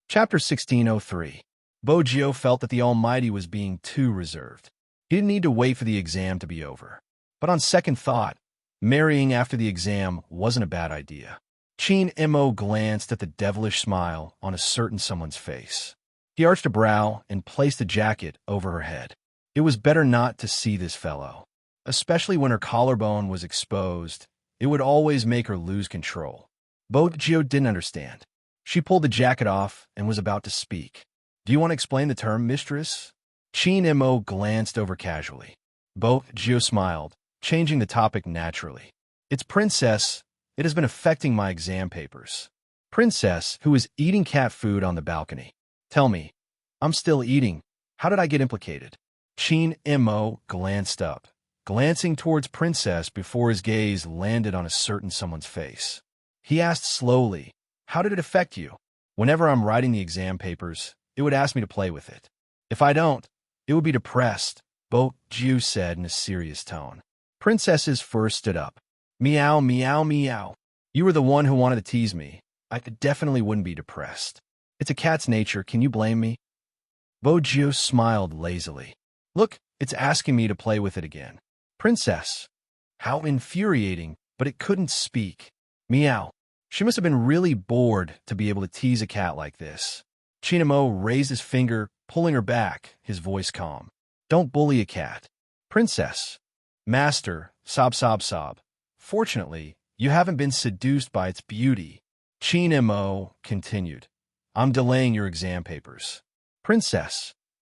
Chapter 1603. Bojio felt that the Almighty was being too reserved. He didn't need to wait for the exam to be over. But on second thought, marrying after the exam wasn't a bad idea. Chin Mo glanced at the devilish smile on a certain someone's face. He arched a brow and placed the jacket over her head. It was better not to see this fellow. Especially when her collarbone was exposed, it would always make her lose control. Bojio didn't understand. She pulled the jacket off and was about to speak. "Do you want to explain the term, mistress?" Chin Mo glanced over casually. Bojio smiled, changing the topic naturally. "It's princess. It has been affecting my exam papers." Princess, who was eating cat food on the balcony. "Tell me, I'm still eating. How did I get implicated?" Chin Mo glanced up, glancing towards Princess before his gaze landed on a certain someone's face. He asked slowly, "How did it affect you?" "Whenever I'm writing the exam papers, it would ask me to play with it. If I don't, it would be depressed," Bojio said in a serious tone. Princess's fur stood up. "Meow, meow, meow. You were the one who wanted to tease me. I definitely wouldn't be depressed. It's a cat's nature. Can you blame me?" Bojio smiled lazily. "Look, it's asking me to play with it again." Princess. How infuriating, but it couldn't speak. Meow. She must have been really bored to be able to tease a cat like this. Chin Mo raised his finger, pulling her back, his voice calm. "Don't bully a cat." Princess. Master, sob sob sob. "Fortunately, you haven't been seduced by its beauty." Chin Mo continued. "I'm delaying your exam papers." Princess.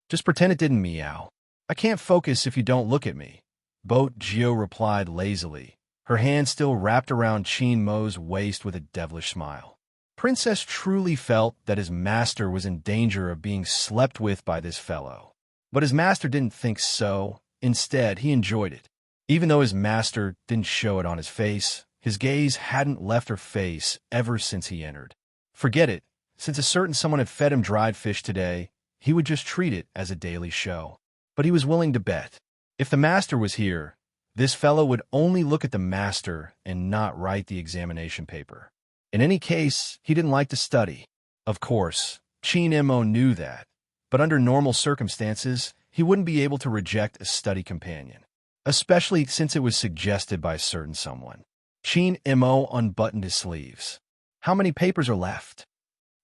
"Just pretend it didn't meow. I can't focus if you don't look at me." Bojio replied lazily, her hand still wrapped around Chin Mo's waist with a devilish smile. Princess truly felt that his master was in danger of being slept with by this fellow. But his master didn't think so. Instead, he enjoyed it. Even though his master didn't show it on his face, his gaze hadn't left her face ever since he entered. Forget it. Since a certain someone had fed him dried fish today, he would just treat it as a daily show. But he was willing to bet. If the master was here, this fellow would only look at the master and not write the examination paper. In any case, he didn't like to study. Of course, Chin Mo knew that, but under normal circumstances, he wouldn't be able to reject a study companion, especially since it was suggested by a certain someone. Chin Mo unbuttoned his sleeves. "How many papers are left?"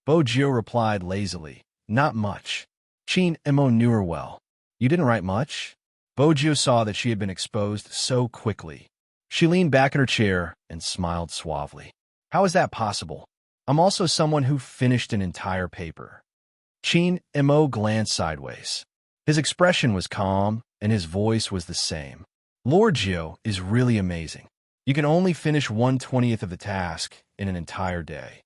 Bojio replied lazily, "Not much." Chin Mo knew her well. "You didn't write much?" Bojio saw that she had been exposed so quickly. She leaned back in her chair and smiled suavely. "How is that possible? I'm also someone who finished an entire paper." Chin Mo glanced sideways. His expression was calm, and his voice was the same. "Lord Gio is really amazing. You can only finish 1/20th of the task in an entire day."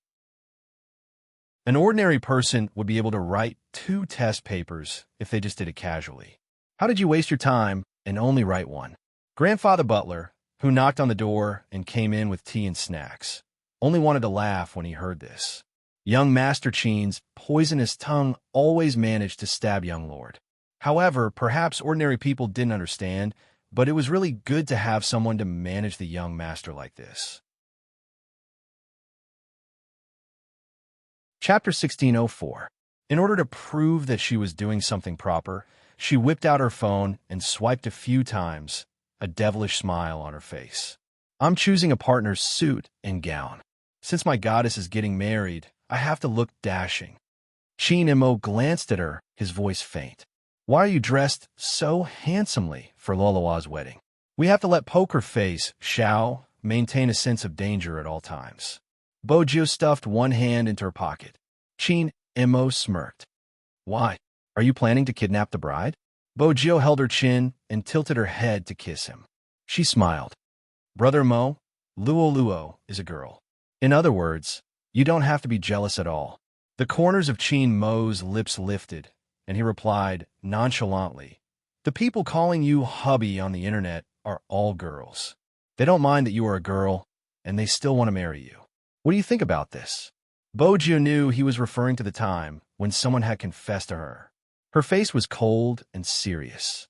An ordinary person would be able to write 2 test papers if they just did it casually. How did you waste your time and only write 1? Grandfather Butler, who knocked on the door and came in with tea and snacks, only wanted to laugh when he heard this. Young Master Chin's poisonous tongue always managed to stab young Lord. However, perhaps ordinary people didn't understand, but it was really good to have someone to manage the young master like this. Chapter 1604. In order to prove that she was doing something proper, she whipped out her phone and swiped a few times, a devilish smile on her face. "I'm choosing a partner's suit and gown. Since my goddess is getting married, I have to look dashing." Chin Mo glanced at her, his voice faint. "Why are you dressed so handsomely for Lolawa's wedding?" "We have to let Poker Face, Xiao, maintain a sense of danger at all times." Bojio stuffed one hand into her pocket. Chin Mo smirked. "Why? Are you planning to kidnap the bride?" Bojio held her chin and tilted her head to kiss him. She smiled. "Brother Mo, Luo is a girl. In other words, you don't have to be jealous at all." The corners of Chin Mo's lips lifted, and he replied nonchalantly, "The people calling you hubby on the internet are all girls. They don't mind that you are a girl, and they still want to marry you. What do you think about this?" Bojio knew he was referring to the time when someone had confessed to her. Her face was cold and serious.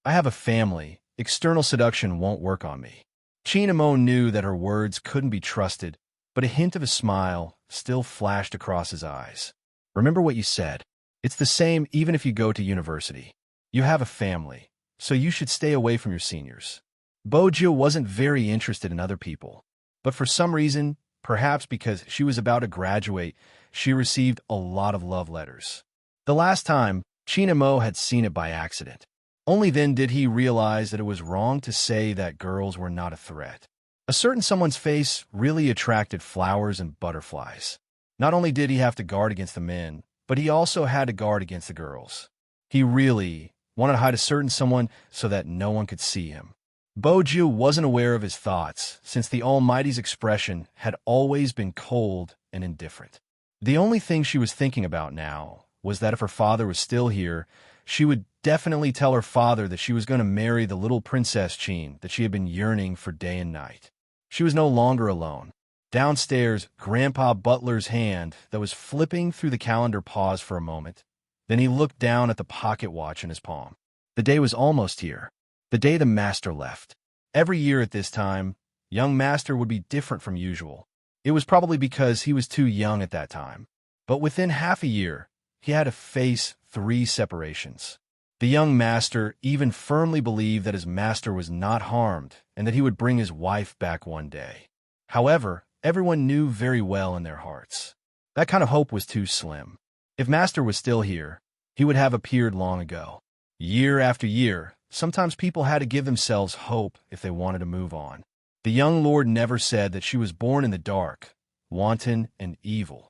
"I have a family. External seduction won't work on me." Chin Mo knew that her words couldn't be trusted, but a hint of a smile still flashed across his eyes. Remember what you said. It's the same even if you go to university. You have a family, so you should stay away from your seniors. Bojo wasn't very interested in other people, but for some reason, perhaps because she was about to graduate, she received a lot of love letters. The last time, Chinamo had seen it by accident. Only then did he realize that it was wrong to say that girls were not a threat. A certain someone's face really attracted flowers and butterflies. Not only did he have to guard against the men, but he also had to guard against the girls. He really wanted to hide a certain someone so that no one could see him. Bojo wasn't aware of his thoughts, since the Almighty's expression had always been cold and indifferent. The only thing she was thinking about now was that if her father was still here, she would definitely tell her father that she was going to marry the little Princess Chin that she had been yearning for day and night. She was no longer alone. Downstairs, Grandpa Butler's hand that was flipping through the calendar paused for a moment. Then he looked down at the pocket watch in his palm. The day was almost here. The day the master left. Every year at this time, young master would be different from usual. It was probably because he was too young at that time. But within half a year, he had to face 3 separations. The young master even firmly believed that his master was not harmed and that he would bring his wife back one day. However, everyone knew very well in their hearts. That kind of hope was too slim. If master was still here, he would have appeared long ago. Year after year, sometimes people had to give themselves hope if they wanted to move on. The young lord never said that she was born in the dark, wanton, and evil.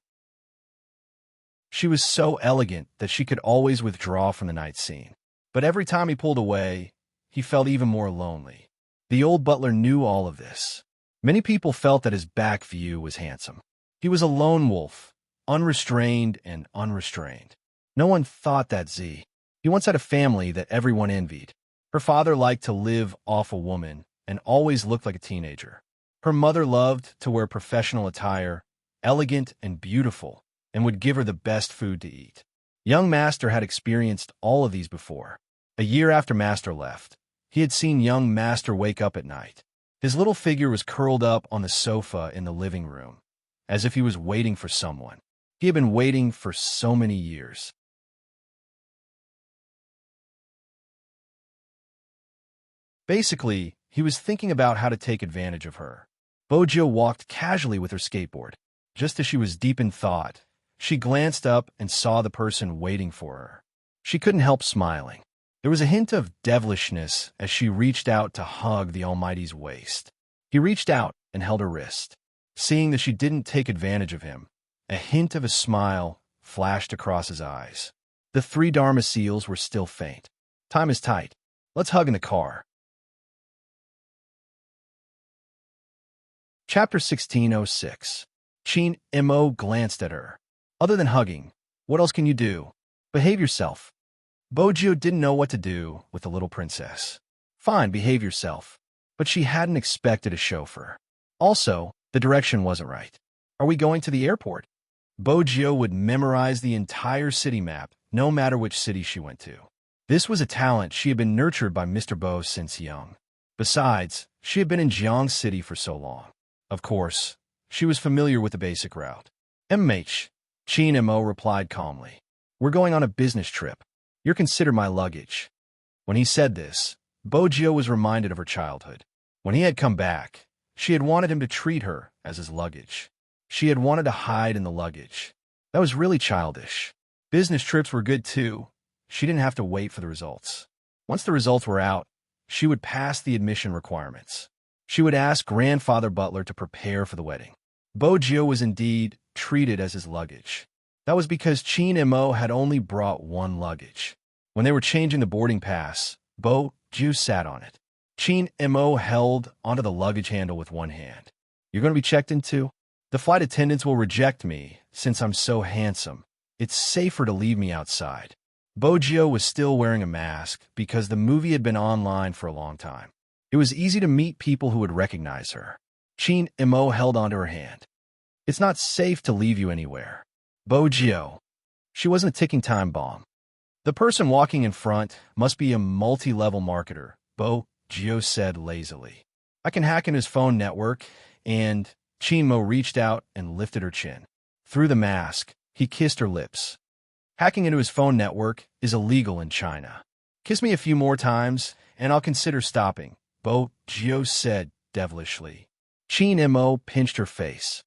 She was so elegant that she could always withdraw from the night scene. But every time he pulled away, he felt even more lonely. The old butler knew all of this. Many people felt that his back view was handsome. He was a lone wolf, unrestrained and unrestrained. No one thought that Z. He once had a family that everyone envied. Her father liked to live off a woman and always looked like a teenager. Her mother loved to wear professional attire, elegant and beautiful, and would give her the best food to eat. Young Master had experienced all of these before. A year after Master left, he had seen young Master wake up at night. His little figure was curled up on the sofa in the living room, as if he was waiting for someone. He had been waiting for so many years. Basically, he was thinking about how to take advantage of her. Bojo walked casually with her skateboard. Just as she was deep in thought, she glanced up and saw the person waiting for her. She couldn't help smiling. There was a hint of devilishness as she reached out to hug the Almighty's waist. He reached out and held her wrist. Seeing that she didn't take advantage of him, a hint of a smile flashed across his eyes. The 3 Dharma seals were still faint. Time is tight. Let's hug in the car. Chapter 1606. Chin Mo glanced at her. Other than hugging, what else can you do? Behave yourself. Bojo didn't know what to do with the little princess. Fine, behave yourself. But she hadn't expected a chauffeur. Also, the direction wasn't right. Are we going to the airport? Bojo would memorize the entire city map, no matter which city she went to. This was a talent she had been nurtured by Mr. Bo since young. Besides, she had been in Jiang City for so long. Of course, she was familiar with the basic route. Chin Mo replied calmly. We're going on a business trip. You're considered my luggage. When he said this, Bojo was reminded of her childhood. When he had come back, she had wanted him to treat her as his luggage. She had wanted to hide in the luggage. That was really childish. Business trips were good too. She didn't have to wait for the results. Once the results were out, she would pass the admission requirements. She would ask Grandfather Butler to prepare for the wedding. Bojo was indeed treated as his luggage. That was because Chin Mo had only brought 1 luggage. When they were changing the boarding pass, Bojo sat on it. Chin Mo held onto the luggage handle with 1 hand. You're going to be checked in too? The flight attendants will reject me since I'm so handsome. It's safer to leave me outside. Bojo was still wearing a mask because the movie had been online for a long time. It was easy to meet people who would recognize her. Chin Mo held onto her hand. It's not safe to leave you anywhere. Bojo. She wasn't a ticking time bomb. The person walking in front must be a multi-level marketer, Bojo said lazily. I can hack in his phone network, and Chin Mo reached out and lifted her chin. Through the mask, He kissed her lips. Hacking into his phone network is illegal in China. Kiss me a few more times, and I'll consider stopping, Bo Gio said devilishly. Qin Mo pinched her face.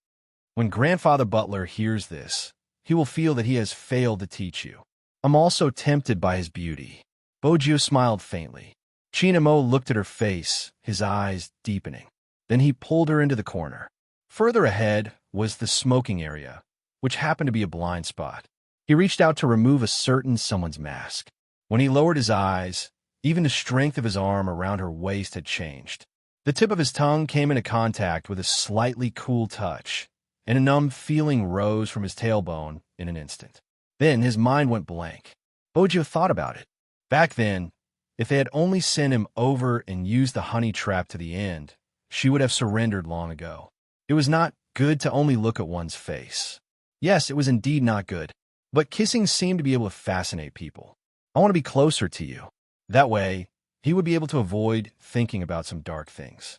When Grandfather Butler hears this, he will feel that he has failed to teach you. I'm also tempted by his beauty. Bojio smiled faintly. Qin Mo looked at her face, his eyes deepening. Then he pulled her into the corner. Further ahead was the smoking area, which happened to be a blind spot. He reached out to remove a certain someone's mask. When he lowered his eyes, even the strength of his arm around her waist had changed. The tip of his tongue came into contact with a slightly cool touch, and a numb feeling rose from his tailbone in an instant. Then his mind went blank. Bojio thought about it. Back then, if they had only sent him over and used the honey trap to the end, she would have surrendered long ago. It was not good to only look at one's face. Yes, it was indeed not good, but kissing seemed to be able to fascinate people. I want to be closer to you. That way, he would be able to avoid thinking about some dark things.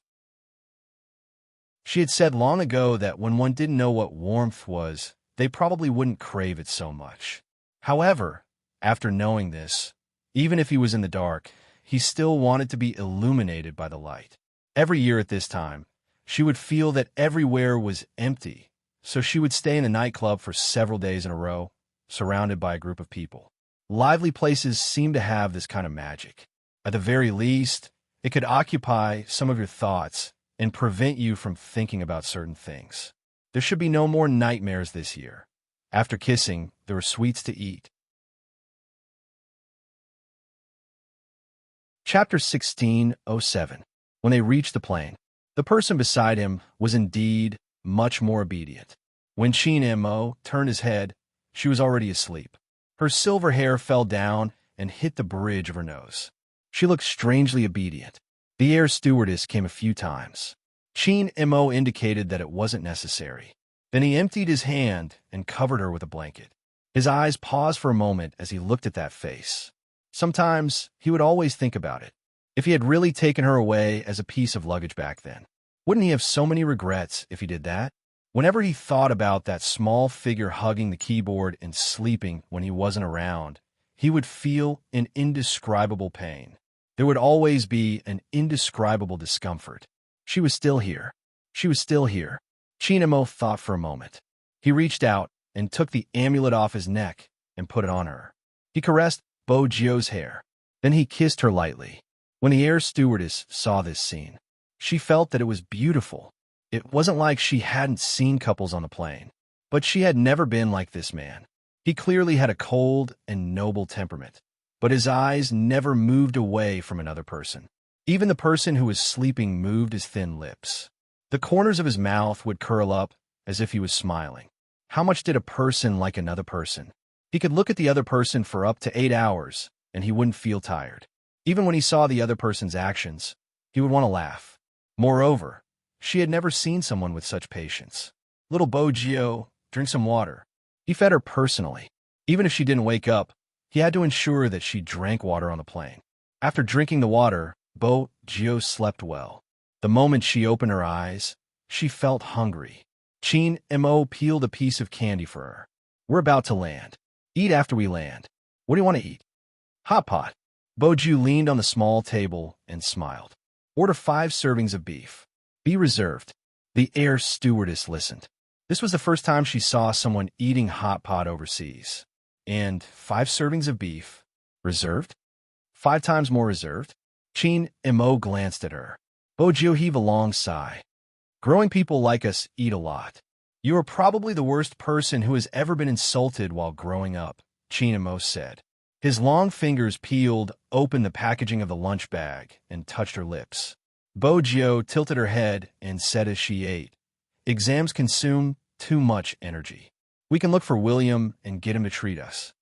She had said long ago that when one didn't know what warmth was, they probably wouldn't crave it so much. However, after knowing this, even if he was in the dark, he still wanted to be illuminated by the light. Every year at this time, she would feel that everywhere was empty, so she would stay in a nightclub for several days in a row, surrounded by a group of people. Lively places seem to have this kind of magic. At the very least, it could occupy some of your thoughts and prevent you from thinking about certain things. There should be no more nightmares this year. After kissing, there were sweets to eat. Chapter 16:07. When they reached the plane, the person beside him was indeed much more obedient. When Qin Mo turned his head, she was already asleep. Her silver hair fell down and hit the bridge of her nose. She looked strangely obedient. The air stewardess came a few times. Qin Mo indicated that it wasn't necessary. Then he emptied his hand and covered her with a blanket. His eyes paused for a moment as he looked at that face. Sometimes he would always think about it. If he had really taken her away as a piece of luggage back then, wouldn't he have so many regrets if he did that? Whenever he thought about that small figure hugging the keyboard and sleeping when he wasn't around, he would feel an indescribable pain. There would always be an indescribable discomfort. She was still here. She was still here. Qin Mo thought for a moment. He reached out and took the amulet off his neck and put it on her. He caressed Bo Jio's hair. Then he kissed her lightly. When the air stewardess saw this scene, she felt that it was beautiful. It wasn't like she hadn't seen couples on the plane, but she had never been like this man. He clearly had a cold and noble temperament, but his eyes never moved away from another person. Even the person who was sleeping moved his thin lips. The corners of his mouth would curl up as if he was smiling. How much did a person like another person? He could look at the other person for up to 8 hours, and he wouldn't feel tired. Even when he saw the other person's actions, he would want to laugh. Moreover, she had never seen someone with such patience. Little Bo Gio, drink some water. He fed her personally. Even if she didn't wake up, he had to ensure that she drank water on the plane. After drinking the water, Bo Gio slept well. The moment she opened her eyes, she felt hungry. Qin Mo peeled a piece of candy for her. We're about to land. Eat after we land. What do you want to eat? Hot pot. Bo Gio leaned on the small table and smiled. Order 5 servings of beef. Be reserved. The air stewardess listened. This was the first time she saw someone eating hot pot overseas. And 5 servings of beef. Reserved? 5 times more reserved? Qin Mo glanced at her. Bo Gio heaved a long sigh. Growing people like us eat a lot. You are probably the worst person who has ever been insulted while growing up, Qin Mo said. His long fingers peeled open the packaging of the lunch bag and touched her lips. Bo Gio tilted her head and said as she ate, exams consume too much energy. We can look for William and get him to treat us.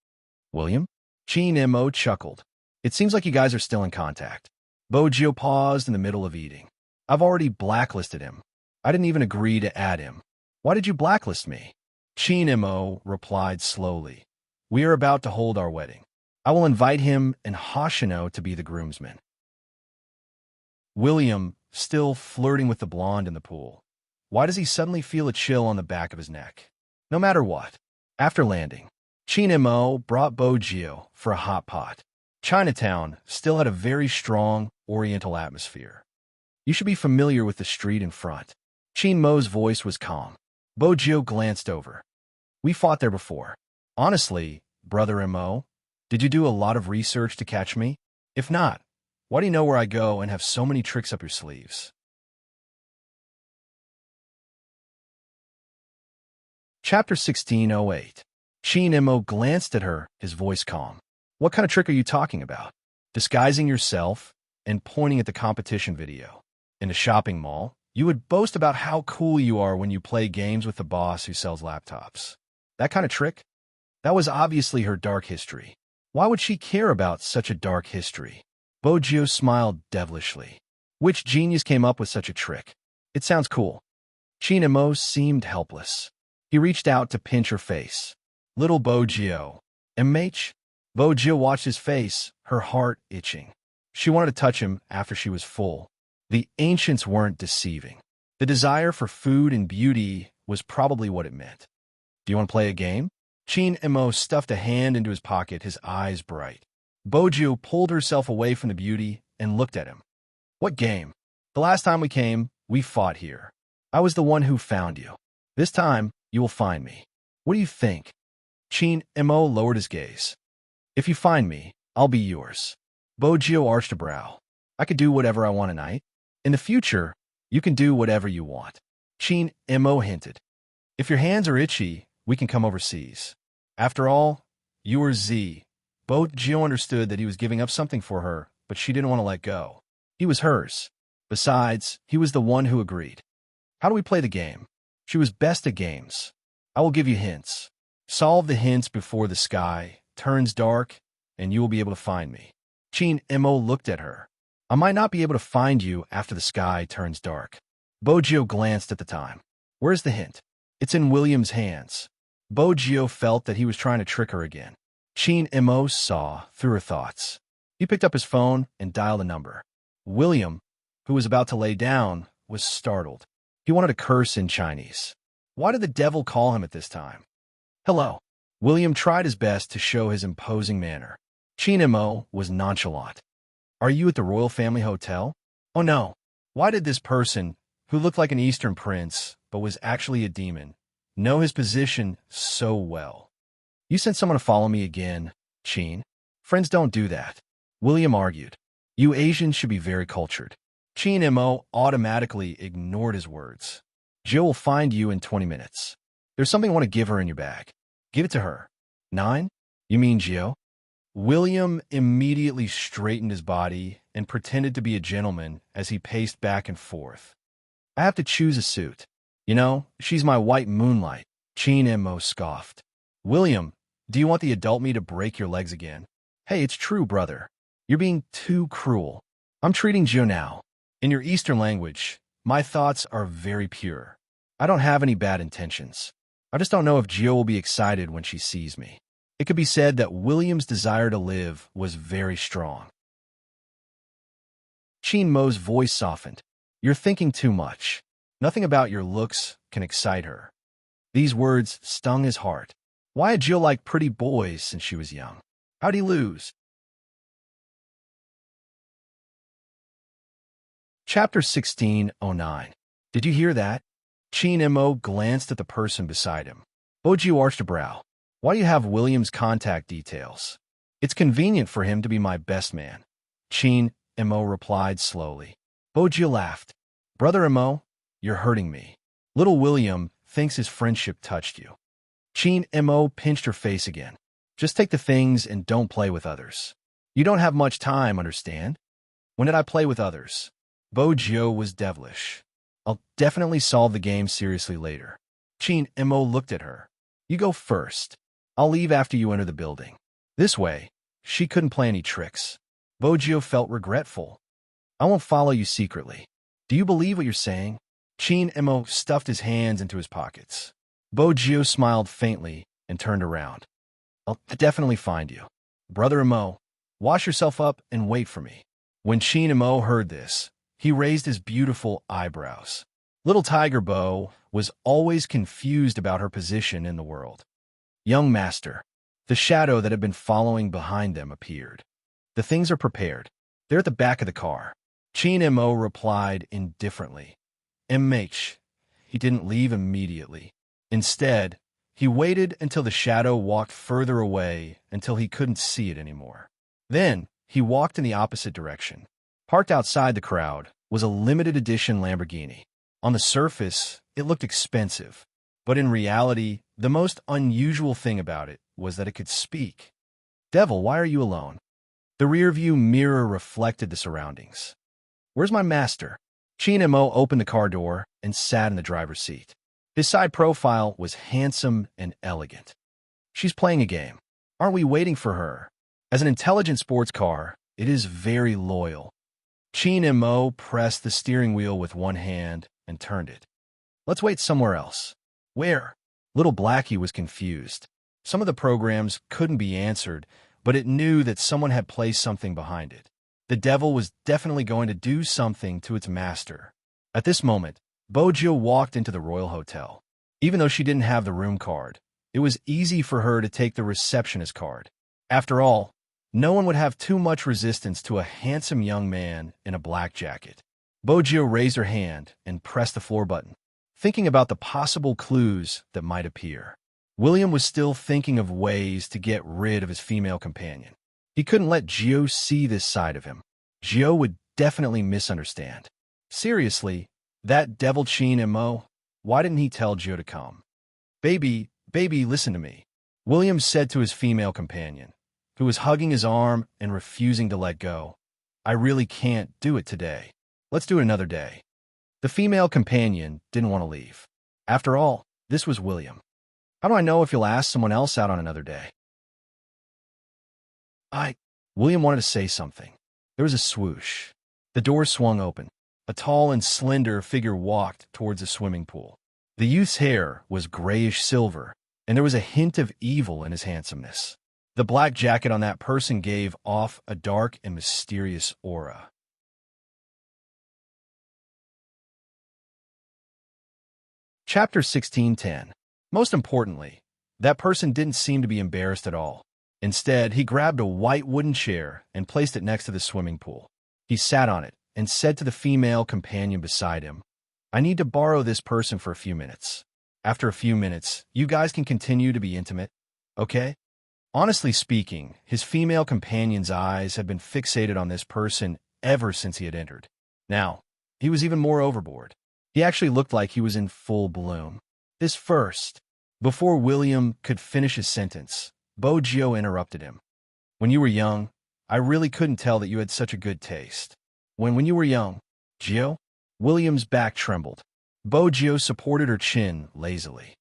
William? Qin Mo chuckled. It seems like you guys are still in contact. Bo Gio paused in the middle of eating. I've already blacklisted him. I didn't even agree to add him. Why did you blacklist me? Qin Mo replied slowly. We are about to hold our wedding. I will invite him and Hoshino to be the groomsmen. William, still flirting with the blonde in the pool. Why does he suddenly feel a chill on the back of his neck? No matter what, After landing, Chin Mo brought Bojio for a hot pot. Chinatown still had a very strong Oriental atmosphere. You should be familiar with the street in front. Chin Mo's voice was calm. Bojio glanced over. We fought there before. Honestly, Brother Mo, did you do a lot of research to catch me? If not, why do you know where I go and have so many tricks up your sleeves? Chapter 1608. Chin Mo glanced at her, his voice calm. What kind of trick are you talking about? Disguising yourself and pointing at the competition video. In a shopping mall, you would boast about how cool you are when you play games with the boss who sells laptops. That kind of trick? That was obviously her dark history. Why would she care about such a dark history? Bojio smiled devilishly. Which genius came up with such a trick? It sounds cool. Chin Mo seemed helpless. He reached out to pinch her face. Little Bojio. Emrich? Bojio watched his face, her heart itching. She wanted to touch him after she was full. The ancients weren't deceiving. The desire for food and beauty was probably what it meant. Do you want to play a game? Chin Mo stuffed a hand into his pocket, his eyes bright. Bojio pulled herself away from the beauty and looked at him. What game? The last time we came, we fought here. I was the one who found you. This time, you will find me. What do you think? Chin Mo lowered his gaze. If you find me, I'll be yours. Bojio arched a brow. I could do whatever I want tonight. In the future, you can do whatever you want. Chin Mo hinted. If your hands are itchy, we can come overseas. After all, you are Z. Bojio understood that he was giving up something for her, but she didn't want to let go. He was hers. Besides, he was the one who agreed. How do we play the game? She was best at games. I will give you hints. Solve the hints before the sky turns dark, and you will be able to find me. Chin Mo looked at her. I might not be able to find you after the sky turns dark. Bojio glanced at the time. Where's the hint? It's in William's hands. Bojio felt that he was trying to trick her again. Chin Mo saw through her thoughts. He picked up his phone and dialed a number. William, who was about to lay down, was startled. He wanted to curse in Chinese. Why did the devil call him at this time? Hello. William tried his best to show his imposing manner. Chin Mo was nonchalant. Are you at the Royal Family Hotel? Oh no. Why did this person, who looked like an Eastern prince, but was actually a demon, know his position so well? You sent someone to follow me again, Chin. Friends don't do that. William argued. You Asians should be very cultured. Chin Mo automatically ignored his words. Jill will find you in 20 minutes. There's something I want to give her in your bag. Give it to her. 9? You mean Gio? William immediately straightened his body and pretended to be a gentleman as he paced back and forth. I have to choose a suit. You know, she's my white moonlight. Chin Mo scoffed. William, do you want the adult me to break your legs again? Hey, it's true, brother. You're being too cruel. I'm treating Gio now. In your Eastern language, my thoughts are very pure. I don't have any bad intentions. I just don't know if Gio will be excited when she sees me. It could be said that William's desire to live was very strong. Chin Mo's voice softened. You're thinking too much. Nothing about your looks can excite her. These words stung his heart. Why had Jill liked pretty boys since she was young? How'd he lose? Chapter 1609. Did you hear that? Chin Mo glanced at the person beside him. Bojio arched a brow. Why do you have William's contact details? It's convenient for him to be my best man. Chin Mo replied slowly. Bojio laughed. Brother Mo, you're hurting me. Little William thinks his friendship touched you. Chin Mo pinched her face again. Just take the things and don't play with others. You don't have much time, understand? When did I play with others? Bojio was devilish. I'll definitely solve the game seriously later. Chin Mo looked at her. You go first. I'll leave after you enter the building. This way, she couldn't play any tricks. Bojio felt regretful. I won't follow you secretly. Do you believe what you're saying? Chin Mo stuffed his hands into his pockets. Bojio smiled faintly and turned around. I'll definitely find you. Brother Mo, wash yourself up and wait for me. When Chin Mo heard this, he raised his beautiful eyebrows. Little Tiger Bo was always confused about her position in the world. Young master. The shadow that had been following behind them appeared. The things are prepared. They're at the back of the car. Chin Mo replied indifferently. Enrich. He didn't leave immediately. Instead, he waited until the shadow walked further away until he couldn't see it anymore. Then, he walked in the opposite direction. Parked outside the crowd was a limited edition Lamborghini. On the surface, it looked expensive, but in reality, the most unusual thing about it was that it could speak. Devil, why are you alone? The rearview mirror reflected the surroundings. Where's my master? Chin Mo opened the car door and sat in the driver's seat. His side profile was handsome and elegant. She's playing a game. Aren't we waiting for her? As an intelligent sports car, it is very loyal. Chin Mo pressed the steering wheel with one hand and turned it. Let's wait somewhere else. Where? Little Blackie was confused. Some of the programs couldn't be answered, but it knew that someone had placed something behind it. The devil was definitely going to do something to its master. At this moment, Bojo walked into the Royal Hotel. Even though she didn't have the room card, it was easy for her to take the receptionist card. After all, no one would have too much resistance to a handsome young man in a black jacket. Bojo raised her hand and pressed the floor button, thinking about the possible clues that might appear. William was still thinking of ways to get rid of his female companion. He couldn't let Gio see this side of him. Gio would definitely misunderstand. Seriously, that devil Chin Mo, why didn't he tell Gio to come? Baby, listen to me, William said to his female companion, who was hugging his arm and refusing to let go. I really can't do it today. Let's do it another day. The female companion didn't want to leave. After all, this was William. How do I know if you'll ask someone else out on another day? William wanted to say something. There was a swoosh. The door swung open. A tall and slender figure walked towards the swimming pool. The youth's hair was grayish-silver, and there was a hint of evil in his handsomeness. The black jacket on that person gave off a dark and mysterious aura. Chapter 16:10. Most importantly, that person didn't seem to be embarrassed at all. Instead, he grabbed a white wooden chair and placed it next to the swimming pool. He sat on it and said to the female companion beside him, I need to borrow this person for a few minutes. After a few minutes, you guys can continue to be intimate, okay? Honestly speaking, his female companion's eyes had been fixated on this person ever since he had entered. Now, he was even more overboard. He actually looked like he was in full bloom. This first. Before William could finish his sentence, Bojo interrupted him. When you were young, I really couldn't tell that you had such a good taste. When you were young, Gio? William's back trembled. Bojo supported her chin lazily.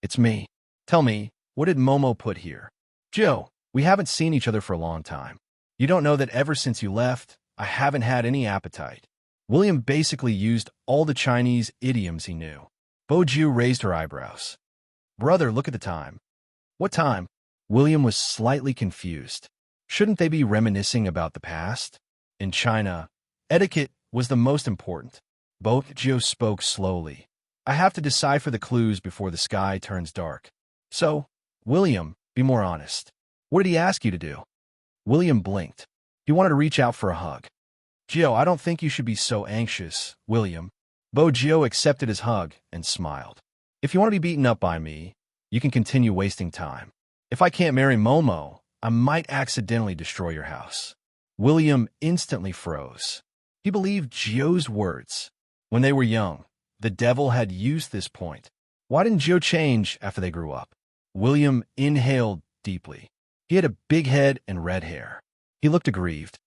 It's me. Tell me, what did Momo put here? Gio, we haven't seen each other for a long time. You don't know that ever since you left, I haven't had any appetite. William basically used all the Chinese idioms he knew. Bojo raised her eyebrows. Brother, look at the time. What time? William was slightly confused. Shouldn't they be reminiscing about the past? In China, etiquette was the most important. Bojo spoke slowly. I have to decipher the clues before the sky turns dark. So, William, be more honest. What did he ask you to do? William blinked. He wanted to reach out for a hug. Gio, I don't think you should be so anxious, William. Bojo accepted his hug and smiled. If you want to be beaten up by me, you can continue wasting time. If I can't marry Momo, I might accidentally destroy your house. William instantly froze. He believed Gio's words. When they were young, the devil had used this point. Why didn't Gio change after they grew up? William inhaled deeply. He had a big head and red hair. He looked aggrieved.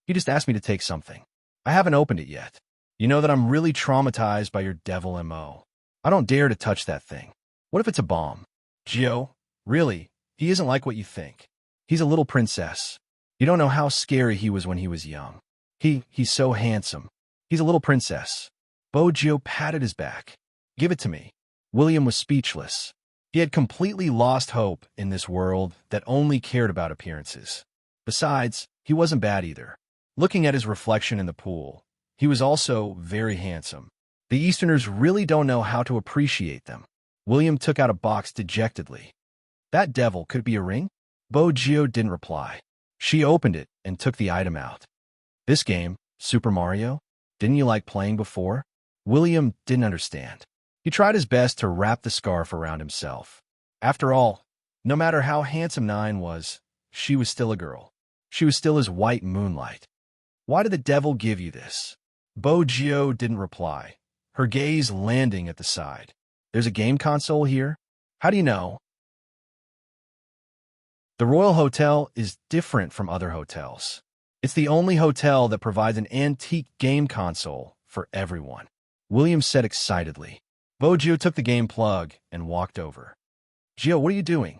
He just asked me to take something. I haven't opened it yet. You know that I'm really traumatized by your devil MO. I don't dare to touch that thing. What if it's a bomb? Gio, really, he isn't like what you think. He's a little princess. You don't know how scary he was when he was young. He's so handsome. He's a little princess. Bojo patted his back. Give it to me. William was speechless. He had completely lost hope in this world that only cared about appearances. Besides, he wasn't bad either. Looking at his reflection in the pool, he was also very handsome. The Easterners really don't know how to appreciate them. William took out a box dejectedly. That devil, could it be a ring? Geo didn't reply. She opened it and took the item out. This game, Super Mario? Didn't you like playing before? William didn't understand. He tried his best to wrap the scarf around himself. After all, no matter how handsome Nine was, she was still a girl. She was still his white moonlight. Why did the devil give you this? Geo didn't reply, her gaze landing at the side. There's a game console here? How do you know? The Royal Hotel is different from other hotels. It's the only hotel that provides an antique game console for everyone, William said excitedly. Geo took the game plug and walked over. Geo, what are you doing?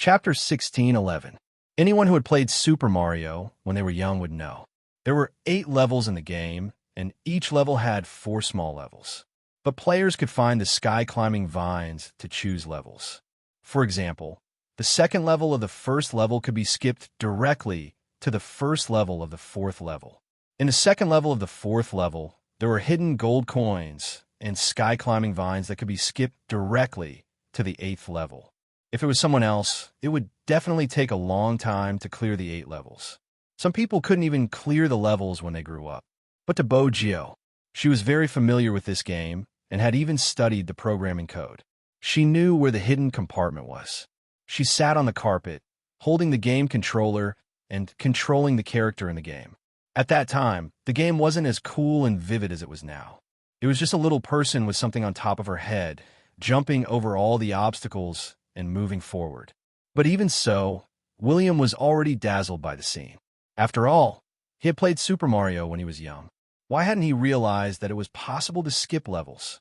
Chapter 16:11. Anyone who had played Super Mario when they were young would know. There were 8 levels in the game, and each level had 4 small levels. But players could find the sky-climbing vines to choose levels. For example, the second level of the first level could be skipped directly to the first level of the 4th level. In the second level of the 4th level, there were hidden gold coins and sky-climbing vines that could be skipped directly to the 8th level. If it was someone else, it would definitely take a long time to clear the 8 levels. Some people couldn't even clear the levels when they grew up. But to Geo, she was very familiar with this game and had even studied the programming code. She knew where the hidden compartment was. She sat on the carpet, holding the game controller and controlling the character in the game. At that time, the game wasn't as cool and vivid as it was now. It was just a little person with something on top of her head, jumping over all the obstacles and moving forward. But even so, William was already dazzled by the scene. After all, he had played Super Mario when he was young. Why hadn't he realized that it was possible to skip levels?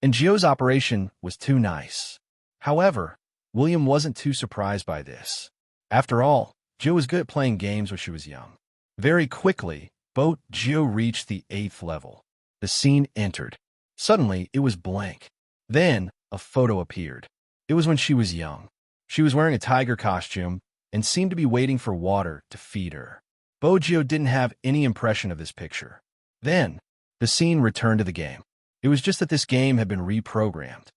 And Geo's operation was too nice. However, William wasn't too surprised by this. After all, Geo was good at playing games when she was young. Very quickly, Geo reached the 8th level. The scene entered. Suddenly, it was blank. Then, a photo appeared. It was when she was young. She was wearing a tiger costume and seemed to be waiting for water to feed her. Geo didn't have any impression of this picture. Then, the scene returned to the game. It was just that this game had been reprogrammed.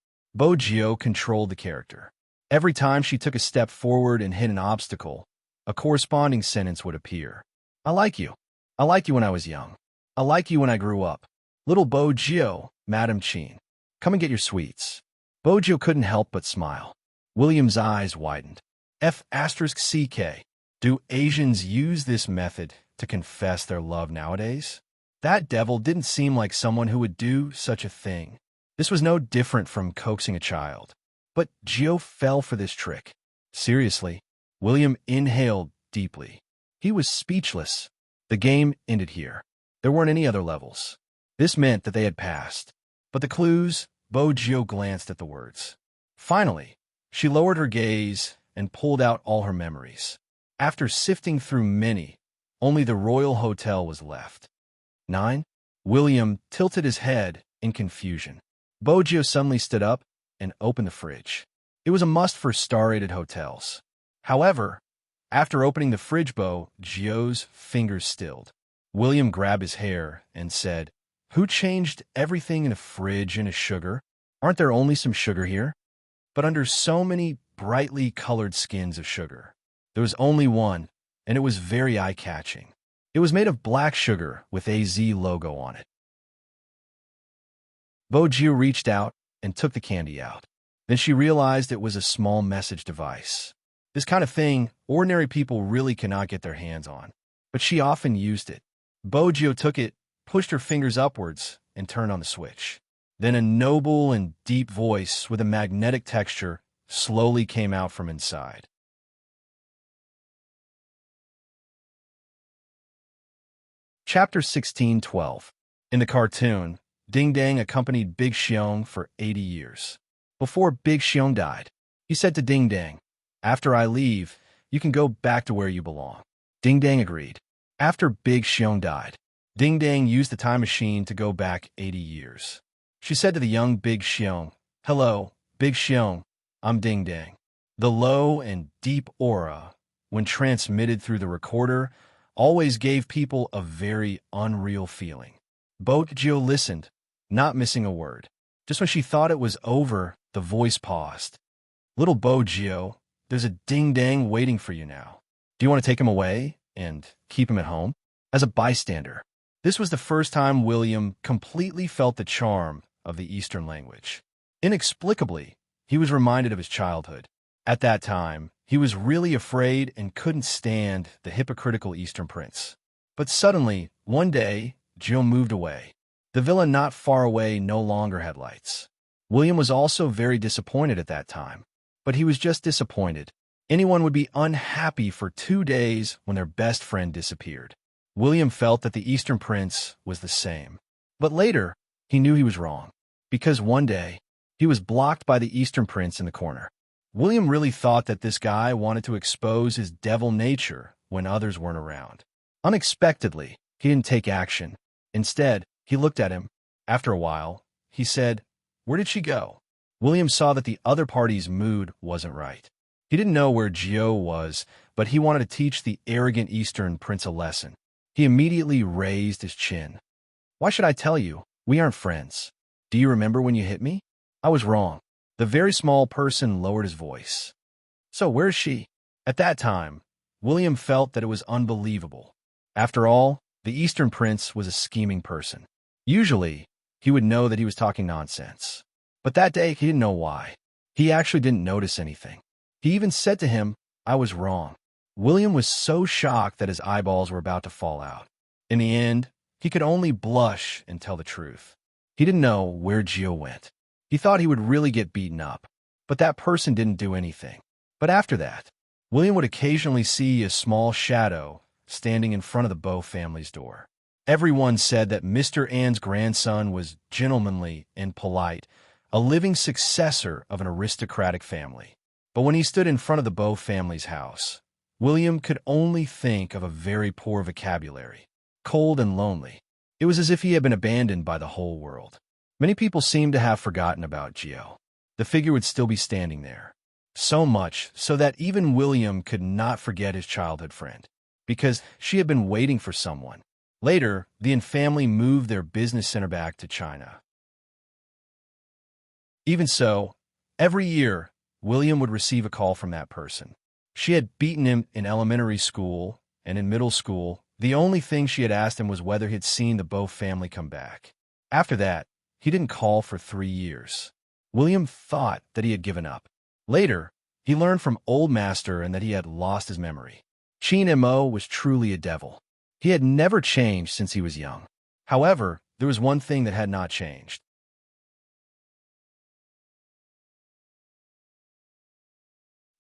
Geo controlled the character. Every time she took a step forward and hit an obstacle, a corresponding sentence would appear. I like you. I liked you when I was young. I like you when I grew up. Little Geo, Madam Chin. Come and get your sweets. Geo couldn't help but smile. William's eyes widened. F***CK. Do Asians use this method to confess their love nowadays? That devil didn't seem like someone who would do such a thing. This was no different from coaxing a child. But Geo fell for this trick. Seriously, William inhaled deeply. He was speechless. The game ended here. There weren't any other levels. This meant that they had passed. But the clues, Geo glanced at the words. Finally, she lowered her gaze and pulled out all her memories. After sifting through many, only the Royal Hotel was left. 9. William tilted his head in confusion. Geo suddenly stood up and opened the fridge. It was a must for star-rated hotels. However, after opening the fridge, Geo's fingers stilled. William grabbed his hair and said, "Who changed everything in a fridge into sugar? Aren't there only some sugar here?" But under so many brightly colored skins of sugar, there was only one, and it was very eye-catching. It was made of black sugar with a Z logo on it. Geo reached out and took the candy out. Then she realized it was a small message device. This kind of thing ordinary people really cannot get their hands on, but she often used it. Geo took it, pushed her fingers upwards, and turned on the switch. Then a noble and deep voice with a magnetic texture slowly came out from inside. Chapter 16:12. In the cartoon, Ding Dang accompanied Big Xiong for 80 years. Before Big Xiong died, he said to Ding Dang, "After I leave, you can go back to where you belong." Ding Dang agreed. After Big Xiong died, Ding Dang used the time machine to go back 80 years. She said to the young Big Xiong, "Hello, Big Xiong, I'm Ding Dang." The low and deep aura, when transmitted through the recorder, always gave people a very unreal feeling. Geo listened, not missing a word. Just when she thought it was over, the voice paused. Little Bogio, there's a ding-dang waiting for you now. Do you want to take him away and keep him at home? As a bystander, this was the first time William completely felt the charm of the Eastern language. Inexplicably, he was reminded of his childhood. At that time, he was really afraid and couldn't stand the hypocritical Eastern prince. But suddenly, one day, Jill moved away. The villa not far away no longer had lights. William was also very disappointed at that time. But he was just disappointed. Anyone would be unhappy for 2 days when their best friend disappeared. William felt that the Eastern prince was the same. But later, he knew he was wrong. Because one day, he was blocked by the Eastern prince in the corner. William really thought that this guy wanted to expose his devil nature when others weren't around. Unexpectedly, he didn't take action. Instead, he looked at him. After a while, he said, "Where did she go?" William saw that the other party's mood wasn't right. He didn't know where Gio was, but he wanted to teach the arrogant Eastern prince a lesson. He immediately raised his chin. "Why should I tell you? We aren't friends. Do you remember when you hit me? I was wrong." The very small person lowered his voice. "So where is she?" At that time, William felt that it was unbelievable. After all, the Eastern prince was a scheming person. Usually, he would know that he was talking nonsense. But that day, he didn't know why. He actually didn't notice anything. He even said to him, "I was wrong." William was so shocked that his eyeballs were about to fall out. In the end, he could only blush and tell the truth. He didn't know where Gio went. He thought he would really get beaten up, but that person didn't do anything. But after that, William would occasionally see a small shadow standing in front of the Bow family's door. Everyone said that Mr. Ann's grandson was gentlemanly and polite, a living successor of an aristocratic family. But when he stood in front of the Bow family's house, William could only think of a very poor vocabulary, cold and lonely. It was as if he had been abandoned by the whole world. Many people seemed to have forgotten about Gio. The figure would still be standing there. So much so that even William could not forget his childhood friend, because she had been waiting for someone. Later, the An family moved their business center back to China. Even so, every year, William would receive a call from that person. She had beaten him in elementary school, and in middle school, the only thing she had asked him was whether he had seen the Bow family come back. After that, he didn't call for 3 years. William thought that he had given up. Later, he learned from Old Master and that he had lost his memory. Chin Mo was truly a devil. He had never changed since he was young. However, there was one thing that had not changed.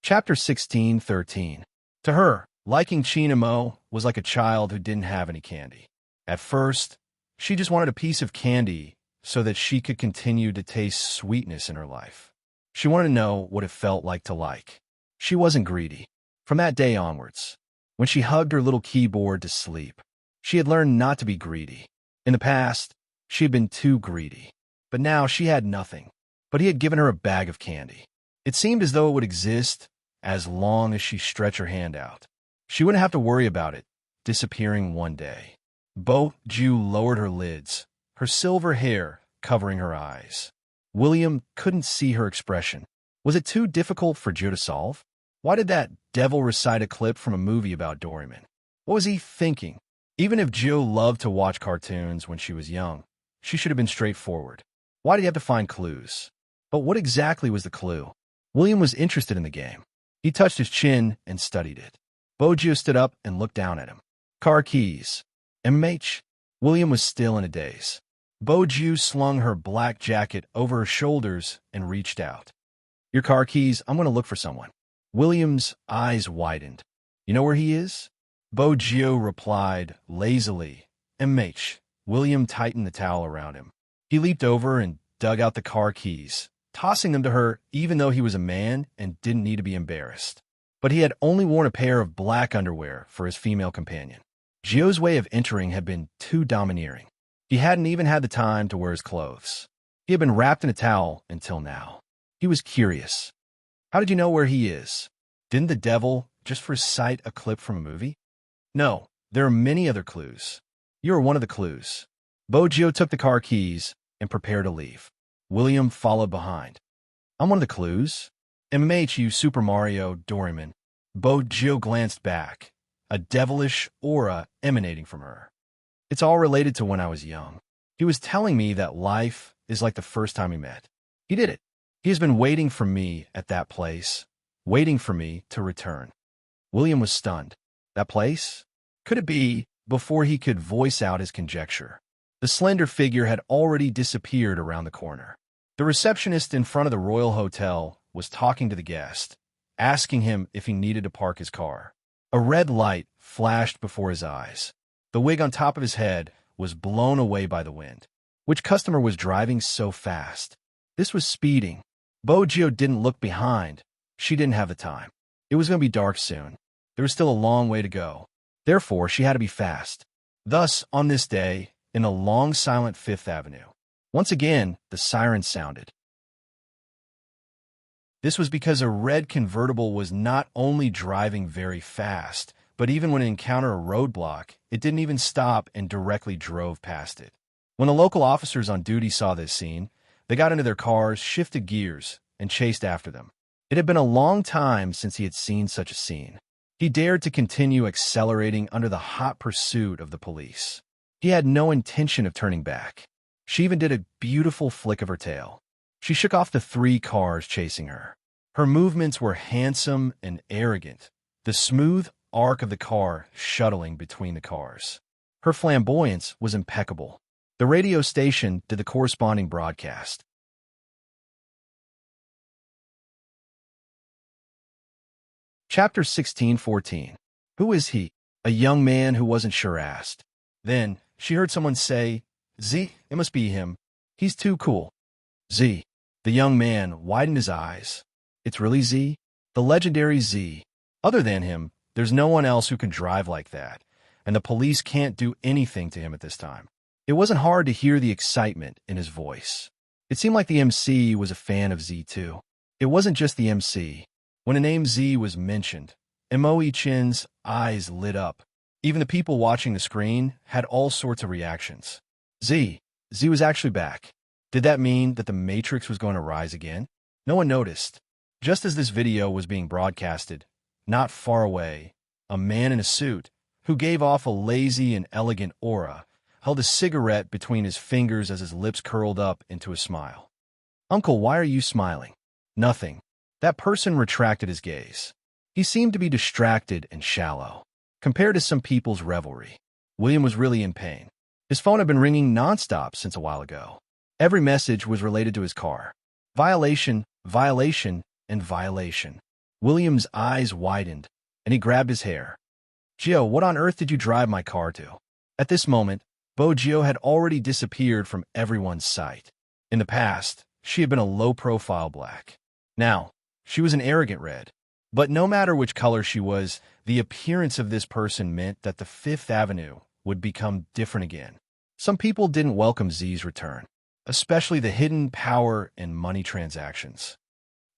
Chapter 16:13. To her, liking Chin Mo was like a child who didn't have any candy. At first, she just wanted a piece of candy so that she could continue to taste sweetness in her life. She wanted to know what it felt like to like. She wasn't greedy. From that day onwards, when she hugged her little keyboard to sleep, she had learned not to be greedy. In the past, she had been too greedy. But now she had nothing. But he had given her a bag of candy. It seemed as though it would exist as long as she stretched her hand out. She wouldn't have to worry about it disappearing one day. Bo Ju lowered her lids, her silver hair covering her eyes. William couldn't see her expression. Was it too difficult for Ju to solve? Why did that devil recite a clip from a movie about Doraemon? What was he thinking? Even if Jill loved to watch cartoons when she was young, she should have been straightforward. Why did he have to find clues? But what exactly was the clue? William was interested in the game. He touched his chin and studied it. Bojo stood up and looked down at him. Car keys. MH? William was still in a daze. Bojo slung her black jacket over her shoulders and reached out. Your car keys, I'm going to look for someone. William's eyes widened. You know where he is? Bojo replied lazily. MH. William tightened the towel around him. He leaped over and dug out the car keys, tossing them to her even though he was a man and didn't need to be embarrassed. But he had only worn a pair of black underwear for his female companion. Gio's way of entering had been too domineering. He hadn't even had the time to wear his clothes. He had been wrapped in a towel until now. He was curious. How did you know where he is? Didn't the devil just recite a clip from a movie? No, there are many other clues. You are one of the clues. Bojo took the car keys and prepared to leave. William followed behind. "I'm one of the clues." MHU Super Mario Doraemon. Gio glanced back, a devilish aura emanating from her. "It's all related to when I was young. He was telling me that life is like the first time we met. He did it. He has been waiting for me at that place, waiting for me to return." William was stunned. That place? Could it be? Before he could voice out his conjecture, the slender figure had already disappeared around the corner. The receptionist in front of the Royal Hotel was talking to the guest, asking him if he needed to park his car. A red light flashed before his eyes. The wig on top of his head was blown away by the wind. Which customer was driving so fast? This was speeding. Gio didn't look behind. She didn't have the time. It was going to be dark soon. There was still a long way to go. Therefore, she had to be fast. Thus, on this day, in a long, silent Fifth Avenue, once again, the siren sounded. This was because a red convertible was not only driving very fast, but even when it encountered a roadblock, it didn't even stop and directly drove past it. When the local officers on duty saw this scene, they got into their cars, shifted gears, and chased after them. It had been a long time since he had seen such a scene. He dared to continue accelerating under the hot pursuit of the police. He had no intention of turning back. She even did a beautiful flick of her tail. She shook off the 3 cars chasing her. Her movements were handsome and arrogant, the smooth arc of the car shuttling between the cars. Her flamboyance was impeccable. The radio station did the corresponding broadcast. Chapter 16:14. Who is he? A young man who wasn't sure asked. Then she heard someone say, "Z, it must be him. He's too cool." Z. The young man widened his eyes. It's really Z? The legendary Z. Other than him, there's no one else who can drive like that, and the police can't do anything to him at this time. It wasn't hard to hear the excitement in his voice. It seemed like the MC was a fan of Z too. It wasn't just the MC. When the name Z was mentioned, Moi Chin's eyes lit up. Even the people watching the screen had all sorts of reactions. Z was actually back. Did that mean that the Matrix was going to rise again? No one noticed. Just as this video was being broadcasted, not far away, a man in a suit, who gave off a lazy and elegant aura, held a cigarette between his fingers as his lips curled up into a smile. "Uncle, why are you smiling?" "Nothing." That person retracted his gaze. He seemed to be distracted and shallow, compared to some people's revelry. William was really in pain. His phone had been ringing nonstop since a while ago. Every message was related to his car. Violation, violation, and violation. William's eyes widened, and he grabbed his hair. "Gio, what on earth did you drive my car to?" At this moment, Gio had already disappeared from everyone's sight. In the past, she had been a low-profile black. Now, she was an arrogant red. But no matter which color she was, the appearance of this person meant that the Fifth Avenue would become different again. Some people didn't welcome Z's return, especially the hidden power and money transactions.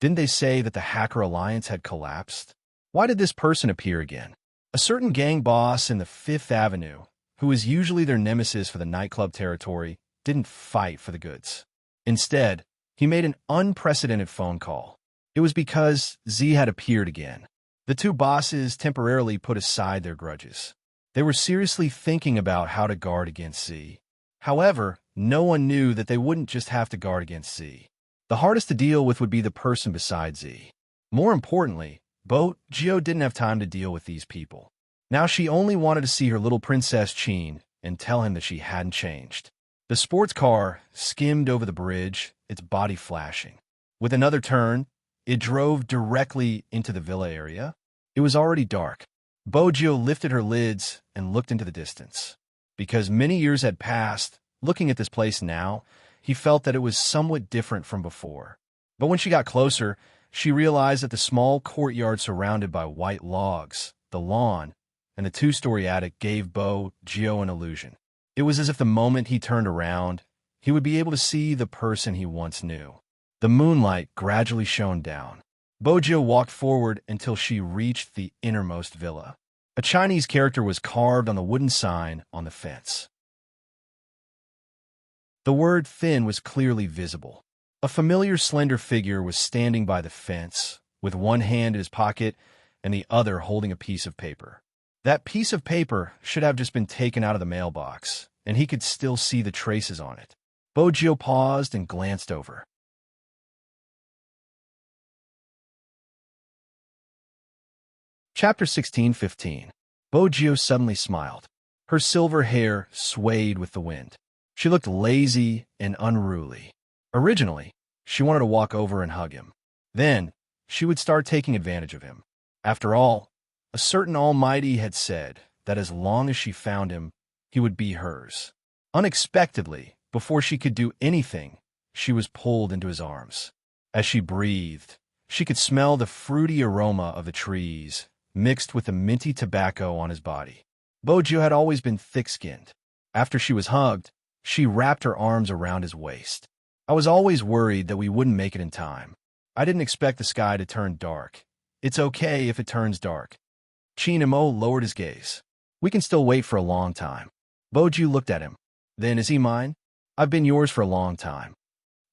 Didn't they say that the Hacker Alliance had collapsed? Why did this person appear again? A certain gang boss in the Fifth Avenue, who was usually their nemesis for the nightclub territory, didn't fight for the goods. Instead, he made an unprecedented phone call. It was because Z had appeared again. The two bosses temporarily put aside their grudges. They were seriously thinking about how to guard against Z. However, no one knew that they wouldn't just have to guard against Z. The hardest to deal with would be the person beside Z. More importantly, Gio didn't have time to deal with these people. Now she only wanted to see her little Princess Chin and tell him that she hadn't changed. The sports car skimmed over the bridge, its body flashing. With another turn, it drove directly into the villa area. It was already dark. Gio lifted her lids and looked into the distance. Because many years had passed, looking at this place now, he felt that it was somewhat different from before. But when she got closer, she realized that the small courtyard surrounded by white logs, the lawn, and the two-story attic gave Gio an illusion. It was as if the moment he turned around, he would be able to see the person he once knew. The moonlight gradually shone down. Gio walked forward until she reached the innermost villa. A Chinese character was carved on the wooden sign on the fence. The word "thin" was clearly visible. A familiar slender figure was standing by the fence, with one hand in his pocket and the other holding a piece of paper. That piece of paper should have just been taken out of the mailbox, and he could still see the traces on it. Bogio paused and glanced over. Chapter 16:15. Bogio suddenly smiled. Her silver hair swayed with the wind. She looked lazy and unruly. Originally, she wanted to walk over and hug him. Then, she would start taking advantage of him. After all, a certain Almighty had said that as long as she found him, he would be hers. Unexpectedly, before she could do anything, she was pulled into his arms. As she breathed, she could smell the fruity aroma of the trees, mixed with the minty tobacco on his body. Bogio had always been thick-skinned. After she was hugged, she wrapped her arms around his waist. I was always worried that we wouldn't make it in time. I didn't expect the sky to turn dark. It's okay if it turns dark. Chinamo lowered his gaze. We can still wait for a long time. Bogio looked at him. Then, is he mine? I've been yours for a long time.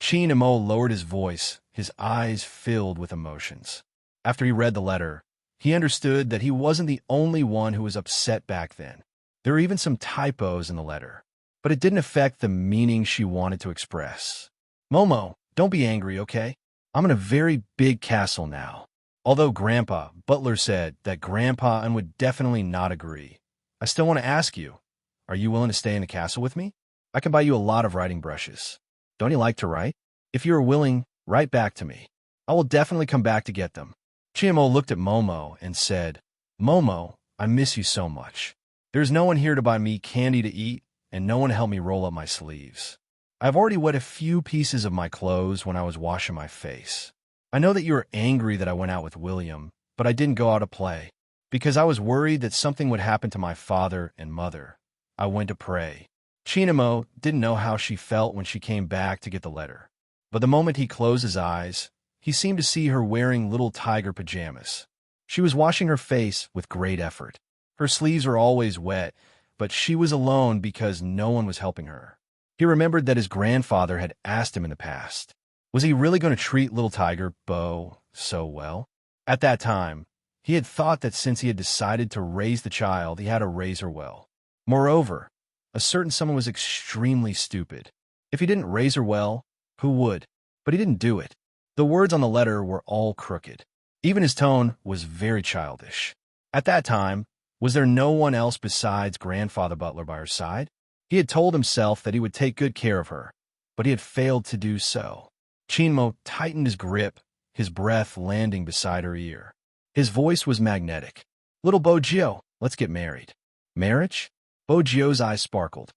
Chinamo lowered his voice, his eyes filled with emotions. After he read the letter, he understood that he wasn't the only one who was upset back then. There were even some typos in the letter, but it didn't affect the meaning she wanted to express. Momo, don't be angry, okay? I'm in a very big castle now. Although Grandpa, Butler said that Grandpa and would definitely not agree, I still want to ask you, are you willing to stay in the castle with me? I can buy you a lot of writing brushes. Don't you like to write? If you are willing, write back to me. I will definitely come back to get them. Chiamo looked at Momo and said, Momo, I miss you so much. There's no one here to buy me candy to eat, and no one to help me roll up my sleeves. I've already wet a few pieces of my clothes when I was washing my face. I know that you are angry that I went out with William, but I didn't go out to play. Because I was worried that something would happen to my father and mother. I went to pray. Chinamo didn't know how she felt when she came back to get the letter. But the moment he closed his eyes, he seemed to see her wearing little tiger pajamas. She was washing her face with great effort. Her sleeves were always wet, but she was alone because no one was helping her. He remembered that his grandfather had asked him in the past, was he really going to treat little tiger, Bo, so well? At that time, he had thought that since he had decided to raise the child, he had to raise her well. Moreover, a certain someone was extremely stupid. If he didn't raise her well, who would? But he didn't do it. The words on the letter were all crooked. Even his tone was very childish. At that time, was there no one else besides Grandfather Butler by her side? He had told himself that he would take good care of her, but he had failed to do so. Chinmo tightened his grip, his breath landing beside her ear. His voice was magnetic. Little Bogio, let's get married. Marriage? Bogio's eyes sparkled.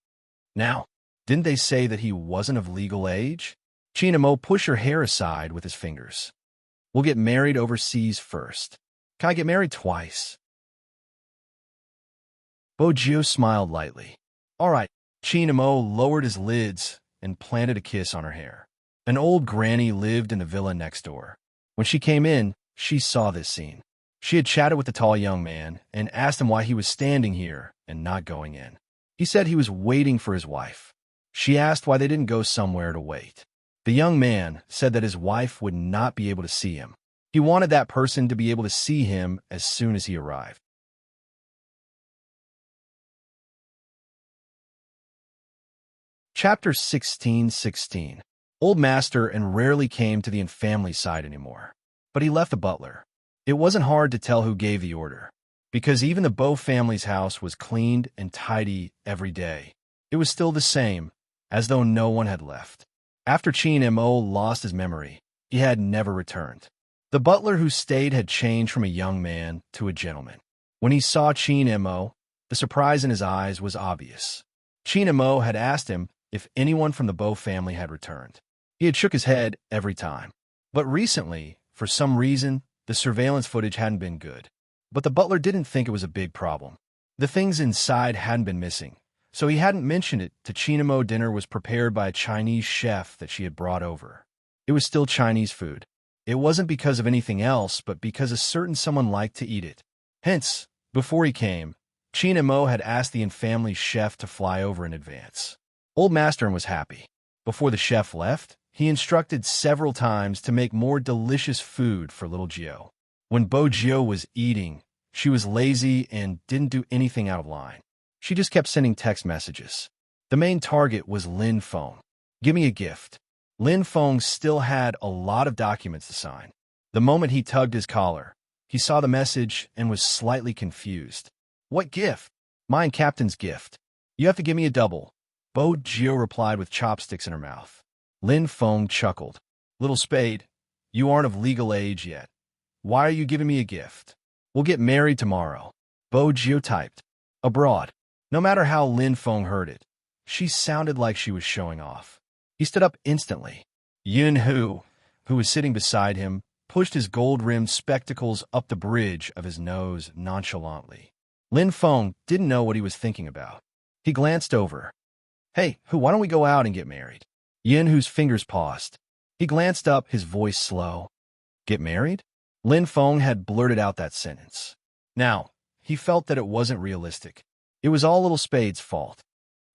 Now, didn't they say that he wasn't of legal age? Chinamo pushed her hair aside with his fingers. We'll get married overseas first. Can I get married twice? Bogio smiled lightly. All right. Chinamo lowered his lids and planted a kiss on her hair. An old granny lived in the villa next door. When she came in, she saw this scene. She had chatted with the tall young man and asked him why he was standing here and not going in. He said he was waiting for his wife. She asked why they didn't go somewhere to wait. The young man said that his wife would not be able to see him. He wanted that person to be able to see him as soon as he arrived. Chapter 16:16. Old Master and rarely came to the family side anymore, but he left the butler. It wasn't hard to tell who gave the order, because even the Bow family's house was cleaned and tidy every day. It was still the same, as though no one had left. After Chin-mo lost his memory, he had never returned. The butler who stayed had changed from a young man to a gentleman. When he saw Chin-mo, the surprise in his eyes was obvious. Chin-mo had asked him if anyone from the Bow family had returned. He had shook his head every time. But recently, for some reason, the surveillance footage hadn't been good. But the butler didn't think it was a big problem. The things inside hadn't been missing, so he hadn't mentioned it to Chinamo. Dinner was prepared by a Chinese chef that she had brought over. It was still Chinese food. It wasn't because of anything else, but because a certain someone liked to eat it. Hence, before he came, Chinamo had asked the family chef to fly over in advance. Old Master was happy. Before the chef left, he instructed several times to make more delicious food for little Gio. When Bo Gio was eating, she was lazy and didn't do anything out of line. She just kept sending text messages. The main target was Lin Feng. Give me a gift. Lin Feng still had a lot of documents to sign. The moment he tugged his collar, he saw the message and was slightly confused. What gift? Mine Captain's gift. You have to give me a double. Bo Gio replied with chopsticks in her mouth. Lin Feng chuckled. Little Spade, you aren't of legal age yet. Why are you giving me a gift? We'll get married tomorrow. Bo Gio typed. Abroad. No matter how Lin Feng heard it, she sounded like she was showing off. He stood up instantly. Yun Hu, who was sitting beside him, pushed his gold-rimmed spectacles up the bridge of his nose nonchalantly. Lin Feng didn't know what he was thinking about. He glanced over. Hey, Hu, why don't we go out and get married? Yun Hu's fingers paused. He glanced up, his voice slow. Get married? Lin Feng had blurted out that sentence. Now, he felt that it wasn't realistic. It was all Little Spade's fault.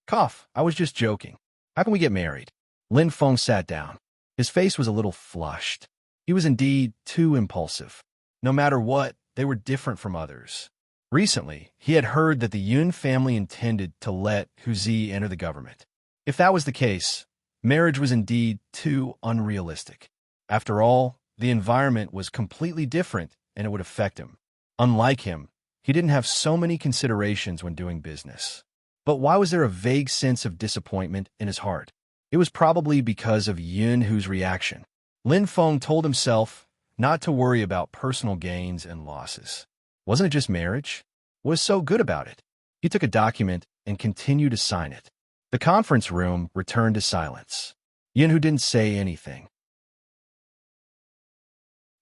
Cough, I was just joking. How can we get married? Lin Feng sat down. His face was a little flushed. He was indeed too impulsive. No matter what, they were different from others. Recently, he had heard that the Yun family intended to let Huzi enter the government. If that was the case, marriage was indeed too unrealistic. After all, the environment was completely different and it would affect him. Unlike him, he didn't have so many considerations when doing business. But why was there a vague sense of disappointment in his heart? It was probably because of Yun Hu's reaction. Lin Feng told himself not to worry about personal gains and losses. Wasn't it just marriage? What was so good about it? He took a document and continued to sign it. The conference room returned to silence. Yun Hu didn't say anything.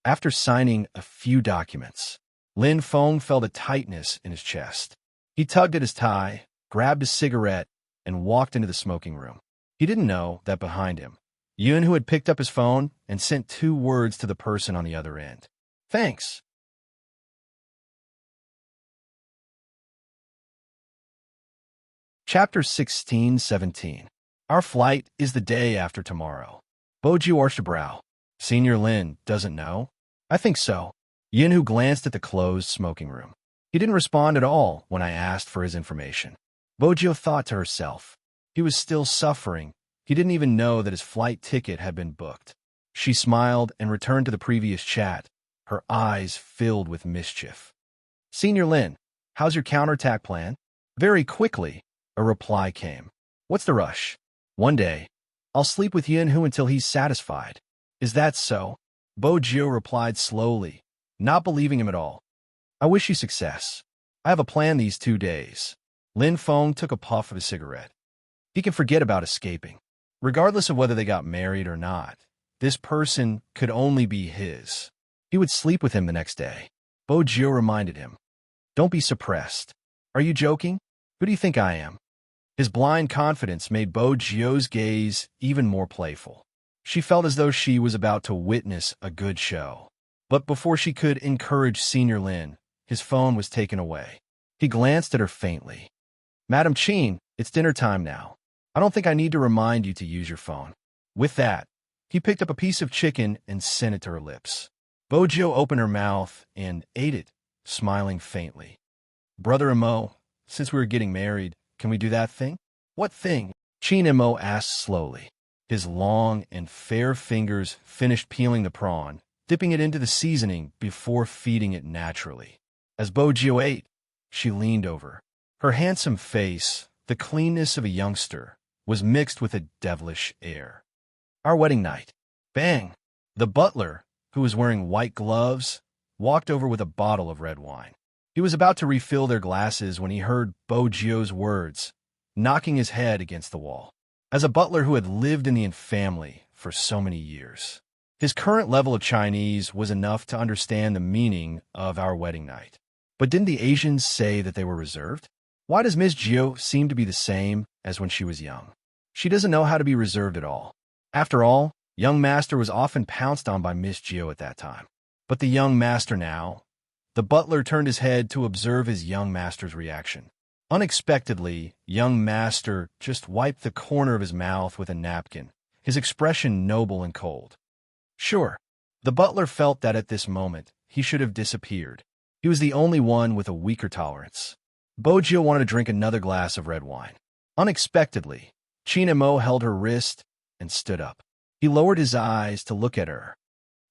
After signing a few documents, Lin Feng felt a tightness in his chest. He tugged at his tie, grabbed a cigarette, and walked into the smoking room. He didn't know that behind him, Yun Hu had picked up his phone and sent 2 words to the person on the other end. Thanks. Chapter 16-17. Our flight is the day after tomorrow. Bo Gio arched a brow. Senior Lin doesn't know? I think so. Yun Hu glanced at the closed smoking room. He didn't respond at all when I asked for his information. Bo Gio thought to herself. He was still suffering. He didn't even know that his flight ticket had been booked. She smiled and returned to the previous chat, her eyes filled with mischief. Senior Lin, how's your counterattack plan? Very quickly, a reply came. What's the rush? One day, I'll sleep with Yun Hu until he's satisfied. Is that so? Bo Gio replied slowly, not believing him at all. I wish you success. I have a plan these 2 days. Lin Feng took a puff of his cigarette. He can forget about escaping. Regardless of whether they got married or not, this person could only be his. He would sleep with him the next day. Bo Gio reminded him. Don't be suppressed. Are you joking? Who do you think I am? His blind confidence made Bo Gio's gaze even more playful. She felt as though she was about to witness a good show. But before she could encourage Senior Lin, his phone was taken away. He glanced at her faintly. Madam Qin, it's dinner time now. I don't think I need to remind you to use your phone. With that, he picked up a piece of chicken and sent it to her lips. Bo Gio opened her mouth and ate it, smiling faintly. Brother Mo, since we were getting married, can we do that thing? What thing? Qin Mo asked slowly. His long and fair fingers finished peeling the prawn, dipping it into the seasoning before feeding it naturally. As Bo Gio ate, she leaned over. Her handsome face, the cleanness of a youngster, was mixed with a devilish air. Our wedding night. Bang! The butler, who was wearing white gloves, walked over with a bottle of red wine. He was about to refill their glasses when he heard Bo Gio's words, knocking his head against the wall. As a butler who had lived in the family for so many years, his current level of Chinese was enough to understand the meaning of our wedding night. But didn't the Asians say that they were reserved? Why does Miss Gio seem to be the same as when she was young? She doesn't know how to be reserved at all. After all, young master was often pounced on by Miss Gio at that time. But the young master now... The butler turned his head to observe his young master's reaction. Unexpectedly, young master just wiped the corner of his mouth with a napkin his expression noble and cold. Sure, the butler felt that at this moment he should have disappeared. He was the only one with a weaker tolerance. Bojio wanted to drink another glass of red wine. Unexpectedly, Chinemo held her wrist and stood up. He lowered his eyes to look at her.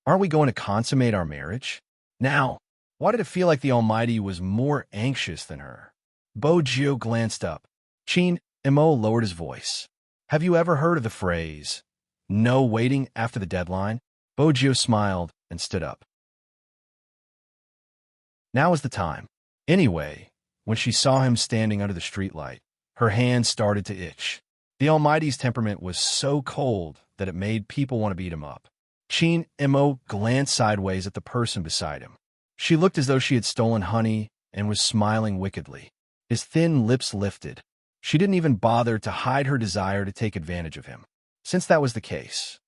Aren't we going to consummate our marriage? Now, why did it feel like the Almighty was more anxious than her? Bojio glanced up. Chinemo lowered his voice. Have you ever heard of the phrase, no waiting after the deadline? Bojio smiled and stood up. Now is the time. Anyway, when she saw him standing under the streetlight, her hand started to itch. The Almighty's temperament was so cold that it made people want to beat him up. Chinemo glanced sideways at the person beside him. She looked as though she had stolen honey and was smiling wickedly. His thin lips lifted. She didn't even bother to hide her desire to take advantage of him. Since that was the case,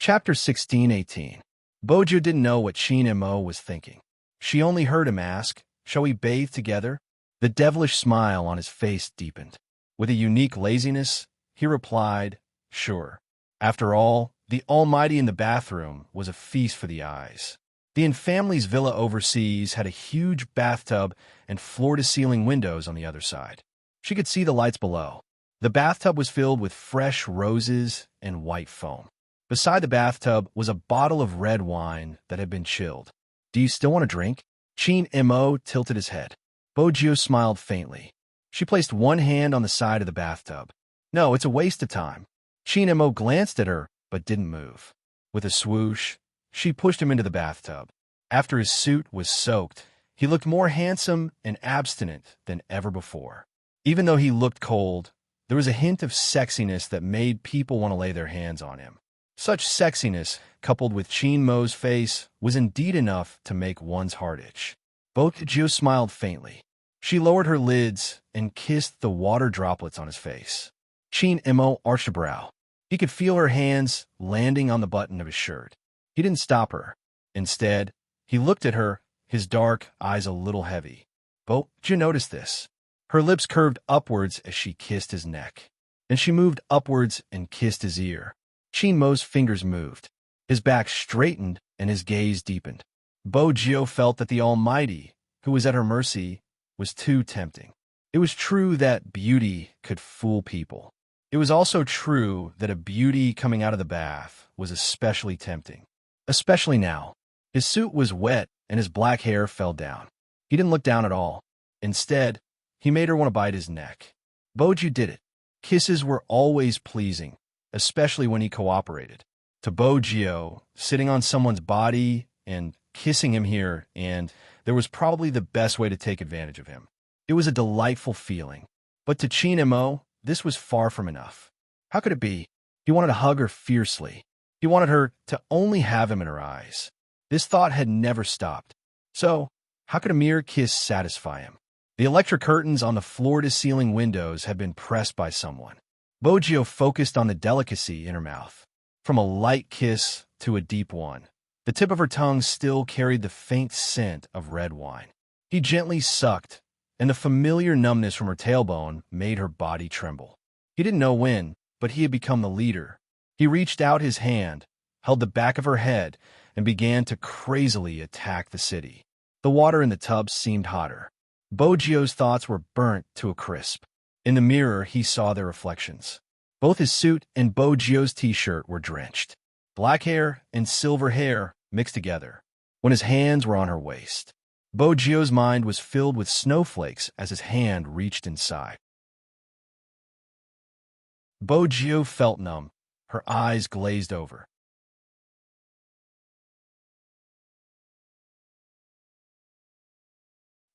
Chapter 16:18. Bojo didn't know what Chinemo was thinking. She only heard him ask, "Shall we bathe together?" The devilish smile on his face deepened. With a unique laziness, he replied, "Sure." After all, the Almighty in the bathroom was a feast for the eyes. The In family's villa overseas had a huge bathtub and floor-to-ceiling windows on the other side. She could see the lights below. The bathtub was filled with fresh roses and white foam. Beside the bathtub was a bottle of red wine that had been chilled. "Do you still want a drink?" Chinemo tilted his head. Bojio smiled faintly. She placed one hand on the side of the bathtub. "No, it's a waste of time." Chinemo glanced at her, but didn't move. With a swoosh, she pushed him into the bathtub. After his suit was soaked, he looked more handsome and abstinent than ever before. Even though he looked cold, there was a hint of sexiness that made people want to lay their hands on him. Such sexiness, coupled with Chinmo's face, was indeed enough to make one's heart itch. Bojio smiled faintly. She lowered her lids and kissed the water droplets on his face. Chinmo arched a brow. He could feel her hands landing on the button of his shirt. He didn't stop her. Instead, he looked at her, his dark eyes a little heavy. Bojio noticed this. Her lips curved upwards as she kissed his neck. Then she moved upwards and kissed his ear. Chinmo's fingers moved. His back straightened and his gaze deepened. Bojio felt that the Almighty, who was at her mercy, was too tempting. It was true that beauty could fool people. It was also true that a beauty coming out of the bath was especially tempting. Especially now. His suit was wet and his black hair fell down. He didn't look down at all. Instead, he made her want to bite his neck. Bojio did it. Kisses were always pleasing, especially when he cooperated. To Bojio, sitting on someone's body and kissing him here there was probably the best way to take advantage of him. It was a delightful feeling. But to Chinemo, this was far from enough. How could it be? He wanted to hug her fiercely. He wanted her to only have him in her eyes. This thought had never stopped. So, how could a mere kiss satisfy him? The electric curtains on the floor-to-ceiling windows had been pressed by someone. Bojio focused on the delicacy in her mouth. From a light kiss to a deep one, the tip of her tongue still carried the faint scent of red wine. He gently sucked, and the familiar numbness from her tailbone made her body tremble. He didn't know when, but he had become the leader. He reached out his hand, held the back of her head, and began to crazily attack the city. The water in the tub seemed hotter. Bojio's thoughts were burnt to a crisp. In the mirror, he saw their reflections. Both his suit and Bojio's t-shirt were drenched. Black hair and silver hair mixed together, when his hands were on her waist. Bojio's mind was filled with snowflakes as his hand reached inside. Bojio felt numb. Her eyes glazed over.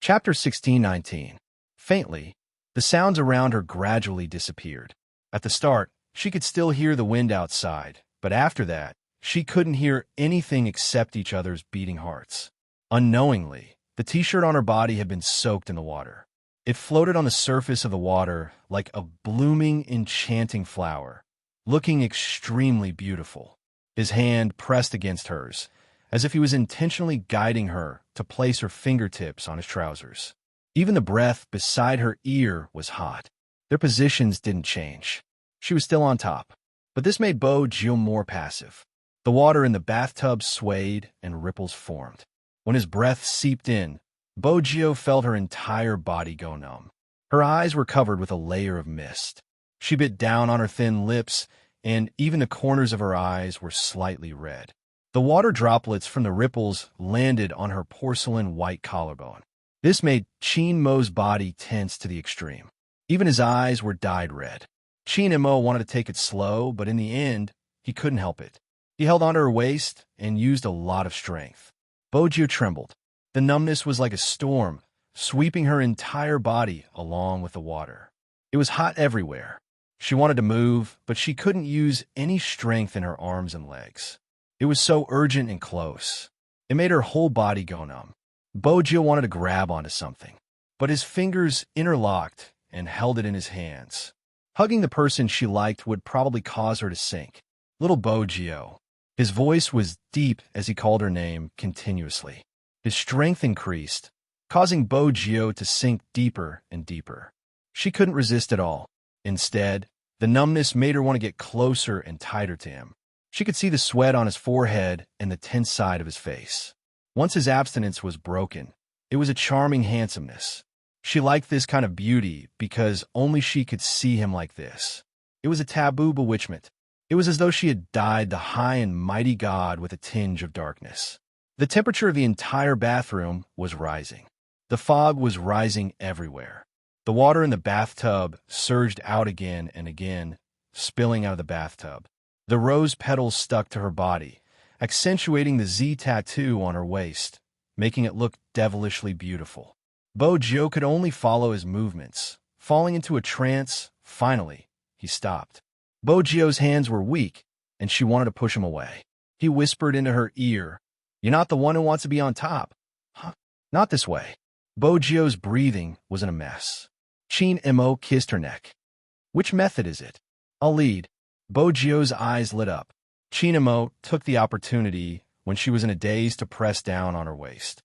Chapter 16:19. Faintly, the sounds around her gradually disappeared. At the start, she could still hear the wind outside, but after that, she couldn't hear anything except each other's beating hearts. Unknowingly, the t-shirt on her body had been soaked in the water. It floated on the surface of the water like a blooming, enchanting flower, looking extremely beautiful. His hand pressed against hers, as if he was intentionally guiding her to place her fingertips on his trousers. Even the breath beside her ear was hot. Their positions didn't change. She was still on top. But this made Bo-gyo more passive. The water in the bathtub swayed and ripples formed. When his breath seeped in, Bo-gyo felt her entire body go numb. Her eyes were covered with a layer of mist. She bit down on her thin lips, and even the corners of her eyes were slightly red. The water droplets from the ripples landed on her porcelain white collarbone. This made Chin Mo's body tense to the extreme. Even his eyes were dyed red. Chin Mo wanted to take it slow, but in the end, he couldn't help it. He held onto her waist and used a lot of strength. Bo-gyo trembled. The numbness was like a storm, sweeping her entire body along with the water. It was hot everywhere. She wanted to move, but she couldn't use any strength in her arms and legs. It was so urgent and close. It made her whole body go numb. Bo-gyo wanted to grab onto something, but his fingers interlocked and held it in his hands. Hugging the person she liked would probably cause her to sink. Little Bo-gyo. His voice was deep as he called her name continuously. His strength increased, causing Bo-gyo to sink deeper and deeper. She couldn't resist at all. Instead, the numbness made her want to get closer and tighter to him. She could see the sweat on his forehead and the tense side of his face. Once his abstinence was broken, it was a charming handsomeness. She liked this kind of beauty because only she could see him like this. It was a taboo bewitchment. It was as though she had dyed the high and mighty god with a tinge of darkness. The temperature of the entire bathroom was rising. The fog was rising everywhere. The water in the bathtub surged out again and again, spilling out of the bathtub. The rose petals stuck to her body, accentuating the Z tattoo on her waist, making it look devilishly beautiful. Bo-gyo could only follow his movements. Falling into a trance, finally, he stopped. Bo-gyo's hands were weak, and she wanted to push him away. He whispered into her ear, "You're not the one who wants to be on top." Huh? Not this way. Bo-gyo's breathing was in a mess. Chin Mo kissed her neck. "Which method is it?" "I'll lead." Bo-gyo's eyes lit up. Chin Mo took the opportunity when she was in a daze to press down on her waist.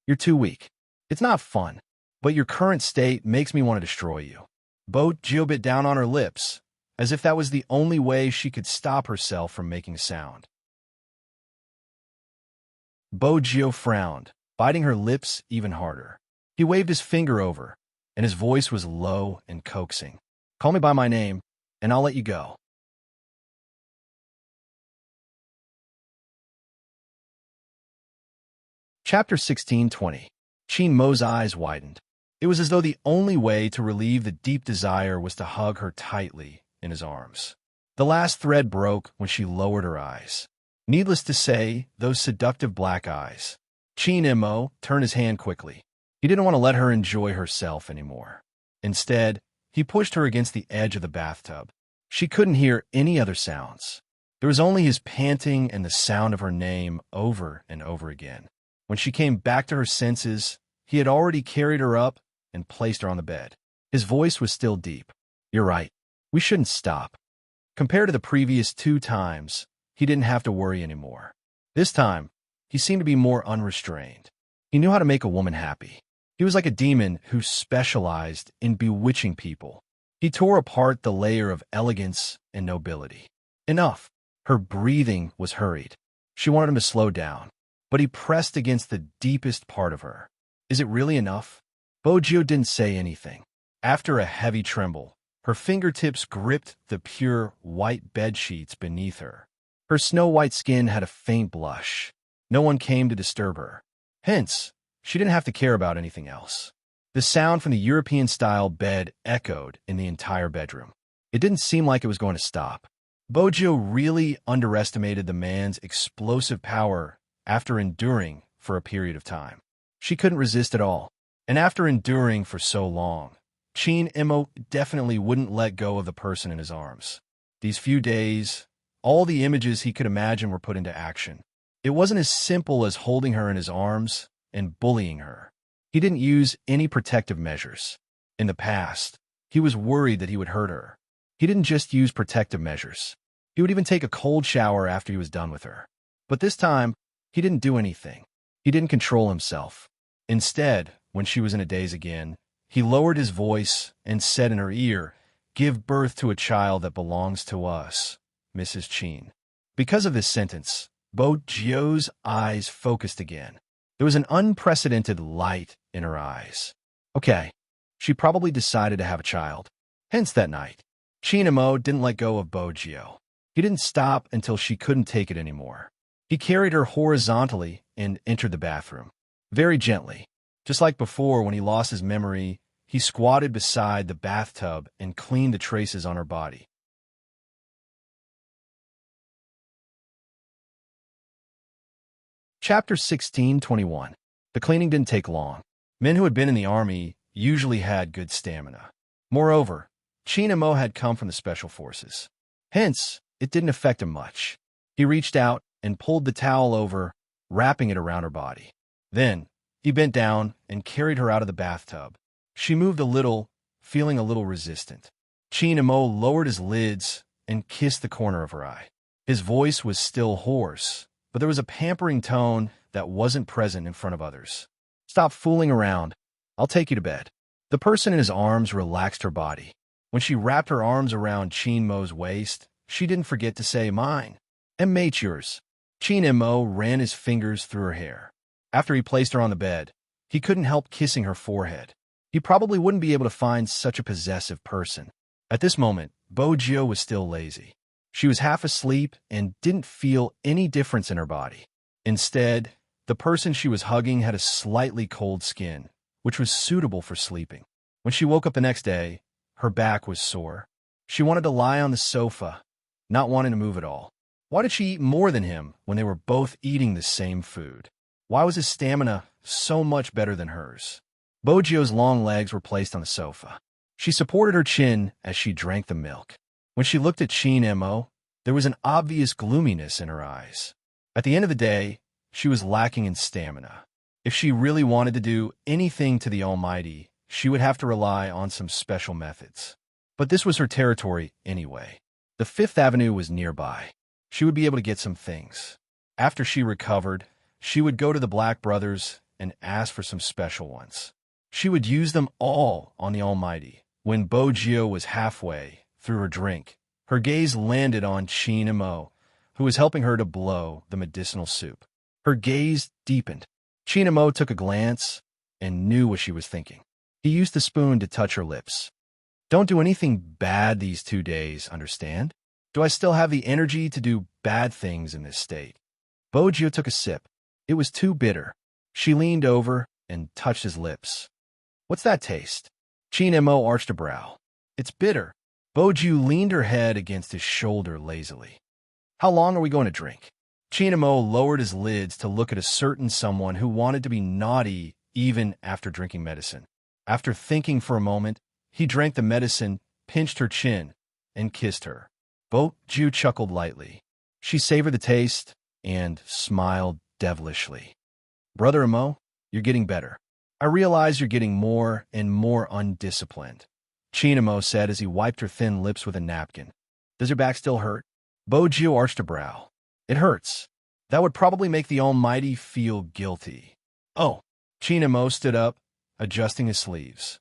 "You're too weak. It's not fun, but your current state makes me want to destroy you." Bo-gyo bit down on her lips, as if that was the only way she could stop herself from making a sound. Bo-gyo frowned, biting her lips even harder. He waved his finger over, and his voice was low and coaxing. "Call me by my name, and I'll let you go." Chapter 16:20. Chin Mo's eyes widened. It was as though the only way to relieve the deep desire was to hug her tightly in his arms. The last thread broke when she lowered her eyes. Needless to say, those seductive black eyes. Chin Mo turned his hand quickly. He didn't want to let her enjoy herself anymore. Instead, he pushed her against the edge of the bathtub. She couldn't hear any other sounds. There was only his panting and the sound of her name over and over again. When she came back to her senses, he had already carried her up and placed her on the bed. His voice was still deep. "You're right. We shouldn't stop." Compared to the previous 2 times, he didn't have to worry anymore. This time, he seemed to be more unrestrained. He knew how to make a woman happy. He was like a demon who specialized in bewitching people. He tore apart the layer of elegance and nobility. Enough. Her breathing was hurried. She wanted him to slow down, but he pressed against the deepest part of her. "Is it really enough?" Bo-gyo didn't say anything. After a heavy tremble, her fingertips gripped the pure white bed sheets beneath her. Her snow-white skin had a faint blush. No one came to disturb her. Hence, she didn't have to care about anything else. The sound from the European-style bed echoed in the entire bedroom. It didn't seem like it was going to stop. Bo-gyo really underestimated the man's explosive power after enduring for a period of time. She couldn't resist at all. And after enduring for so long, Chin Mo definitely wouldn't let go of the person in his arms. These few days, all the images he could imagine were put into action. It wasn't as simple as holding her in his arms and bullying her. He didn't use any protective measures. In the past, he was worried that he would hurt her. He didn't just use protective measures. He would even take a cold shower after he was done with her. But this time, he didn't do anything. He didn't control himself. Instead, when she was in a daze again, he lowered his voice and said in her ear, "Give birth to a child that belongs to us, Mrs. Chin." Because of this sentence, Bo Jio's eyes focused again. There was an unprecedented light in her eyes. Okay, she probably decided to have a child. Hence that night, Chin Mo didn't let go of Bo Jio. He didn't stop until she couldn't take it anymore. He carried her horizontally and entered the bathroom. Very gently. Just like before when he lost his memory, he squatted beside the bathtub and cleaned the traces on her body. Chapter 16:21. The cleaning didn't take long. Men who had been in the army usually had good stamina. Moreover, Chin Mo had come from the special forces. Hence, it didn't affect him much. He reached out and pulled the towel over, wrapping it around her body. Then, he bent down and carried her out of the bathtub. She moved a little, feeling a little resistant. Chin Mo lowered his lids and kissed the corner of her eye. His voice was still hoarse, but there was a pampering tone that wasn't present in front of others. "Stop fooling around. I'll take you to bed." The person in his arms relaxed her body. When she wrapped her arms around Chin Mo's waist, she didn't forget to say, "Mine." "And mate yours." Chin Mo ran his fingers through her hair. After he placed her on the bed, he couldn't help kissing her forehead. He probably wouldn't be able to find such a possessive person. At this moment, Bo Jio was still lazy. She was half asleep and didn't feel any difference in her body. Instead, the person she was hugging had a slightly cold skin, which was suitable for sleeping. When she woke up the next day, her back was sore. She wanted to lie on the sofa, not wanting to move at all. Why did she eat more than him when they were both eating the same food? Why was his stamina so much better than hers? Bo Jio's long legs were placed on the sofa. She supported her chin as she drank the milk. When she looked at Chin Mo, there was an obvious gloominess in her eyes. At the end of the day, she was lacking in stamina. If she really wanted to do anything to the Almighty, she would have to rely on some special methods. But this was her territory anyway. The Fifth Avenue was nearby. She would be able to get some things. After she recovered, she would go to the Black Brothers and ask for some special ones. She would use them all on the Almighty. When Bo Jio was halfway through her drink, her gaze landed on Chin Mo, who was helping her to blow the medicinal soup. Her gaze deepened. Chin Mo took a glance and knew what she was thinking. He used the spoon to touch her lips. "Don't do anything bad these 2 days, understand? Do I still have the energy to do bad things in this state?" Bo Jio took a sip. It was too bitter. She leaned over and touched his lips. "What's that taste?" Chin Mo arched a brow. "It's bitter." Bo Jio leaned her head against his shoulder lazily. "How long are we going to drink?" Chin Mo lowered his lids to look at a certain someone who wanted to be naughty even after drinking medicine. After thinking for a moment, he drank the medicine, pinched her chin, and kissed her. Bo Jio chuckled lightly. She savored the taste and smiled devilishly. "Brother Mo, you're getting better. I realize you're getting more and more undisciplined," Chin Mo said as he wiped her thin lips with a napkin. "Does your back still hurt?" Bo Jio arched a brow. "It hurts. That would probably make the Almighty feel guilty." "Oh." Chin Mo stood up, adjusting his sleeves.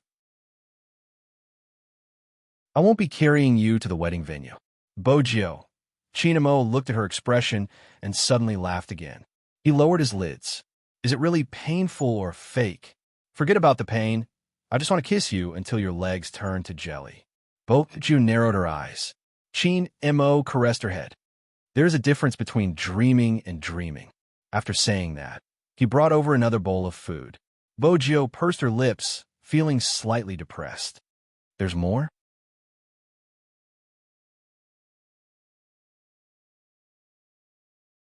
"I won't be carrying you to the wedding venue." Bo Jio. Chin Mo looked at her expression and suddenly laughed again. He lowered his lids. "Is it really painful or fake?" "Forget about the pain. I just want to kiss you until your legs turn to jelly." Bo Jio narrowed her eyes. Chin Mo caressed her head. "There is a difference between dreaming and dreaming." After saying that, he brought over another bowl of food. Bo Jio pursed her lips, feeling slightly depressed. "There's more?"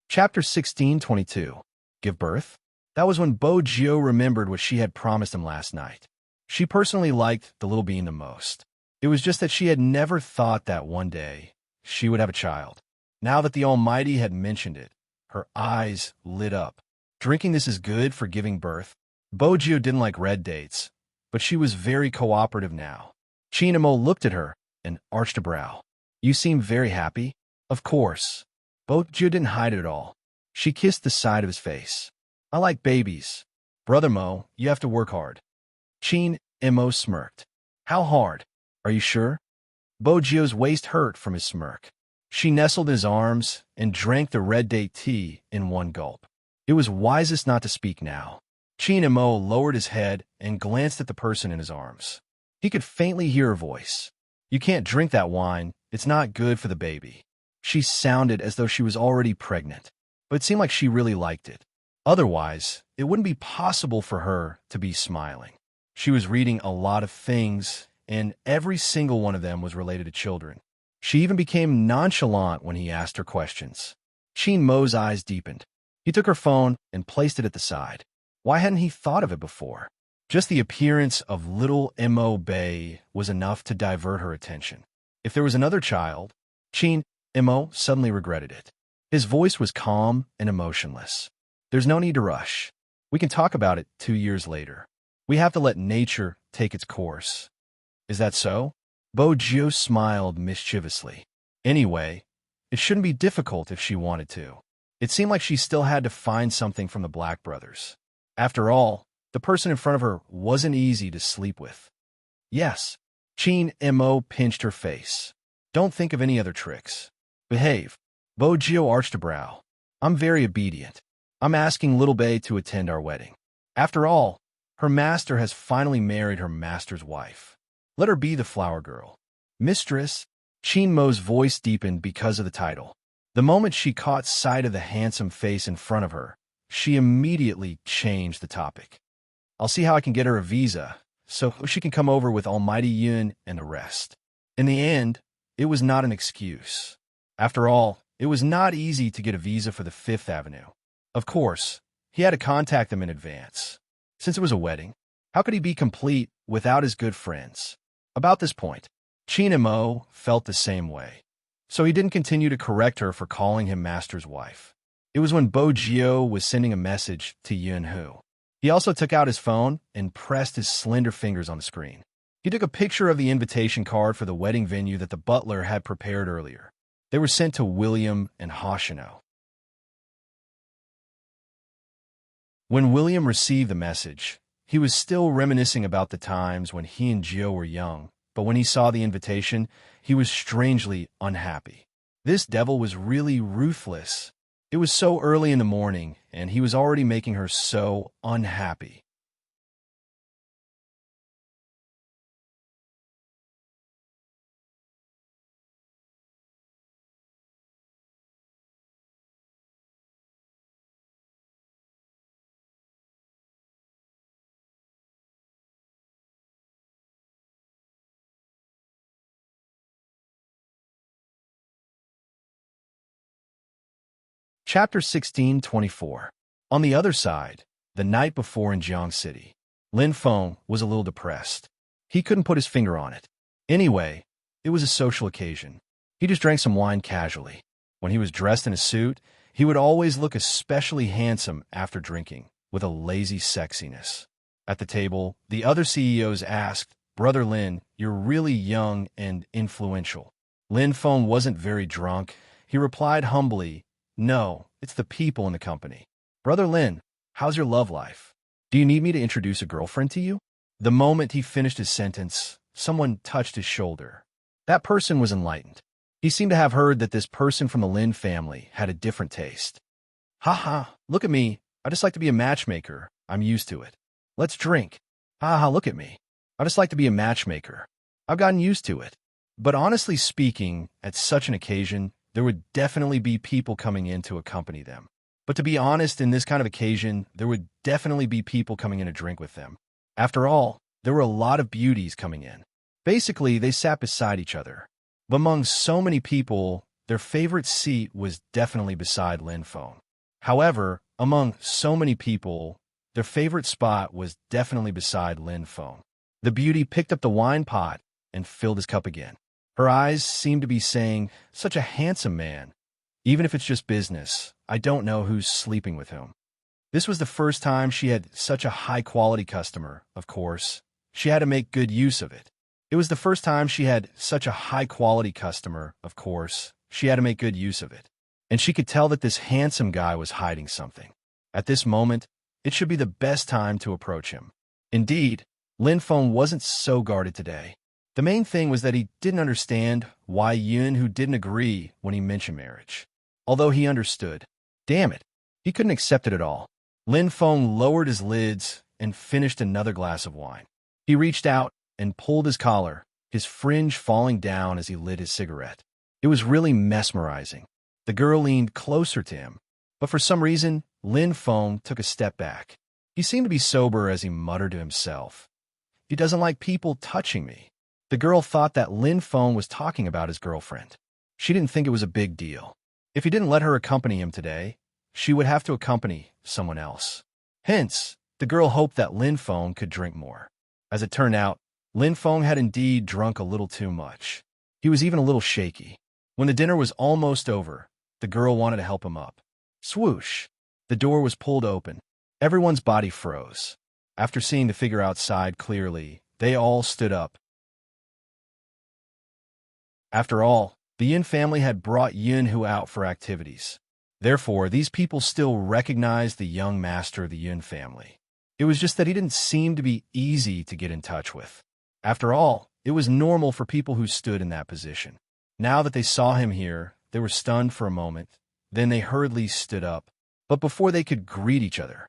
Chapter 16:22. Give birth? That was when Bo Jio remembered what she had promised him last night. She personally liked the little bean the most. It was just that she had never thought that one day she would have a child. Now that the Almighty had mentioned it, her eyes lit up. Drinking this is good for giving birth. Bo Jio didn't like red dates, but she was very cooperative now. Chin Mo looked at her and arched a brow. "You seem very happy." "Of course." Bo Jio didn't hide it at all. She kissed the side of his face. "I like babies. Brother Mo, you have to work hard. Chin Mo smirked. How hard? Are you sure? Bojio's waist hurt from his smirk. She nestled in his arms and drank the red date tea in one gulp. It was wisest not to speak now. Chin Mo lowered his head and glanced at the person in his arms. He could faintly hear her voice. You can't drink that wine. It's not good for the baby. She sounded as though she was already pregnant, but it seemed like she really liked it. Otherwise, it wouldn't be possible for her to be smiling. She was reading a lot of things, and every single one of them was related to children. She even became nonchalant when he asked her questions. Chin Mo's eyes deepened. He took her phone and placed it at the side. Why hadn't he thought of it before? Just the appearance of little Mo Bay was enough to divert her attention. If there was another child, Chin Mo suddenly regretted it. His voice was calm and emotionless. There's no need to rush. We can talk about it 2 years later. We have to let nature take its course. Is that so? Bojio smiled mischievously. Anyway, it shouldn't be difficult if she wanted to. It seemed like she still had to find something from the Black brothers. After all, the person in front of her wasn't easy to sleep with. Yes. Chin Mo pinched her face. Don't think of any other tricks. Behave. Bojio arched a brow. I'm very obedient. I'm asking Little Bay to attend our wedding. After all, her master has finally married her master's wife. Let her be the flower girl. Mistress. Chin Mo's voice deepened because of the title. The moment she caught sight of the handsome face in front of her, she immediately changed the topic. I'll see how I can get her a visa, so she can come over with Almighty Yun and the rest. In the end, it was not an excuse. After all, it was not easy to get a visa for the Fifth Avenue. Of course, he had to contact them in advance. Since it was a wedding, how could he be complete without his good friends? About this point, Chin Mo felt the same way, so he didn't continue to correct her for calling him master's wife. It was when Bojio was sending a message to Yun-Hu. He also took out his phone and pressed his slender fingers on the screen. He took a picture of the invitation card for the wedding venue that the butler had prepared earlier. They were sent to William and Hoshino. When William received the message, he was still reminiscing about the times when he and Gio were young, but when he saw the invitation, he was strangely unhappy. This devil was really ruthless. It was so early in the morning, and he was already making her so unhappy. Chapter 16:24. On the other side, the night before in Jiang City, Lin Feng was a little depressed. He couldn't put his finger on it. Anyway, it was a social occasion. He just drank some wine casually. When he was dressed in a suit, he would always look especially handsome after drinking, with a lazy sexiness. At the table, the other CEOs asked, Brother Lin, you're really young and influential. Lin Feng wasn't very drunk. He replied humbly, No, it's the people in the company. Brother Lin, how's your love life? Do you need me to introduce a girlfriend to you? The moment he finished his sentence, someone touched his shoulder. That person was enlightened. He seemed to have heard that this person from the Lin family had a different taste. Ha ha, look at me. I just like to be a matchmaker. I'm used to it. Let's drink. Ha ha, look at me. I just like to be a matchmaker. I've gotten used to it. But honestly speaking, at such an occasion, there would definitely be people coming in to accompany them. But to be honest, in this kind of occasion, there would definitely be people coming in to drink with them. After all, there were a lot of beauties coming in. Basically, they sat beside each other. But among so many people, their favorite seat was definitely beside Lin Feng. However, among so many people, their favorite spot was definitely beside Lin Feng. The beauty picked up the wine pot and filled his cup again. Her eyes seemed to be saying, such a handsome man. Even if it's just business, I don't know who's sleeping with whom. This was the first time she had such a high-quality customer, of course. She had to make good use of it. It was the first time she had such a high-quality customer, of course. She had to make good use of it. And she could tell that this handsome guy was hiding something. At this moment, it should be the best time to approach him. Indeed, Lin Feng wasn't so guarded today. The main thing was that he didn't understand why Yun didn't agree when he mentioned marriage. Although he understood. Damn it, he couldn't accept it at all. Lin Feng lowered his lids and finished another glass of wine. He reached out and pulled his collar, his fringe falling down as he lit his cigarette. It was really mesmerizing. The girl leaned closer to him, but for some reason, Lin Feng took a step back. He seemed to be sober as he muttered to himself. He doesn't like people touching me. The girl thought that Lin Feng was talking about his girlfriend. She didn't think it was a big deal. If he didn't let her accompany him today, she would have to accompany someone else. Hence, the girl hoped that Lin Feng could drink more. As it turned out, Lin Feng had indeed drunk a little too much. He was even a little shaky. When the dinner was almost over, the girl wanted to help him up. Swoosh! The door was pulled open. Everyone's body froze. After seeing the figure outside clearly, they all stood up. After all, the Yin family had brought Yunhu out for activities. Therefore, these people still recognized the young master of the Yun family. It was just that he didn't seem to be easy to get in touch with. After all, it was normal for people who stood in that position. Now that they saw him here, they were stunned for a moment. Then they hurriedly stood up. But before they could greet each other,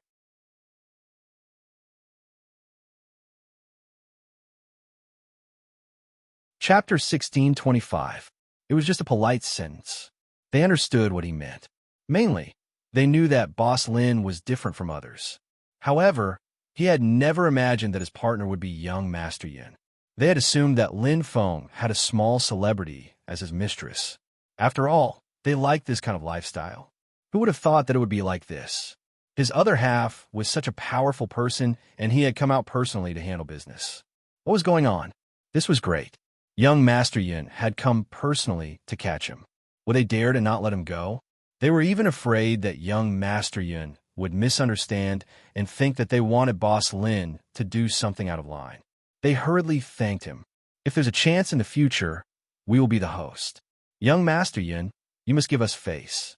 Chapter 1625. It was just a polite sentence. They understood what he meant. Mainly, they knew that Boss Lin was different from others. However, he had never imagined that his partner would be young Master Yin. They had assumed that Lin Feng had a small celebrity as his mistress. After all, they liked this kind of lifestyle. Who would have thought that it would be like this? His other half was such a powerful person, and he had come out personally to handle business. What was going on? This was great. Young Master Yin had come personally to catch him. Would they dare to not let him go? They were even afraid that young Master Yin would misunderstand and think that they wanted Boss Lin to do something out of line. They hurriedly thanked him. If there's a chance in the future, we will be the host. Young Master Yin, you must give us face.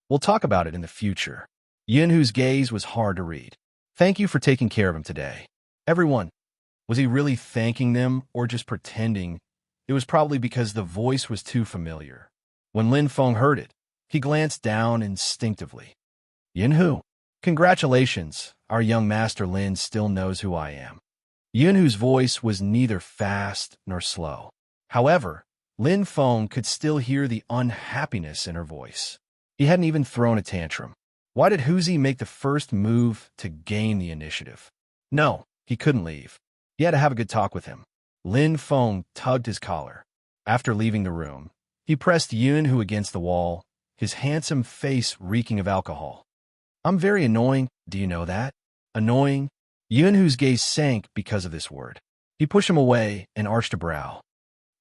We'll talk about it in the future. Yin, whose gaze was hard to read. Thank you for taking care of him today. Everyone, was he really thanking them or just pretending? It was probably because the voice was too familiar. When Lin Feng heard it, he glanced down instinctively. Yunhu, congratulations, our young master Lin still knows who I am. Yunhu's voice was neither fast nor slow. However, Lin Feng could still hear the unhappiness in her voice. He hadn't even thrown a tantrum. Why did Huzi make the first move to gain the initiative? No, he couldn't leave. He had to have a good talk with him. Lin Feng tugged his collar. After leaving the room, he pressed Yunhu against the wall, his handsome face reeking of alcohol. I'm very annoying, do you know that? Annoying? Yunhu's gaze sank because of this word. He pushed him away and arched a brow.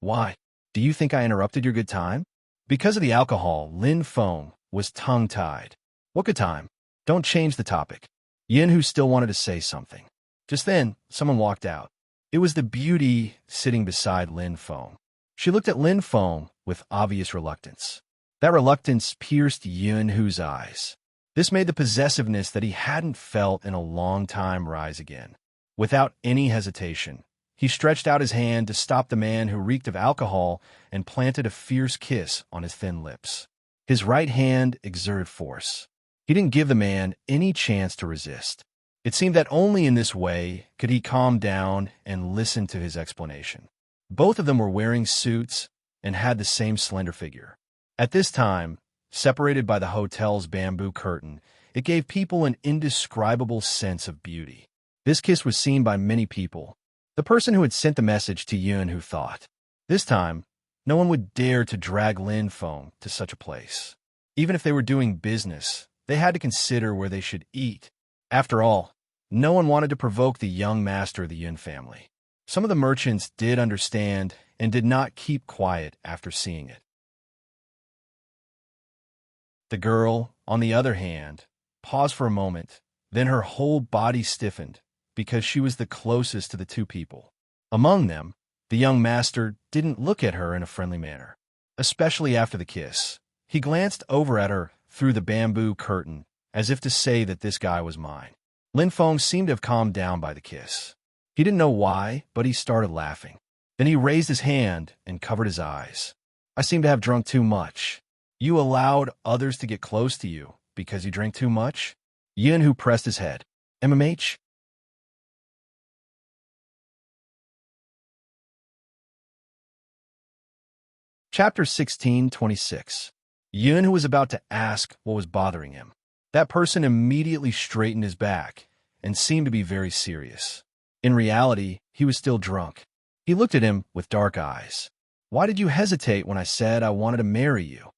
Why? Do you think I interrupted your good time? Because of the alcohol, Lin Feng was tongue-tied. What good time? Don't change the topic. Yunhu still wanted to say something. Just then, someone walked out. It was the beauty sitting beside Lin Feng. She looked at Lin Feng with obvious reluctance. That reluctance pierced Yunhu's eyes. This made the possessiveness that he hadn't felt in a long time rise again. Without any hesitation, he stretched out his hand to stop the man who reeked of alcohol and planted a fierce kiss on his thin lips. His right hand exerted force. He didn't give the man any chance to resist. It seemed that only in this way could he calm down and listen to his explanation. Both of them were wearing suits and had the same slender figure. At this time, separated by the hotel's bamboo curtain, it gave people an indescribable sense of beauty. This kiss was seen by many people. The person who had sent the message to Yunhu thought, this time, no one would dare to drag Lin Feng to such a place. Even if they were doing business, they had to consider where they should eat. After all, no one wanted to provoke the young master of the Yun family. Some of the merchants did understand and did not keep quiet after seeing it. The girl, on the other hand, paused for a moment, then her whole body stiffened because she was the closest to the two people. Among them, the young master didn't look at her in a friendly manner, especially after the kiss. He glanced over at her through the bamboo curtain as if to say that this guy was mine. Lin Feng seemed to have calmed down by the kiss. He didn't know why, but he started laughing. Then he raised his hand and covered his eyes. I seem to have drunk too much. You allowed others to get close to you because you drank too much? Yin Hu pressed his head. MMH? Chapter 16:26. Yun, who was about to ask what was bothering him. That person immediately straightened his back and seemed to be very serious. In reality, he was still drunk. He looked at him with dark eyes. Why did you hesitate when I said I wanted to marry you?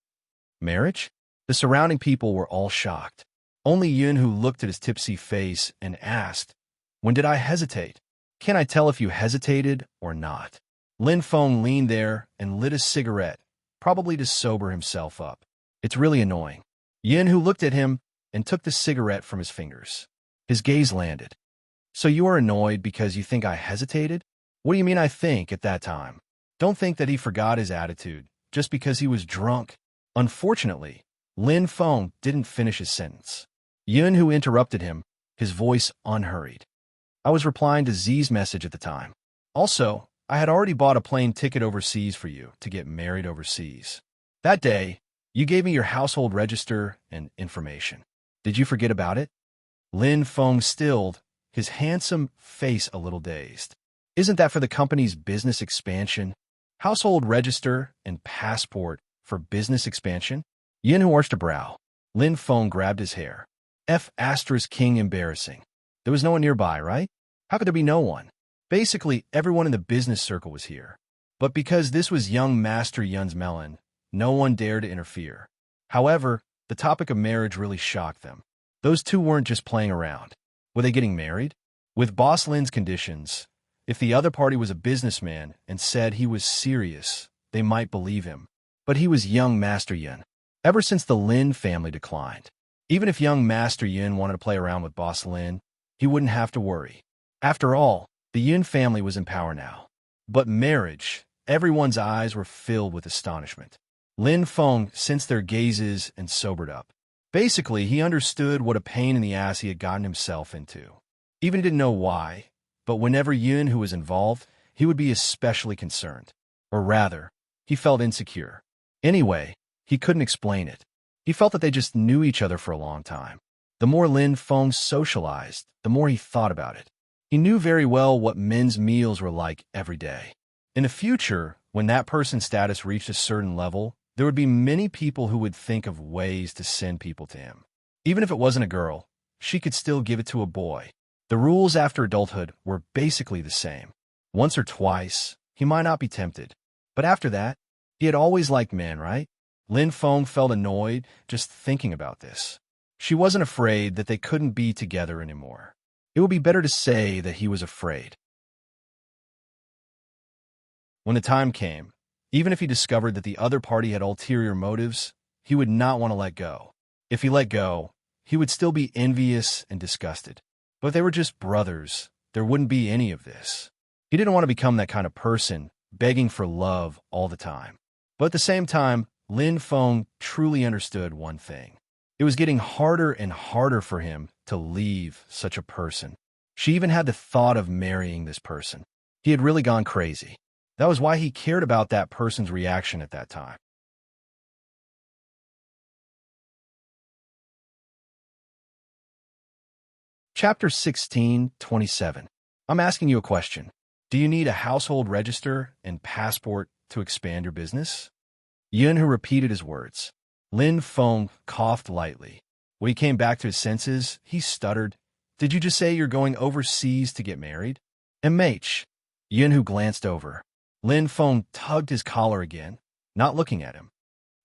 Marriage? The surrounding people were all shocked. Only Yun, who looked at his tipsy face and asked, when did I hesitate? Can I tell if you hesitated or not? Lin Feng leaned there and lit a cigarette, probably to sober himself up. It's really annoying. Yin, who looked at him and took the cigarette from his fingers. His gaze landed. So you are annoyed because you think I hesitated? What do you mean I think at that time? Don't think that he forgot his attitude just because he was drunk. Unfortunately, Lin Feng didn't finish his sentence. Yun, who interrupted him, his voice unhurried. I was replying to Z's message at the time. Also, I had already bought a plane ticket overseas for you to get married overseas. That day, you gave me your household register and information. Did you forget about it? Lin Feng stilled, his handsome face a little dazed. Isn't that for the company's business expansion? Household register and passport for business expansion? Yin Hu arched a brow. Lin Feng grabbed his hair. King embarrassing. There was no one nearby, right? How could there be no one? Basically, everyone in the business circle was here. But because this was young Master Yun's melon, no one dared to interfere. However, the topic of marriage really shocked them. Those two weren't just playing around. Were they getting married? With Boss Lin's conditions, if the other party was a businessman and said he was serious, they might believe him. But he was young Master Yun. Ever since the Lin family declined. Even if young Master Yun wanted to play around with Boss Lin, he wouldn't have to worry. After all, the Yun family was in power now. But marriage, everyone's eyes were filled with astonishment. Lin Feng sensed their gazes and sobered up. Basically, he understood what a pain in the ass he had gotten himself into. Even he didn't know why, but whenever Yun, who was involved, he would be especially concerned. Or rather, he felt insecure. Anyway, he couldn't explain it. He felt that they just knew each other for a long time. The more Lin Feng socialized, the more he thought about it. He knew very well what men's meals were like every day. In the future, when that person's status reached a certain level, there would be many people who would think of ways to send people to him. Even if it wasn't a girl, she could still give it to a boy. The rules after adulthood were basically the same. Once or twice, he might not be tempted. But after that, he had always liked men, right? Lin Feng felt annoyed just thinking about this. She wasn't afraid that they couldn't be together anymore. It would be better to say that he was afraid. When the time came, even if he discovered that the other party had ulterior motives, he would not want to let go. If he let go, he would still be envious and disgusted. But if they were just brothers, there wouldn't be any of this. He didn't want to become that kind of person, begging for love all the time. But at the same time, Lin Feng truly understood one thing. It was getting harder and harder for him to leave such a person. She even had the thought of marrying this person. He had really gone crazy. That was why he cared about that person's reaction at that time. Chapter 16:27. I'm asking you a question. Do you need a household register and passport to expand your business? Yun, who repeated his words. Lin Feng coughed lightly. When he came back to his senses, he stuttered. Did you just say you're going overseas to get married? MH. Yun, who glanced over. Lin Feng tugged his collar again, not looking at him.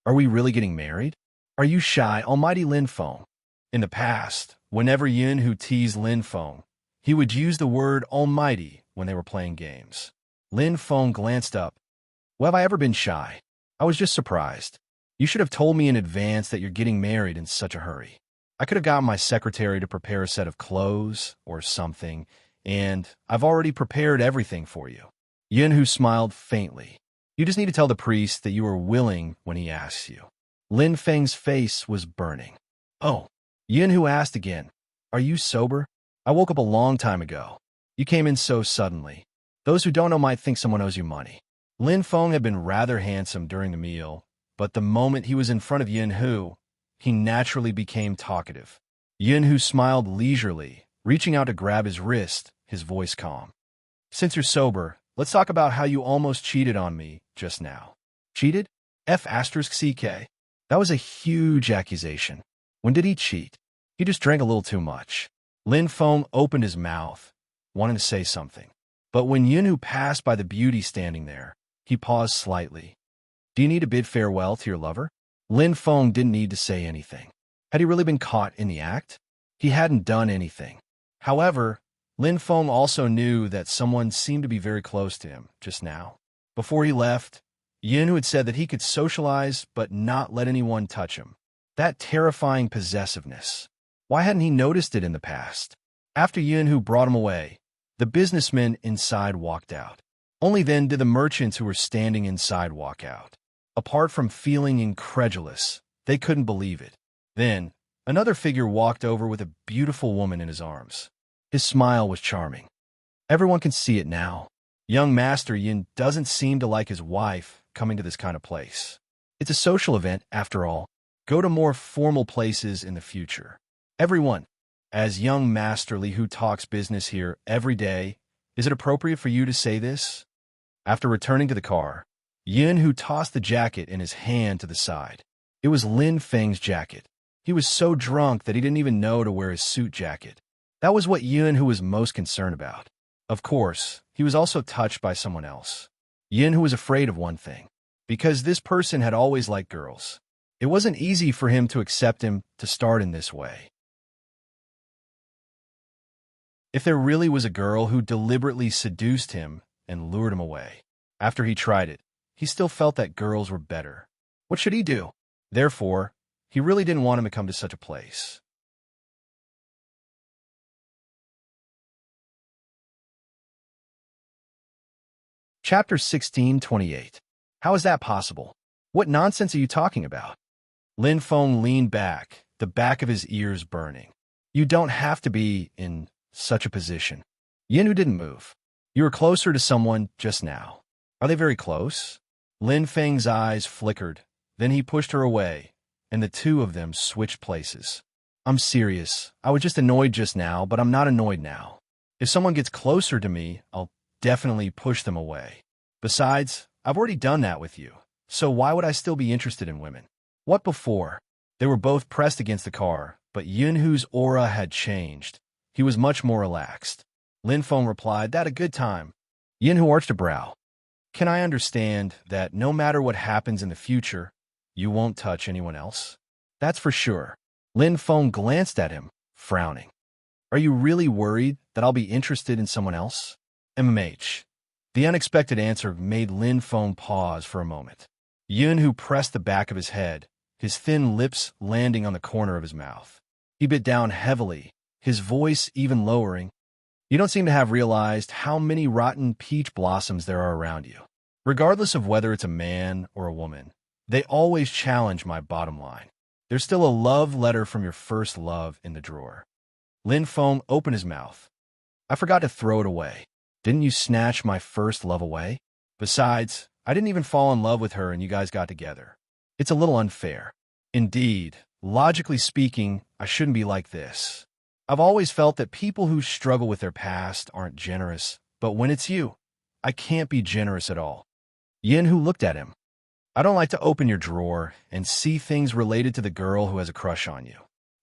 Are we really getting married? Are you shy, almighty Lin Feng? In the past, whenever Yun Hu teased Lin Feng, he would use the word almighty when they were playing games. Lin Feng glanced up. Well, have I ever been shy? I was just surprised. You should have told me in advance that you're getting married in such a hurry. I could have gotten my secretary to prepare a set of clothes or something, and I've already prepared everything for you. Yun Hu smiled faintly. You just need to tell the priest that you are willing when he asks you. Lin Feng's face was burning. Oh. Yun Hu asked again, are you sober? I woke up a long time ago. You came in so suddenly. Those who don't know might think someone owes you money. Lin Feng had been rather handsome during the meal, but the moment he was in front of Yin Hu, he naturally became talkative. Yin Hu smiled leisurely, reaching out to grab his wrist, his voice calm. Since you're sober, let's talk about how you almost cheated on me just now. Cheated? F***CK. That was a huge accusation. When did he cheat? He just drank a little too much. Lin Feng opened his mouth, wanting to say something. But when Yin Hu passed by the beauty standing there, he paused slightly. Do you need to bid farewell to your lover? Lin Feng didn't need to say anything. Had he really been caught in the act? He hadn't done anything. However, Lin Feng also knew that someone seemed to be very close to him just now. Before he left, Yin Hu had said that he could socialize but not let anyone touch him. That terrifying possessiveness. Why hadn't he noticed it in the past? After Yin Hu brought him away, the businessmen inside walked out. Only then did the merchants who were standing inside walk out. Apart from feeling incredulous, they couldn't believe it. Then, another figure walked over with a beautiful woman in his arms. His smile was charming. Everyone can see it now. Young Master Yin doesn't seem to like his wife coming to this kind of place. It's a social event, after all. Go to more formal places in the future. Everyone, as young Master Li who talks business here every day, is it appropriate for you to say this? After returning to the car, Yin Hu tossed the jacket in his hand to the side. It was Lin Feng's jacket. He was so drunk that he didn't even know to wear his suit jacket. That was what Yin Hu was most concerned about. Of course, he was also touched by someone else. Yin Hu was afraid of one thing. Because this person had always liked girls. It wasn't easy for him to accept him to start in this way. If there really was a girl who deliberately seduced him and lured him away, after he tried it, he still felt that girls were better. What should he do? Therefore, he really didn't want him to come to such a place. Chapter 16:28. How is that possible? What nonsense are you talking about? Lin Feng leaned back, the back of his ears burning. You don't have to be in such a position. Yin Hu didn't move. You were closer to someone just now. Are they very close? Lin Feng's eyes flickered. Then he pushed her away, and the two of them switched places. I'm serious. I was just annoyed just now, but I'm not annoyed now. If someone gets closer to me, I'll definitely push them away. Besides, I've already done that with you, so why would I still be interested in women? What before? They were both pressed against the car, but Yin Hu's aura had changed. He was much more relaxed. Lin Feng replied, "That a good time." Yin Hu arched a brow. Can I understand that no matter what happens in the future, you won't touch anyone else? That's for sure. Lin Feng glanced at him, frowning. Are you really worried that I'll be interested in someone else? MMH. The unexpected answer made Lin Feng pause for a moment. Yin Hu pressed the back of his head, his thin lips landing on the corner of his mouth. He bit down heavily, his voice even lowering. You don't seem to have realized how many rotten peach blossoms there are around you. Regardless of whether it's a man or a woman, they always challenge my bottom line. There's still a love letter from your first love in the drawer. Lin Feng opened his mouth. I forgot to throw it away. Didn't you snatch my first love away? Besides, I didn't even fall in love with her and you guys got together. It's a little unfair. Indeed, logically speaking, I shouldn't be like this. I've always felt that people who struggle with their past aren't generous, but when it's you, I can't be generous at all. Yin Hu looked at him. I don't like to open your drawer and see things related to the girl who has a crush on you.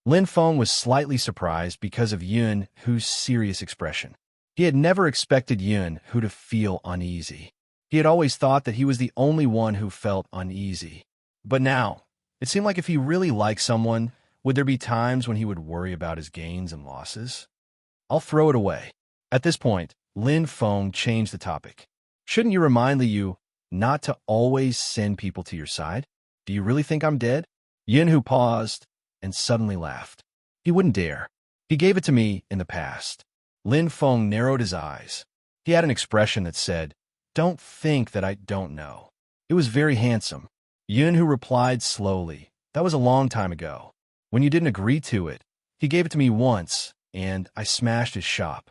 Lin Feng was slightly surprised because of Yin Hu's serious expression. He had never expected Yin Hu to feel uneasy. He had always thought that he was the only one who felt uneasy. But now, it seemed like if he really liked someone, would there be times when he would worry about his gains and losses? I'll throw it away. At this point, Lin Feng changed the topic. Shouldn't you remind Liu not to always send people to your side? Do you really think I'm dead? Yin Hu paused and suddenly laughed. He wouldn't dare. He gave it to me in the past. Lin Feng narrowed his eyes. He had an expression that said, Don't think that I don't know. It was very handsome. Yin Hu replied slowly, That was a long time ago. When you didn't agree to it, he gave it to me once, and I smashed his shop.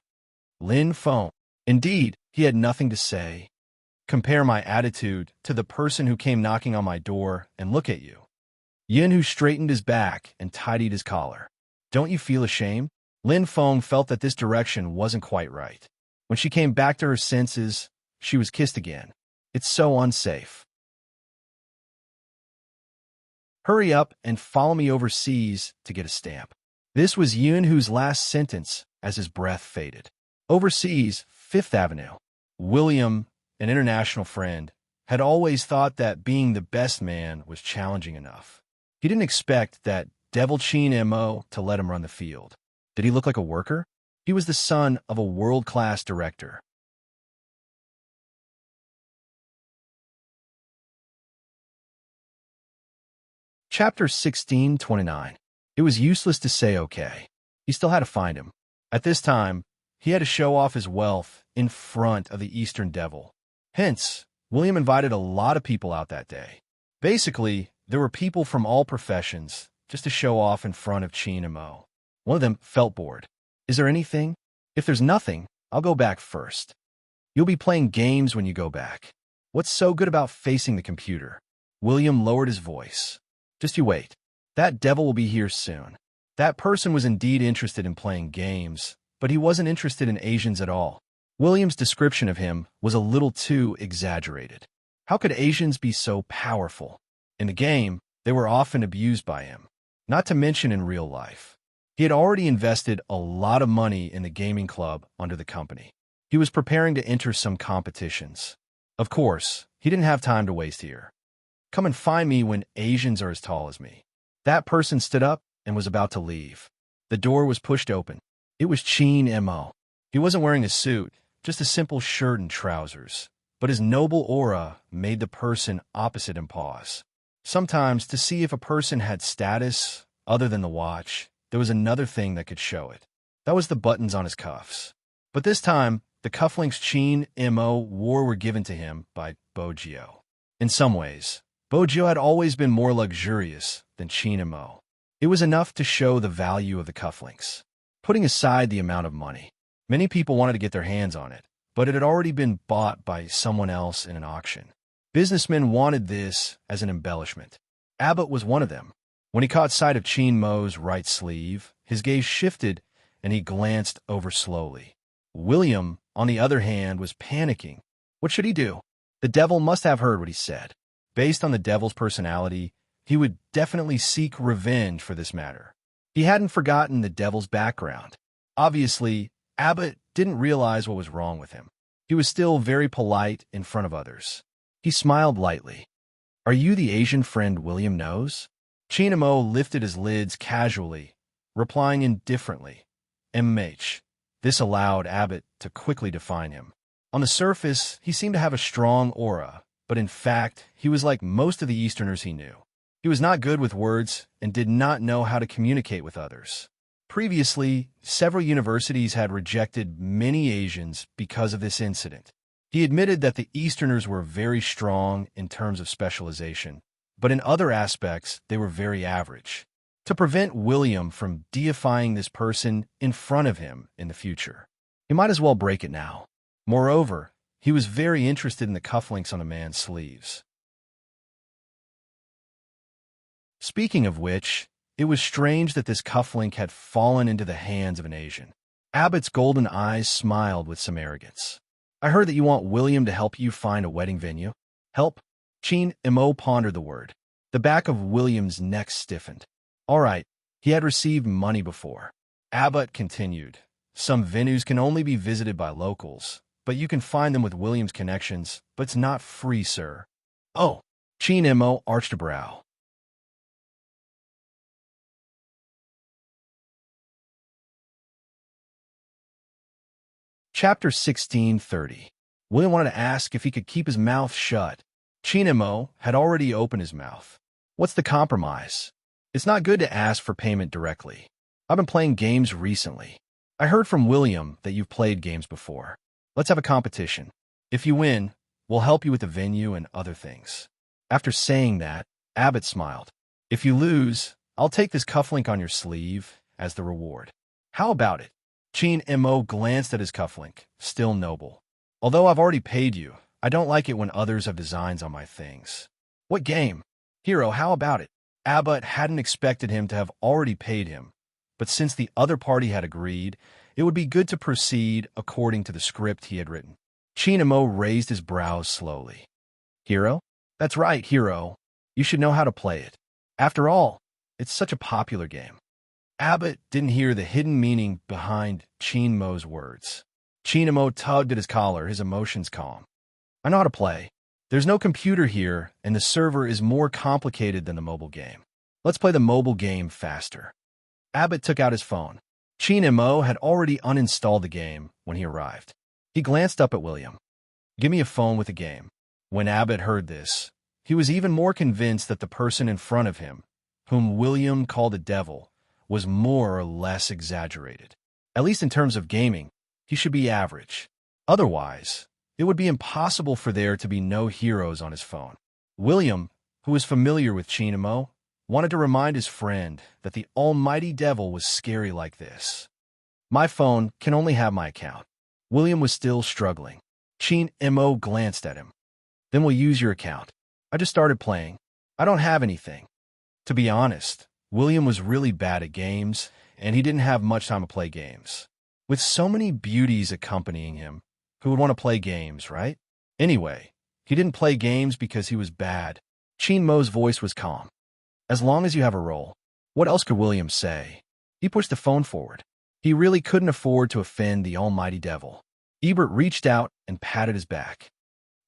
Lin Feng. Indeed, he had nothing to say. Compare my attitude to the person who came knocking on my door, and look at you. Yin, who straightened his back and tidied his collar. Don't you feel ashamed? Lin Feng felt that this direction wasn't quite right. When she came back to her senses, she was kissed again. It's so unsafe. Hurry up and follow me overseas to get a stamp. This was Yun Hu's last sentence as his breath faded. Overseas, Fifth Avenue. William, an international friend, had always thought that being the best man was challenging enough. He didn't expect that Devil Chin Mo to let him run the field. Did he look like a worker? He was the son of a world-class director. Chapter 1629. It was useless to say okay. He still had to find him. At this time, he had to show off his wealth in front of the Eastern Devil. Hence, William invited a lot of people out that day. Basically, there were people from all professions just to show off in front of Chin and Mo. One of them felt bored. Is there anything? If there's nothing, I'll go back first. You'll be playing games when you go back. What's so good about facing the computer? William lowered his voice. Just you wait. That devil will be here soon. That person was indeed interested in playing games, but he wasn't interested in Asians at all. William's description of him was a little too exaggerated. How could Asians be so powerful? In the game, they were often abused by him, not to mention in real life. He had already invested a lot of money in the gaming club under the company. He was preparing to enter some competitions. Of course, he didn't have time to waste here. Come and find me when Asians are as tall as me. That person stood up and was about to leave. The door was pushed open. It was Chin Mo. He wasn't wearing a suit, just a simple shirt and trousers. But his noble aura made the person opposite him pause. Sometimes, to see if a person had status other than the watch, there was another thing that could show it. That was the buttons on his cuffs. But this time, the cufflinks Chin Mo wore were given to him by Bojio. In some ways, Bojio had always been more luxurious than Chin Mo. It was enough to show the value of the cufflinks. Putting aside the amount of money, many people wanted to get their hands on it, but it had already been bought by someone else in an auction. Businessmen wanted this as an embellishment. Abbott was one of them. When he caught sight of Chin Mo's right sleeve, his gaze shifted and he glanced over slowly. William, on the other hand, was panicking. What should he do? The devil must have heard what he said. Based on the devil's personality, he would definitely seek revenge for this matter. He hadn't forgotten the devil's background. Obviously, Abbott didn't realize what was wrong with him. He was still very polite in front of others. He smiled lightly. Are you the Asian friend William knows? Chin Mo lifted his lids casually, replying indifferently. MH. This allowed Abbott to quickly define him. On the surface, he seemed to have a strong aura, but in fact, he was like most of the Easterners he knew. He was not good with words and did not know how to communicate with others. Previously, several universities had rejected many Asians because of this incident. He admitted that the Easterners were very strong in terms of specialization, but in other aspects, they were very average. To prevent William from deifying this person in front of him in the future, he might as well break it now. Moreover, he was very interested in the cufflinks on the man's sleeves. Speaking of which, it was strange that this cufflink had fallen into the hands of an Asian. Abbott's golden eyes smiled with some arrogance. I heard that you want William to help you find a wedding venue. Help? Chin Mo pondered the word. The back of William's neck stiffened. All right, he had received money before. Abbott continued. Some venues can only be visited by locals, but you can find them with William's connections, but it's not free, sir. Oh, Chin Mo arched a brow. Chapter 1630. William wanted to ask if he could keep his mouth shut. Chin Mo had already opened his mouth. What's the compromise? It's not good to ask for payment directly. I've been playing games recently. I heard from William that you've played games before. Let's have a competition. If you win, we'll help you with the venue and other things. After saying that, Abbott smiled. If you lose, I'll take this cufflink on your sleeve as the reward. How about it? Chin Mo glanced at his cufflink, still noble. Although I've already paid you, I don't like it when others have designs on my things. What game? Hero, how about it? Abbott hadn't expected him to have already paid him, but since the other party had agreed, it would be good to proceed according to the script he had written. Chin Mo raised his brows slowly. Hero? That's right, Hero. You should know how to play it. After all, it's such a popular game. Abbott didn't hear the hidden meaning behind Chin Mo's words. Chin Mo tugged at his collar, his emotions calm. I know how to play. There's no computer here, and the server is more complicated than the mobile game. Let's play the mobile game faster. Abbott took out his phone. Chin Mo had already uninstalled the game when he arrived. He glanced up at William. Give me a phone with a game. When Abbott heard this, he was even more convinced that the person in front of him, whom William called a devil, was more or less exaggerated. At least in terms of gaming, he should be average. Otherwise, it would be impossible for there to be no heroes on his phone. William, who was familiar with Chin Mo, wanted to remind his friend that the almighty devil was scary like this. My phone can only have my account. William was still struggling. Chin Mo glanced at him. Then we'll use your account. I just started playing. I don't have anything. To be honest, William was really bad at games, and he didn't have much time to play games. With so many beauties accompanying him, who would want to play games, right? Anyway, he didn't play games because he was bad. Chin Mo's voice was calm. As long as you have a role. What else could William say? He pushed the phone forward. He really couldn't afford to offend the almighty devil. Ebert reached out and patted his back.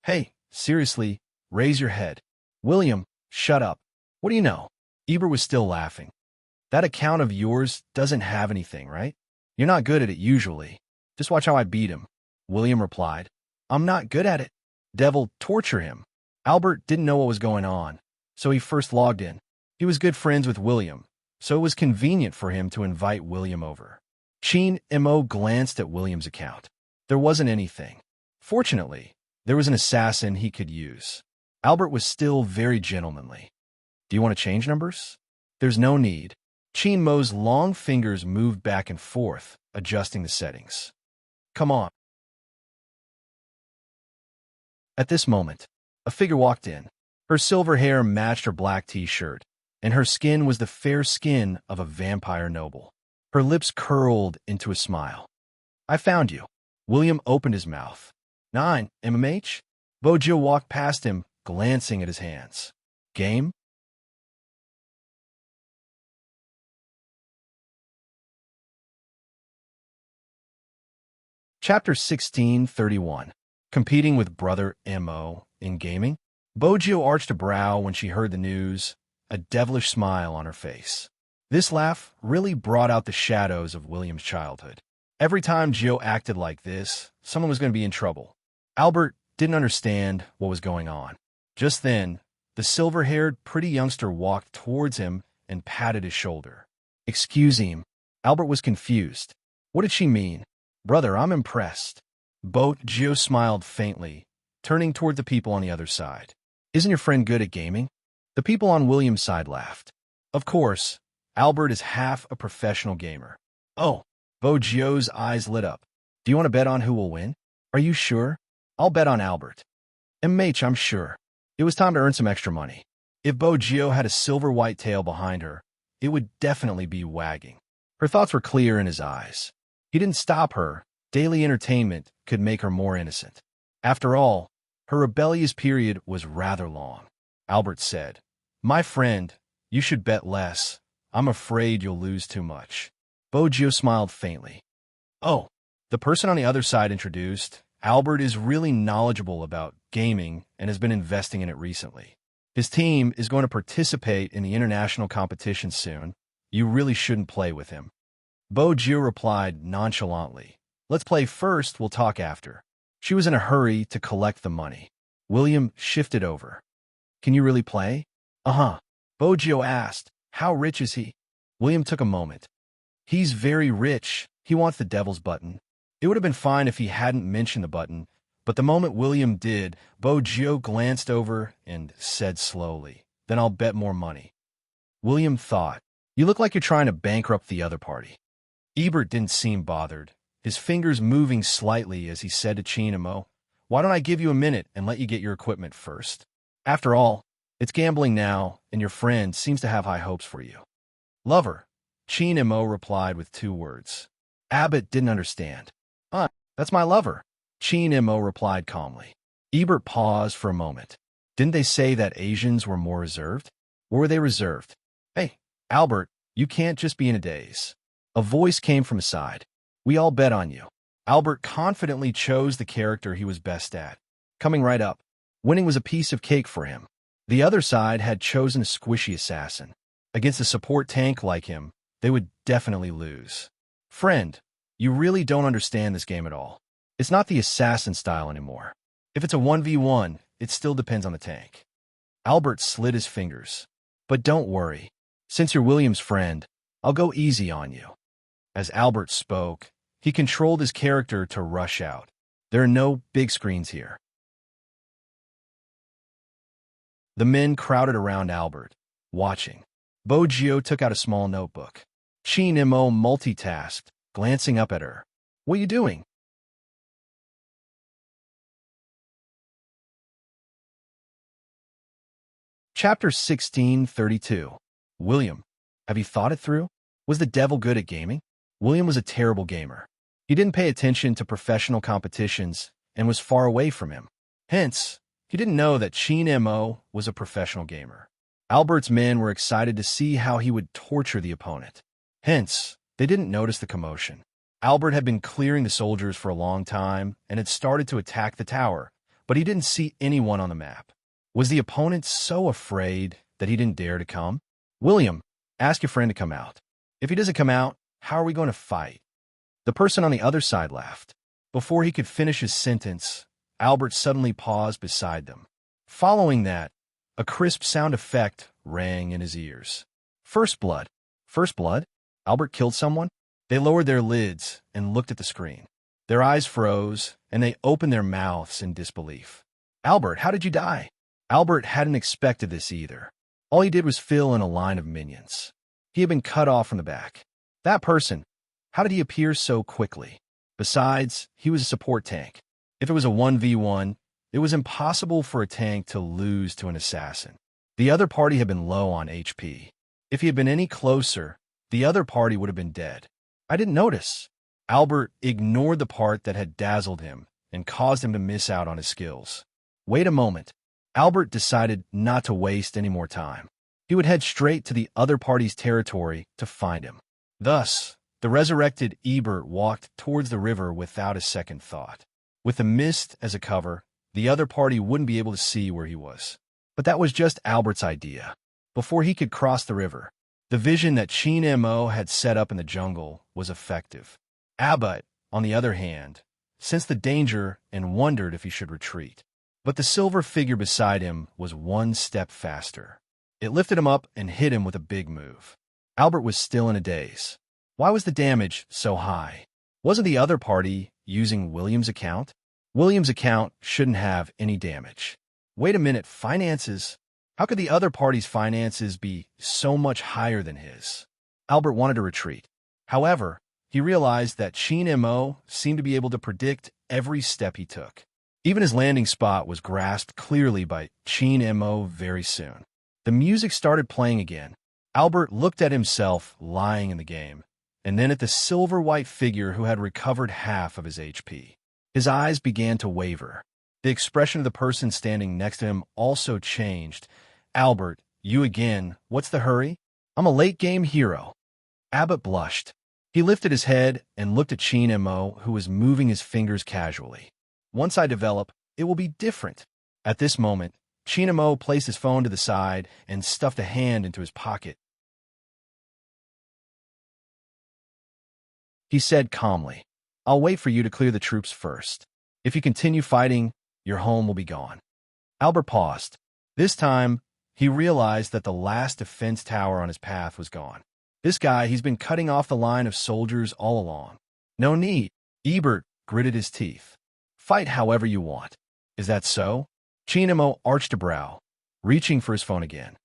Hey, seriously, raise your head. William, shut up. What do you know? Ebert was still laughing. That account of yours doesn't have anything, right? You're not good at it usually. Just watch how I beat him. William replied. I'm not good at it. Devil, torture him. Albert didn't know what was going on, so he first logged in. He was good friends with William, so it was convenient for him to invite William over. Chin Mo glanced at William's account. There wasn't anything. Fortunately, there was an assassin he could use. Albert was still very gentlemanly. Do you want to change numbers? There's no need. Chin Mo's long fingers moved back and forth, adjusting the settings. Come on. At this moment, a figure walked in. Her silver hair matched her black t-shirt, and her skin was the fair skin of a vampire noble. Her lips curled into a smile. I found you. William opened his mouth. 9, MMH? Bojo walked past him, glancing at his hands. Game? Chapter 1631. Competing with Brother Mo in gaming? Bojo arched a brow when she heard the news, a devilish smile on her face. This laugh really brought out the shadows of William's childhood. Every time Gio acted like this, someone was going to be in trouble. Albert didn't understand what was going on. Just then, the silver-haired, pretty youngster walked towards him and patted his shoulder. Excuse him. Albert was confused. What did she mean? Brother, I'm impressed. Gio smiled faintly, turning toward the people on the other side. Isn't your friend good at gaming? The people on William's side laughed. Of course, Albert is half a professional gamer. Oh, Gio's eyes lit up. Do you want to bet on who will win? Are you sure? I'll bet on Albert. MH, I'm sure. It was time to earn some extra money. If Gio had a silver white tail behind her, it would definitely be wagging. Her thoughts were clear in his eyes. He didn't stop her. Daily entertainment could make her more innocent. After all, her rebellious period was rather long. Albert said, My friend, you should bet less. I'm afraid you'll lose too much. Gio smiled faintly. Oh, the person on the other side introduced. Albert is really knowledgeable about gaming and has been investing in it recently. His team is going to participate in the international competition soon. You really shouldn't play with him. Gio replied nonchalantly. Let's play first, we'll talk after. She was in a hurry to collect the money. William shifted over. Can you really play? Uh-huh. Gio asked, How rich is he? William took a moment. He's very rich. He wants the devil's button. It would have been fine if he hadn't mentioned the button, but the moment William did, Gio glanced over and said slowly, Then I'll bet more money. William thought, You look like you're trying to bankrupt the other party. Ebert didn't seem bothered, his fingers moving slightly as he said to Chinamo, "Why don't I give you a minute and let you get your equipment first? After all, it's gambling now, and your friend seems to have high hopes for you." "Lover," Chinamo replied with 2 words. Abbott didn't understand. That's my lover," Chinamo replied calmly. Ebert paused for a moment. Didn't they say that Asians were more reserved? Or were they reserved? "Hey, Albert, you can't just be in a daze." A voice came from his side. "We all bet on you." Albert confidently chose the character he was best at. Coming right up. Winning was a piece of cake for him. The other side had chosen a squishy assassin. Against a support tank like him, they would definitely lose. "Friend, you really don't understand this game at all. It's not the assassin style anymore. If it's a 1v1, it still depends on the tank." Albert slid his fingers. "But don't worry. Since you're William's friend, I'll go easy on you." As Albert spoke, he controlled his character to rush out. There are no big screens here. The men crowded around Albert, watching. Bogio took out a small notebook. Chinimo multitasked, glancing up at her. "What are you doing?" Chapter 1632. William, have you thought it through? Was the devil good at gaming? William was a terrible gamer. He didn't pay attention to professional competitions and was far away from him. Hence, he didn't know that Chinimo was a professional gamer. Albert's men were excited to see how he would torture the opponent. Hence, they didn't notice the commotion. Albert had been clearing the soldiers for a long time and had started to attack the tower, but he didn't see anyone on the map. Was the opponent so afraid that he didn't dare to come? "William, ask your friend to come out. If he doesn't come out, how are we going to fight?" The person on the other side laughed. Before he could finish his sentence, Albert suddenly paused beside them. Following that, a crisp sound effect rang in his ears. "First blood. First blood? Albert killed someone?" They lowered their lids and looked at the screen. Their eyes froze, and they opened their mouths in disbelief. "Albert, how did you die?" Albert hadn't expected this either. All he did was fill in a line of minions. He had been cut off from the back. That person, how did he appear so quickly? Besides, he was a support tank. If it was a 1v1, it was impossible for a tank to lose to an assassin. The other party had been low on HP. If he had been any closer, the other party would have been dead. "I didn't notice." Albert ignored the part that had dazzled him and caused him to miss out on his skills. Wait a moment. Albert decided not to waste any more time. He would head straight to the other party's territory to find him. Thus, the resurrected Ebert walked towards the river without a second thought. With the mist as a cover, the other party wouldn't be able to see where he was. But that was just Albert's idea. Before he could cross the river, the vision that Chinamo had set up in the jungle was effective. Abbott, on the other hand, sensed the danger and wondered if he should retreat. But the silver figure beside him was one step faster. It lifted him up and hit him with a big move. Albert was still in a daze. Why was the damage so high? Wasn't the other party using William's account? William's account shouldn't have any damage. Wait a minute, finances? How could the other party's finances be so much higher than his? Albert wanted to retreat. However, he realized that Chinamo seemed to be able to predict every step he took. Even his landing spot was grasped clearly by Chinamo very soon. The music started playing again. Albert looked at himself lying in the game, and then at the silver-white figure who had recovered half of his HP. His eyes began to waver. The expression of the person standing next to him also changed. "Albert, you again. What's the hurry? I'm a late-game hero." Abbott blushed. He lifted his head and looked at Chinamo, who was moving his fingers casually. "Once I develop, it will be different." At this moment, Chinamo placed his phone to the side and stuffed a hand into his pocket. He said calmly, "I'll wait for you to clear the troops first. If you continue fighting, your home will be gone." Albert paused. This time, he realized that the last defense tower on his path was gone. This guy, he's been cutting off the line of soldiers all along. "No need." Ebert gritted his teeth. "Fight however you want." "Is that so?" Chinamo arched a brow, reaching for his phone again.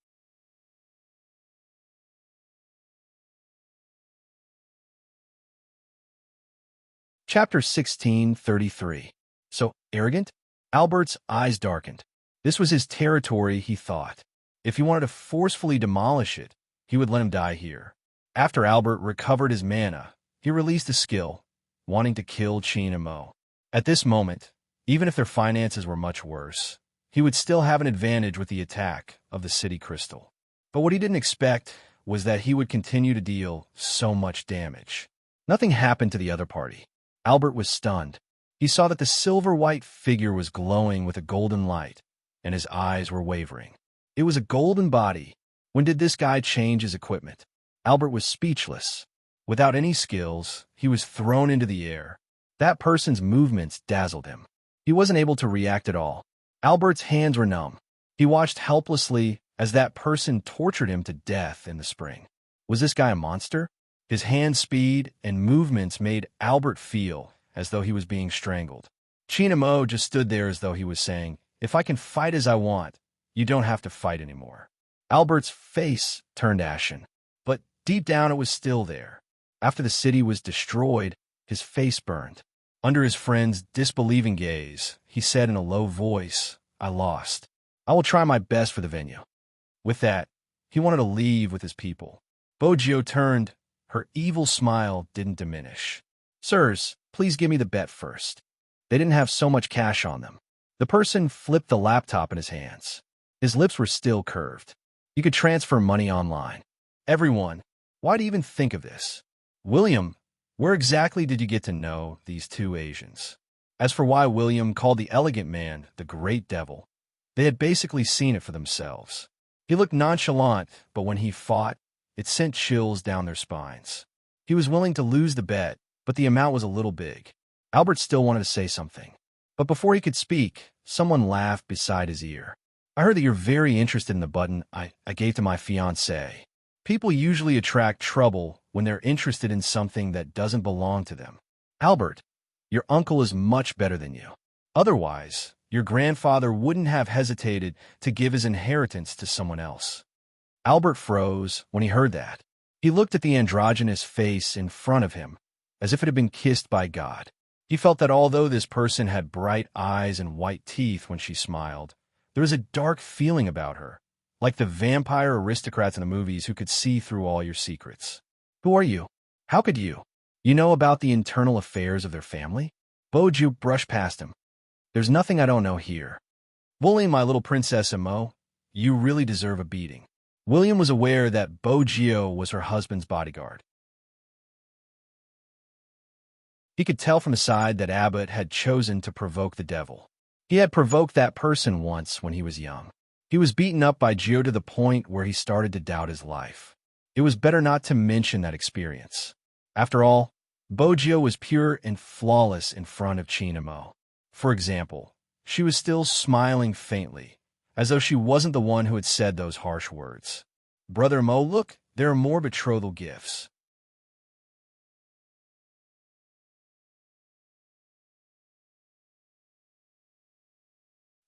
Chapter 1633. So arrogant? Albert's eyes darkened. This was his territory, he thought. If he wanted to forcefully demolish it, he would let him die here. After Albert recovered his mana, he released a skill, wanting to kill Chin and Mo. At this moment, even if their finances were much worse, he would still have an advantage with the attack of the city crystal. But what he didn't expect was that he would continue to deal so much damage. Nothing happened to the other party. Albert was stunned. He saw that the silver-white figure was glowing with a golden light, and his eyes were wavering. It was a golden body. When did this guy change his equipment? Albert was speechless. Without any skills, he was thrown into the air. That person's movements dazzled him. He wasn't able to react at all. Albert's hands were numb. He watched helplessly as that person tortured him to death in the spring. Was this guy a monster? His hand speed and movements made Albert feel as though he was being strangled. Chin and Mo just stood there as though he was saying, "If I can fight as I want, you don't have to fight anymore." Albert's face turned ashen, but deep down it was still there. After the city was destroyed, his face burned. Under his friend's disbelieving gaze, he said in a low voice, "I lost. I will try my best for the venue." With that, he wanted to leave with his people. Bogio turned. Her evil smile didn't diminish. "Sirs, please give me the bet first." They didn't have so much cash on them. The person flipped the laptop in his hands. His lips were still curved. You could transfer money online. Everyone, why'd you even think of this? William, where exactly did you get to know these two Asians? As for why William called the elegant man the Great Devil, they had basically seen it for themselves. He looked nonchalant, but when he fought, it sent chills down their spines. He was willing to lose the bet, but the amount was a little big. Albert still wanted to say something. But before he could speak, someone laughed beside his ear. "I heard that you're very interested in the button I gave to my fiancée. People usually attract trouble when they're interested in something that doesn't belong to them. Albert, your uncle is much better than you. Otherwise, your grandfather wouldn't have hesitated to give his inheritance to someone else." Albert froze when he heard that. He looked at the androgynous face in front of him, as if it had been kissed by God. He felt that although this person had bright eyes and white teeth when she smiled, there was a dark feeling about her, like the vampire aristocrats in the movies who could see through all your secrets. "Who are you? How could you? You know about the internal affairs of their family?" Boju brushed past him. "There's nothing I don't know here. William, my little princess and Mo, you really deserve a beating." William was aware that Bogio was her husband's bodyguard. He could tell from the side that Abbott had chosen to provoke the devil. He had provoked that person once when he was young. He was beaten up by Gio to the point where he started to doubt his life. It was better not to mention that experience. After all, Bogio was pure and flawless in front of Chin and Mo. For example, she was still smiling faintly, as though she wasn't the one who had said those harsh words. "Brother Mo, look, there are more betrothal gifts."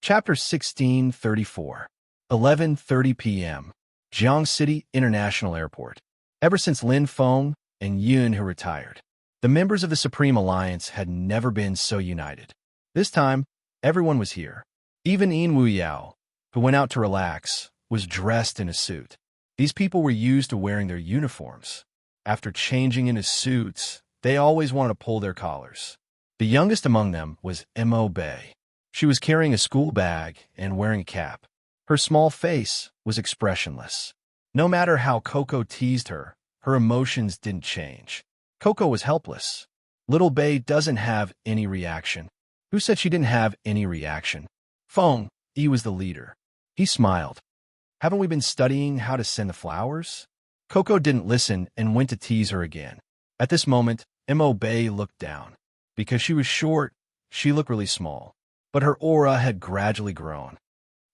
Chapter 1634. 11:30 p.m. Jiang City International Airport. Ever since Lin Feng and Yun He retired, the members of the Supreme Alliance had never been so united. This time, everyone was here. Even Yin Wu Yao, who went out to relax, was dressed in a suit. These people were used to wearing their uniforms. After changing into suits, they always wanted to pull their collars. The youngest among them was Mo Bei. She was carrying a school bag and wearing a cap. Her small face was expressionless. No matter how Coco teased her, her emotions didn't change. Coco was helpless. Little Bei doesn't have any reaction. Who said she didn't have any reaction? Feng Yi was the leader. He smiled. "Haven't we been studying how to send the flowers?" Coco didn't listen and went to tease her again. At this moment, Mo Bei looked down. Because she was short, she looked really small, but her aura had gradually grown.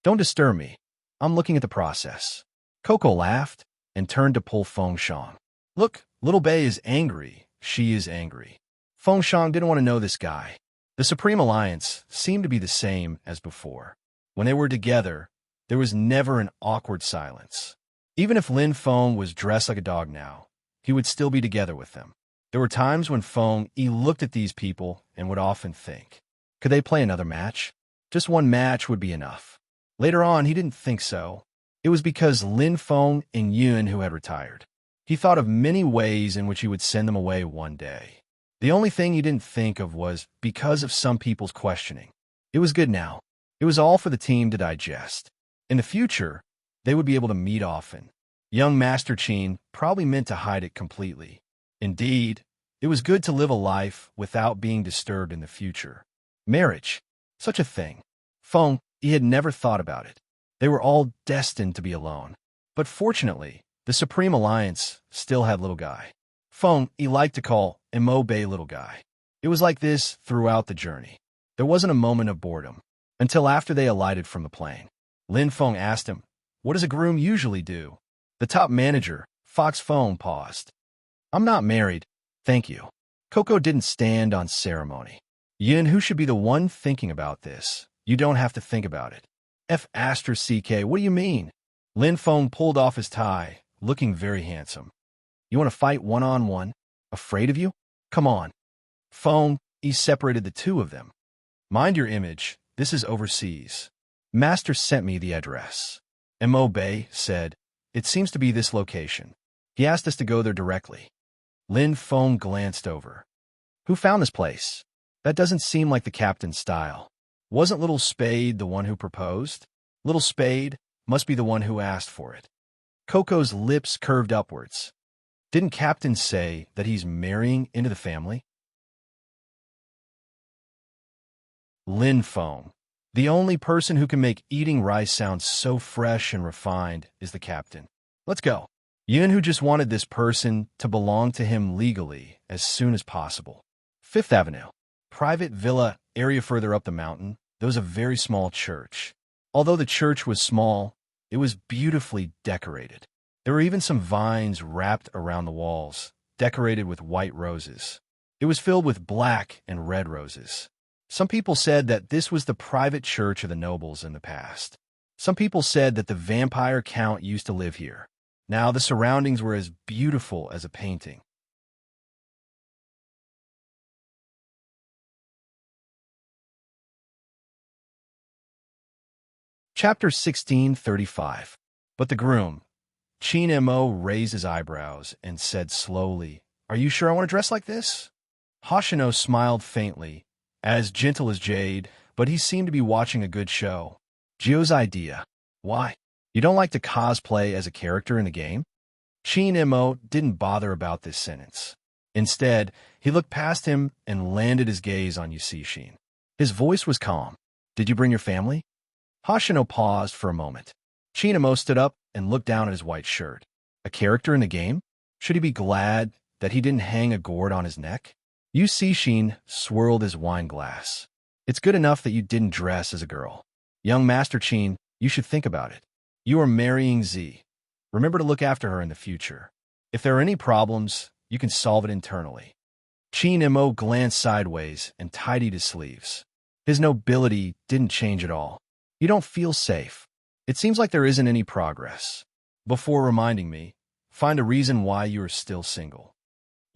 "Don't disturb me. I'm looking at the process." Coco laughed and turned to pull Feng Shang. "Look, Little Bei is angry. She is angry." Feng Shang didn't want to know this guy. The Supreme Alliance seemed to be the same as before. When they were together, there was never an awkward silence. Even if Lin Feng was dressed like a dog now, he would still be together with them. There were times when Feng Yi looked at these people and would often think, could they play another match? Just one match would be enough. Later on, he didn't think so. It was because Lin Feng and Yun who had retired. He thought of many ways in which he would send them away one day. The only thing he didn't think of was because of some people's questioning. It was good now. It was all for the team to digest. In the future, they would be able to meet often. Young Master Qin probably meant to hide it completely. Indeed, it was good to live a life without being disturbed in the future. Marriage, such a thing. Feng, he had never thought about it. They were all destined to be alone. But fortunately, the Supreme Alliance still had little guy. Feng, he liked to call Mo Bei little guy. It was like this throughout the journey. There wasn't a moment of boredom, until after they alighted from the plane. Lin Feng asked him, what does a groom usually do? The top manager, Fox Feng, paused. I'm not married, thank you. Coco didn't stand on ceremony. Yin, who should be the one thinking about this? You don't have to think about it. F***, what do you mean? Lin Feng pulled off his tie, looking very handsome. You want to fight one-on-one? Afraid of you? Come on. Feng, he separated the two of them. Mind your image, this is overseas. Master sent me the address. Mo Bei said, it seems to be this location. He asked us to go there directly. Lin Feng glanced over. Who found this place? That doesn't seem like the captain's style. Wasn't Little Spade the one who proposed? Little Spade must be the one who asked for it. Coco's lips curved upwards. Didn't Captain say that he's marrying into the family? Lin Feng. The only person who can make eating rice sound so fresh and refined is the captain. Let's go. Yun, who just wanted this person to belong to him legally as soon as possible. 5th Avenue. Private villa area further up the mountain. There was a very small church. Although the church was small, it was beautifully decorated. There were even some vines wrapped around the walls, decorated with white roses. It was filled with black and red roses. Some people said that this was the private church of the nobles in the past. Some people said that the vampire count used to live here. Now the surroundings were as beautiful as a painting. Chapter 1635. But the groom, Qin Mo, raised his eyebrows and said slowly, are you sure I want to dress like this? Hoshino smiled faintly, as gentle as jade, but he seemed to be watching a good show. Gio's idea. Why? You don't like to cosplay as a character in the game? Qin Mo didn't bother about this sentence. Instead, he looked past him and landed his gaze on Yusishin. His voice was calm. Did you bring your family? Hoshino paused for a moment. Qin Mo stood up and looked down at his white shirt. A character in the game? Should he be glad that he didn't hang a gourd on his neck? Yusishin swirled his wine glass. It's good enough that you didn't dress as a girl. Young Master Qin, you should think about it. You are marrying Z. Remember to look after her in the future. If there are any problems, you can solve it internally. Qin Mo glanced sideways and tidied his sleeves. His nobility didn't change at all. You don't feel safe. It seems like there isn't any progress. Before reminding me, find a reason why you are still single.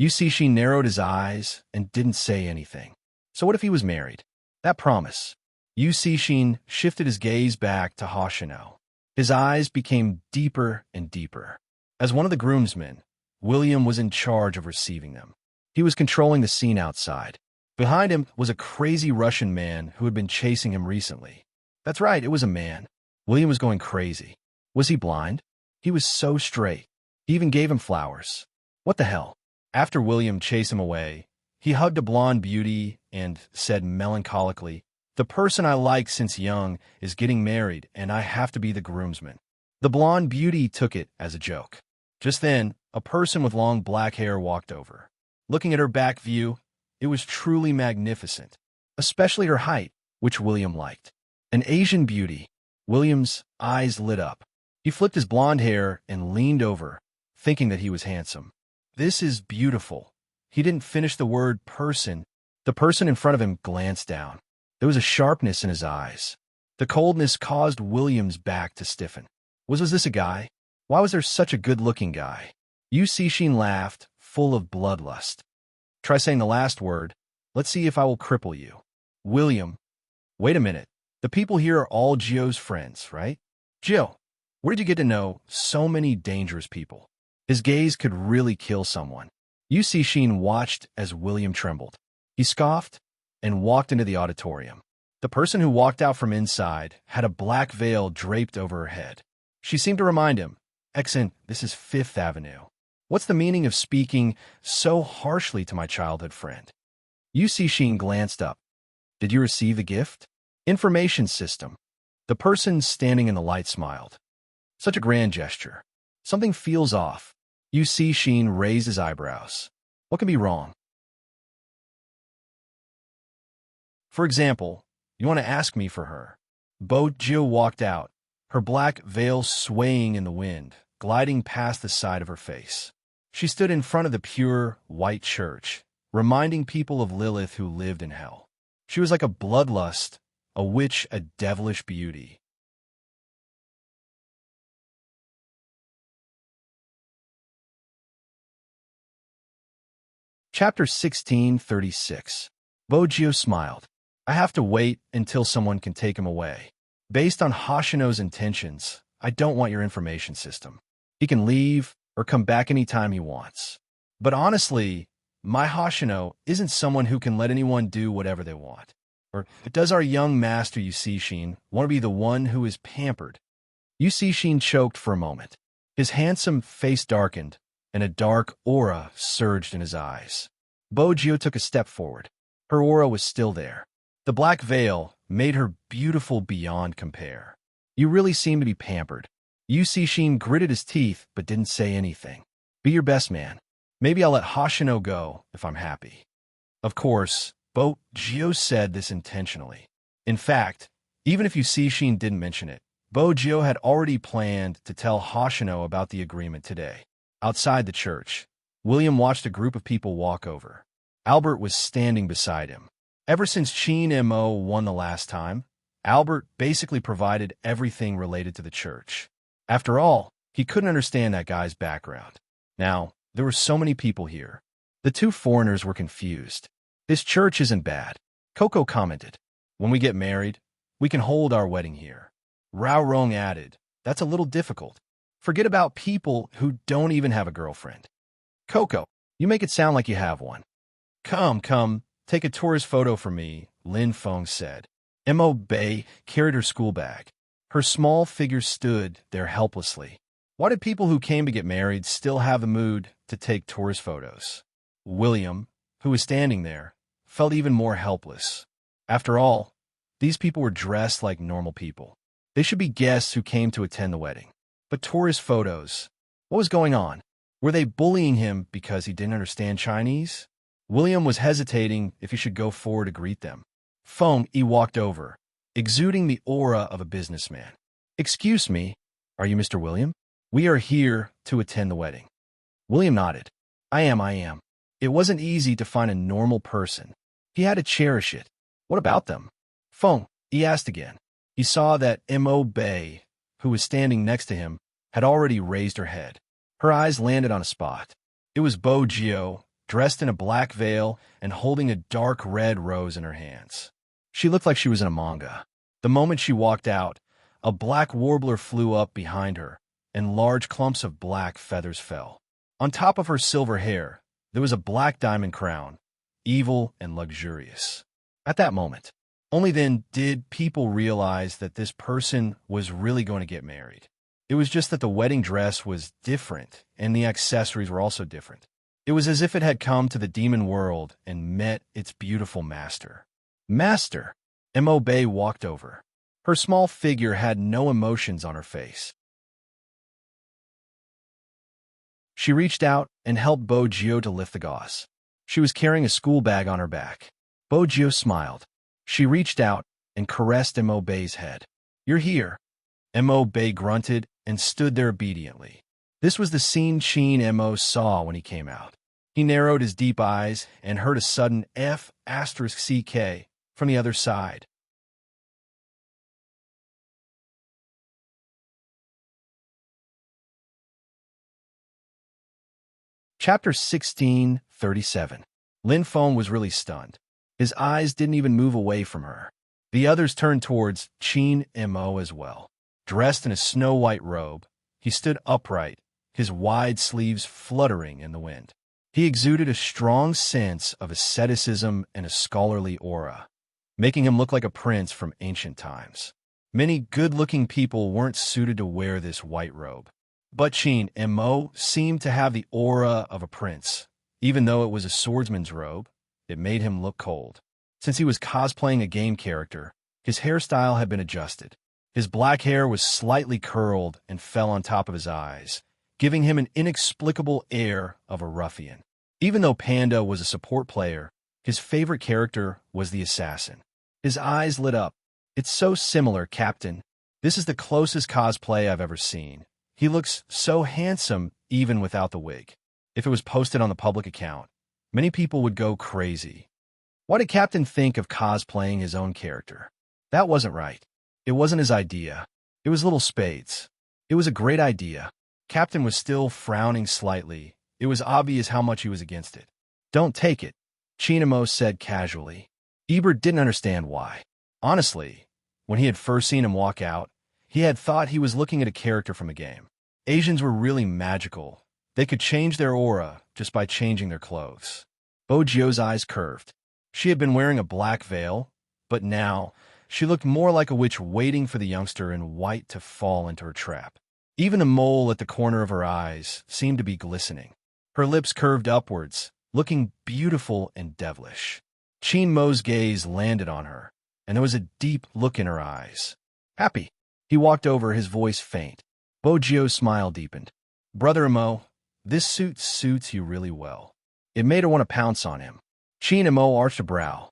Yusishin narrowed his eyes and didn't say anything. So what if he was married? That promise. Yusishin shifted his gaze back to Hoshino. His eyes became deeper and deeper. As one of the groomsmen, William was in charge of receiving them. He was controlling the scene outside. Behind him was a crazy Russian man who had been chasing him recently. That's right, it was a man. William was going crazy. Was he blind? He was so straight. He even gave him flowers. What the hell? After William chased him away, he hugged a blonde beauty and said melancholically, the person I like since young is getting married and I have to be the groomsman. The blonde beauty took it as a joke. Just then, a person with long black hair walked over. Looking at her back view, it was truly magnificent, especially her height, which William liked. An Asian beauty. William's eyes lit up. He flipped his blonde hair and leaned over, thinking that he was handsome. This is beautiful. He didn't finish the word person. The person in front of him glanced down. There was a sharpness in his eyes. The coldness caused William's back to stiffen. Was this a guy? Why was there such a good-looking guy? Yusishin laughed, full of bloodlust. Try saying the last word. Let's see if I will cripple you. William. Wait a minute. The people here are all Gio's friends, right? Gio, where did you get to know so many dangerous people? His gaze could really kill someone. UC Sheen watched as William trembled. He scoffed and walked into the auditorium. The person who walked out from inside had a black veil draped over her head. She seemed to remind him, "Exon, this is Fifth Avenue. What's the meaning of speaking so harshly to my childhood friend?" UC Sheen glanced up. "Did you receive the gift?" "Information system." The person standing in the light smiled. "Such a grand gesture. Something feels off." UC Sheen raised his eyebrows. "What can be wrong?" "For example, you want to ask me for her." Gio walked out, her black veil swaying in the wind, gliding past the side of her face. She stood in front of the pure, white church, reminding people of Lilith who lived in hell. She was like a bloodlust, a witch, a devilish beauty. Chapter 1636. Gio smiled. "I have to wait until someone can take him away. Based on Hoshino's intentions, I don't want your information system. He can leave or come back anytime he wants. But honestly, my Hoshino isn't someone who can let anyone do whatever they want. Or does our young master Yusishin want to be the one who is pampered?" Yusishin choked for a moment. His handsome face darkened, and a dark aura surged in his eyes. Gio took a step forward. Her aura was still there. The black veil made her beautiful beyond compare. "You really seem to be pampered." Yusishin gritted his teeth but didn't say anything. "Be your best man. Maybe I'll let Hoshino go if I'm happy." Of course, Gio said this intentionally. In fact, even if Yusishin didn't mention it, Gio had already planned to tell Hoshino about the agreement today. Outside the church, William watched a group of people walk over. Albert was standing beside him. Ever since Sheen Mo won the last time, Albert basically provided everything related to the church. After all, he couldn't understand that guy's background. Now, there were so many people here. The two foreigners were confused. "This church isn't bad," Coco commented. "When we get married, we can hold our wedding here." Rao Rong added, "That's a little difficult. Forget about people who don't even have a girlfriend." "Coco, you make it sound like you have one." Come, take a tourist photo for me," Lin Feng said. Mo Bei carried her school bag. Her small figure stood there helplessly. Why did people who came to get married still have the mood to take tourist photos? William, who was standing there, felt even more helpless. After all, these people were dressed like normal people. They should be guests who came to attend the wedding. But tourist photos, what was going on? Were they bullying him because he didn't understand Chinese? William was hesitating if he should go forward to greet them. Feng Yi walked over, exuding the aura of a businessman. "Excuse me, are you Mr. William? We are here to attend the wedding." William nodded. I am. It wasn't easy to find a normal person. He had to cherish it. "What about them?" Feng Yi asked again. He saw that Mo Bei, who was standing next to him, had already raised her head. Her eyes landed on a spot. It was Gio, dressed in a black veil and holding a dark red rose in her hands. She looked like she was in a manga. The moment she walked out, a black warbler flew up behind her, and large clumps of black feathers fell. On top of her silver hair, there was a black diamond crown, evil and luxurious. At that moment, only then did people realize that this person was really going to get married. It was just that the wedding dress was different, and the accessories were also different. It was as if it had come to the demon world and met its beautiful master. "Master!" Mo Bei walked over. Her small figure had no emotions on her face. She reached out and helped Gio to lift the gauze. She was carrying a school bag on her back. Gio smiled. She reached out and caressed Mo Bei's head. "You're here." Mo Bei grunted and stood there obediently. This was the scene Sheen Mo saw when he came out. He narrowed his deep eyes and heard a sudden F***CK from the other side. Chapter 1637. Lin Feng was really stunned. His eyes didn't even move away from her. The others turned towards Qin Mo as well. Dressed in a snow-white robe, he stood upright, his wide sleeves fluttering in the wind. He exuded a strong sense of asceticism and a scholarly aura, making him look like a prince from ancient times. Many good-looking people weren't suited to wear this white robe. But Qin Mo seemed to have the aura of a prince. Even though it was a swordsman's robe, it made him look cold. Since he was cosplaying a game character, his hairstyle had been adjusted. His black hair was slightly curled and fell on top of his eyes, giving him an inexplicable air of a ruffian. Even though Panda was a support player, his favorite character was the assassin. His eyes lit up. "It's so similar, Captain. This is the closest cosplay I've ever seen. He looks so handsome even without the wig." If it was posted on the public account, many people would go crazy. Why did Captain think of cosplaying his own character? That wasn't right. It wasn't his idea. It was Little Spade's. It was a great idea. Captain was still frowning slightly. It was obvious how much he was against it. "Don't take it," Chinamo said casually. Ebert didn't understand why. Honestly, when he had first seen him walk out, he had thought he was looking at a character from a game. Asians were really magical. They could change their aura just by changing their clothes. Bojio's eyes curved. She had been wearing a black veil, but now she looked more like a witch waiting for the youngster in white to fall into her trap. Even the mole at the corner of her eyes seemed to be glistening. Her lips curved upwards, looking beautiful and devilish. Qin Mo's gaze landed on her, and there was a deep look in her eyes. "Happy." He walked over, his voice faint. Bojio's smile deepened. "Brother Mo, this suit suits you really well." It made her want to pounce on him. Qin Mo arched a brow,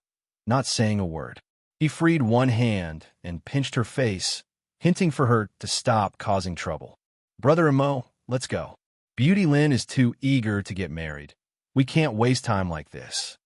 not saying a word. He freed one hand and pinched her face, hinting for her to stop causing trouble. "Brother Mo, let's go. Beauty Lin is too eager to get married. We can't waste time like this."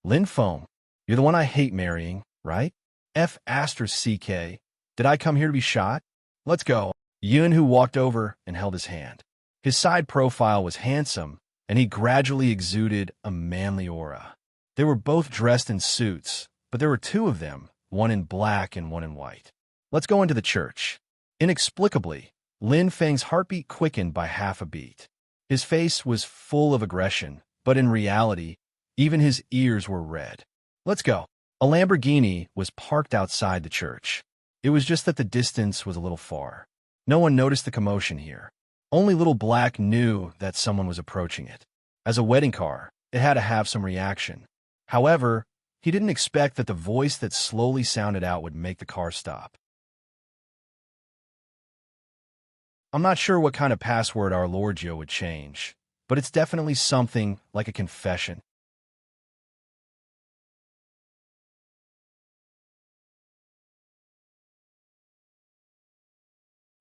"Lin Feng, you're the one I hate marrying, right? F***CK. Did I come here to be shot? Let's go." Yun Hu walked over and held his hand. His side profile was handsome, and he gradually exuded a manly aura. They were both dressed in suits, but there were two of them, one in black and one in white. "Let's go into the church." Inexplicably, Lin Feng's heartbeat quickened by half a beat. His face was full of aggression, but in reality, even his ears were red. "Let's go." A Lamborghini was parked outside the church. It was just that the distance was a little far. No one noticed the commotion here. Only Little Black knew that someone was approaching it. As a wedding car, it had to have some reaction. However, he didn't expect that the voice that slowly sounded out would make the car stop. "I'm not sure what kind of password our Lord Joe would change, but it's definitely something like a confession."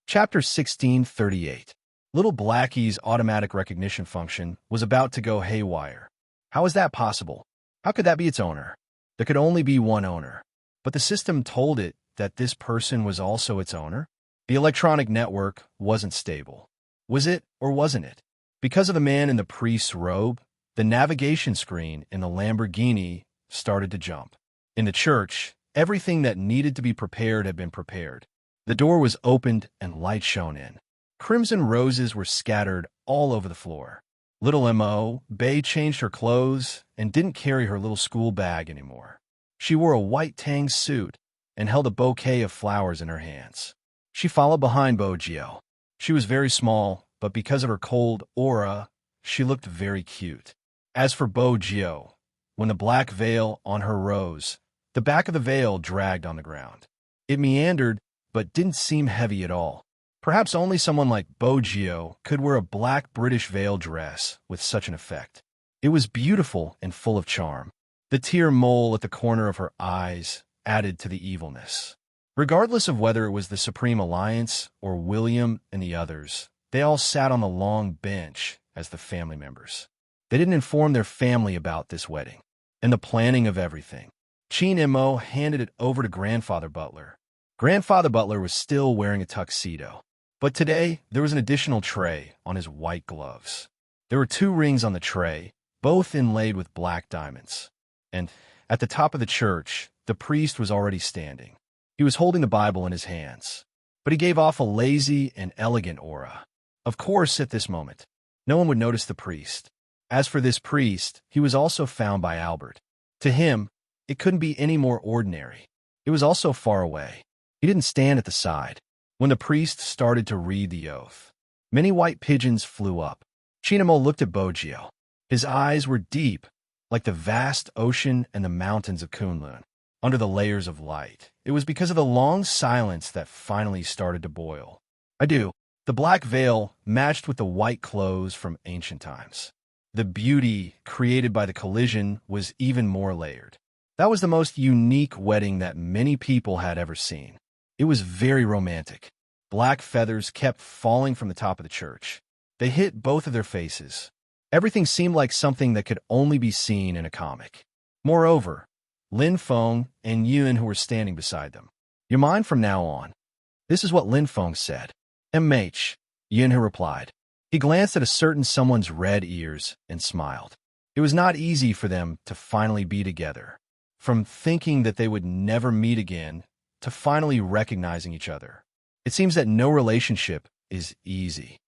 Chapter 1638. Little Blackie's automatic recognition function was about to go haywire. How is that possible? How could that be its owner? There could only be one owner. But the system told it that this person was also its owner? The electronic network wasn't stable. Was it or wasn't it? Because of the man in the priest's robe, the navigation screen in the Lamborghini started to jump. In the church, everything that needed to be prepared had been prepared. The door was opened and light shone in. Crimson roses were scattered all over the floor. Little Mo, Bay changed her clothes and didn't carry her little school bag anymore. She wore a white tang suit and held a bouquet of flowers in her hands. She followed behind Bojio. She was very small, but because of her cold aura, she looked very cute. As for Bojio, when the black veil on her rose, the back of the veil dragged on the ground. It meandered, but didn't seem heavy at all. Perhaps only someone like Bojio could wear a black British veil dress with such an effect. It was beautiful and full of charm. The tear mole at the corner of her eyes added to the evilness. Regardless of whether it was the Supreme Alliance or William and the others, they all sat on the long bench as the family members. They didn't inform their family about this wedding and the planning of everything. Qin Mo handed it over to Grandfather Butler. Grandfather Butler was still wearing a tuxedo, but today there was an additional tray on his white gloves. There were 2 rings on the tray, both inlaid with black diamonds. And at the top of the church, the priest was already standing. He was holding the Bible in his hands, but he gave off a lazy and elegant aura. Of course, at this moment, no one would notice the priest. As for this priest, he was also found by Albert. To him, it couldn't be any more ordinary. It was also far away. He didn't stand at the side. When the priest started to read the oath, many white pigeons flew up. Chinamo looked at Bogio. His eyes were deep, like the vast ocean and the mountains of Kunlun, under the layers of light. It was because of the long silence that finally started to boil. I do. The black veil matched with the white clothes from ancient times. The beauty created by the collision was even more layered. That was the most unique wedding that many people had ever seen. It was very romantic. Black feathers kept falling from the top of the church. They hit both of their faces. Everything seemed like something that could only be seen in a comic. Moreover, Lin Feng and Yun, who were standing beside them. Your mind from now on. This is what Lin Feng said. MH, Yun, who replied. He glanced at a certain someone's red ears and smiled. It was not easy for them to finally be together. From thinking that they would never meet again to finally recognizing each other. It seems that no relationship is easy.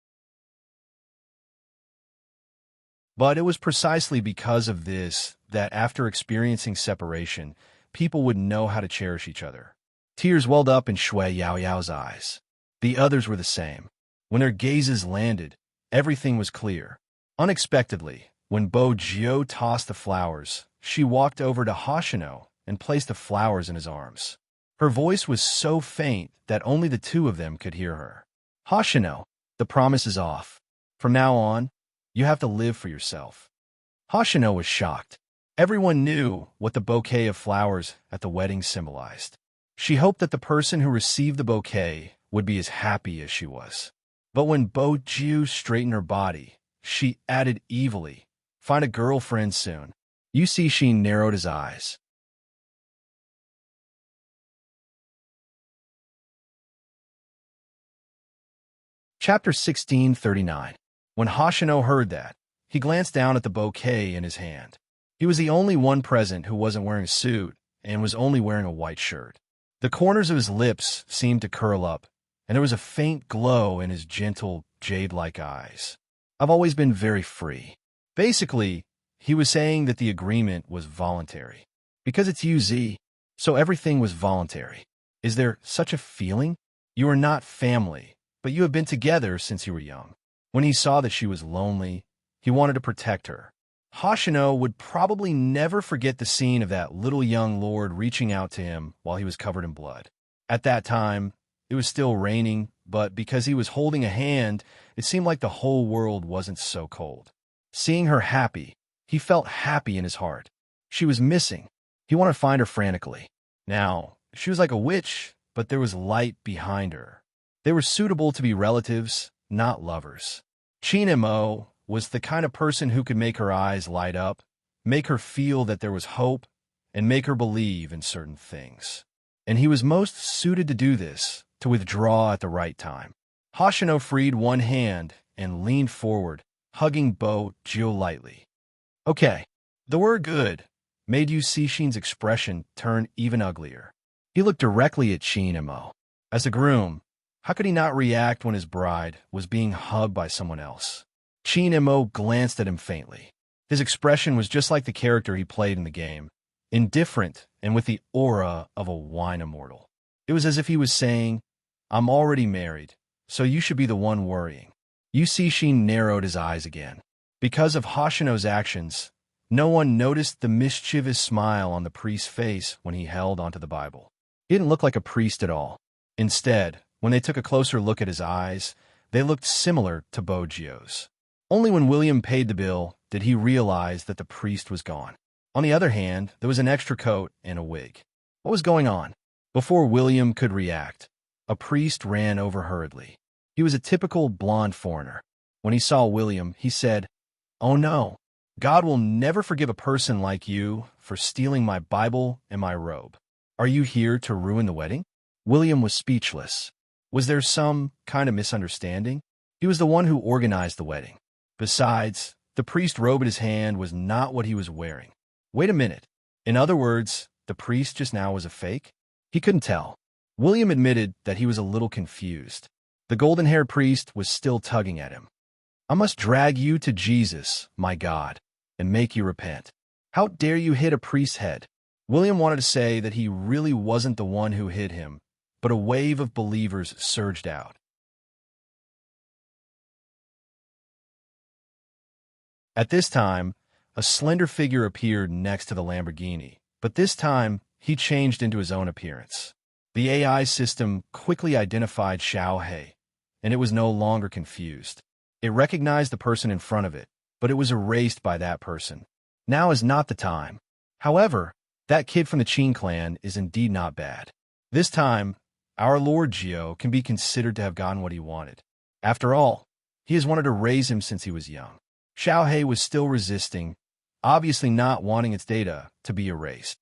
But it was precisely because of this that after experiencing separation, people would know how to cherish each other. Tears welled up in Shui Yao Yao's eyes. The others were the same. When their gazes landed, everything was clear. Unexpectedly, when Bo Jio tossed the flowers, she walked over to Hoshino and placed the flowers in his arms. Her voice was so faint that only the two of them could hear her. Hoshino, the promise is off. From now on, you have to live for yourself. Hoshino was shocked. Everyone knew what the bouquet of flowers at the wedding symbolized. She hoped that the person who received the bouquet would be as happy as she was. But when Bo Jiu straightened her body, she added evilly, "Find a girlfriend soon." Yu Cixin narrowed his eyes. Chapter 1639. When Hoshino heard that, he glanced down at the bouquet in his hand. He was the only one present who wasn't wearing a suit and was only wearing a white shirt. The corners of his lips seemed to curl up, and there was a faint glow in his gentle, jade-like eyes. I've always been very free. Basically, he was saying that the agreement was voluntary. Because it's UZ, so everything was voluntary. Is there such a feeling? You are not family, but you have been together since you were young. When he saw that she was lonely, he wanted to protect her. Hoshino would probably never forget the scene of that little young lord reaching out to him while he was covered in blood. At that time, it was still raining, but because he was holding a hand, it seemed like the whole world wasn't so cold. Seeing her happy, he felt happy in his heart. She was missing. He wanted to find her frantically. Now, she was like a witch, but there was light behind her. They were suitable to be relatives, not lovers. Chinamo was the kind of person who could make her eyes light up, make her feel that there was hope, and make her believe in certain things. And he was most suited to do this, to withdraw at the right time. Hoshino freed one hand and leaned forward, hugging Bo Jio lightly. Okay, the word good made Yu Cixin's expression turn even uglier. He looked directly at Chinamo. As a groom, how could he not react when his bride was being hugged by someone else? Chinamo glanced at him faintly. His expression was just like the character he played in the game, indifferent and with the aura of a wine immortal. It was as if he was saying, I'm already married, so you should be the one worrying. Yu Cixin narrowed his eyes again. Because of Hoshino's actions, no one noticed the mischievous smile on the priest's face when he held onto the Bible. He didn't look like a priest at all. Instead, when they took a closer look at his eyes, they looked similar to Bogio's. Only when William paid the bill did he realize that the priest was gone. On the other hand, there was an extra coat and a wig. What was going on? Before William could react, a priest ran over hurriedly. He was a typical blonde foreigner. When he saw William, he said, "Oh no, God will never forgive a person like you for stealing my Bible and my robe. Are you here to ruin the wedding?" William was speechless. Was there some kind of misunderstanding? He was the one who organized the wedding. Besides, the priest robe in his hand was not what he was wearing. Wait a minute. In other words, the priest just now was a fake? He couldn't tell. William admitted that he was a little confused. The golden-haired priest was still tugging at him. I must drag you to Jesus, my God, and make you repent. How dare you hit a priest's head? William wanted to say that he really wasn't the one who hit him, but a wave of believers surged out. At this time, a slender figure appeared next to the Lamborghini, but this time he changed into his own appearance. The AI system quickly identified Xiao He, and it was no longer confused. It recognized the person in front of it, but it was erased by that person. Now is not the time. However, that kid from the Qin clan is indeed not bad. This time, our Lord Jiao can be considered to have gotten what he wanted. After all, he has wanted to raise him since he was young. Xiao He was still resisting, obviously not wanting its data to be erased.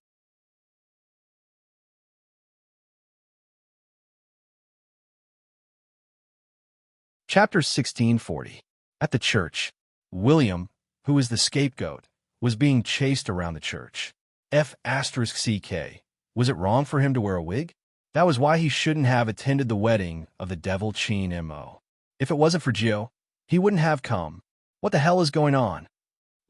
Chapter 1640. At the church, William, who was the scapegoat, was being chased around the church. F***CK. Was it wrong for him to wear a wig? That was why he shouldn't have attended the wedding of the devil Qin Mo. If it wasn't for Jiao, he wouldn't have come. What the hell is going on?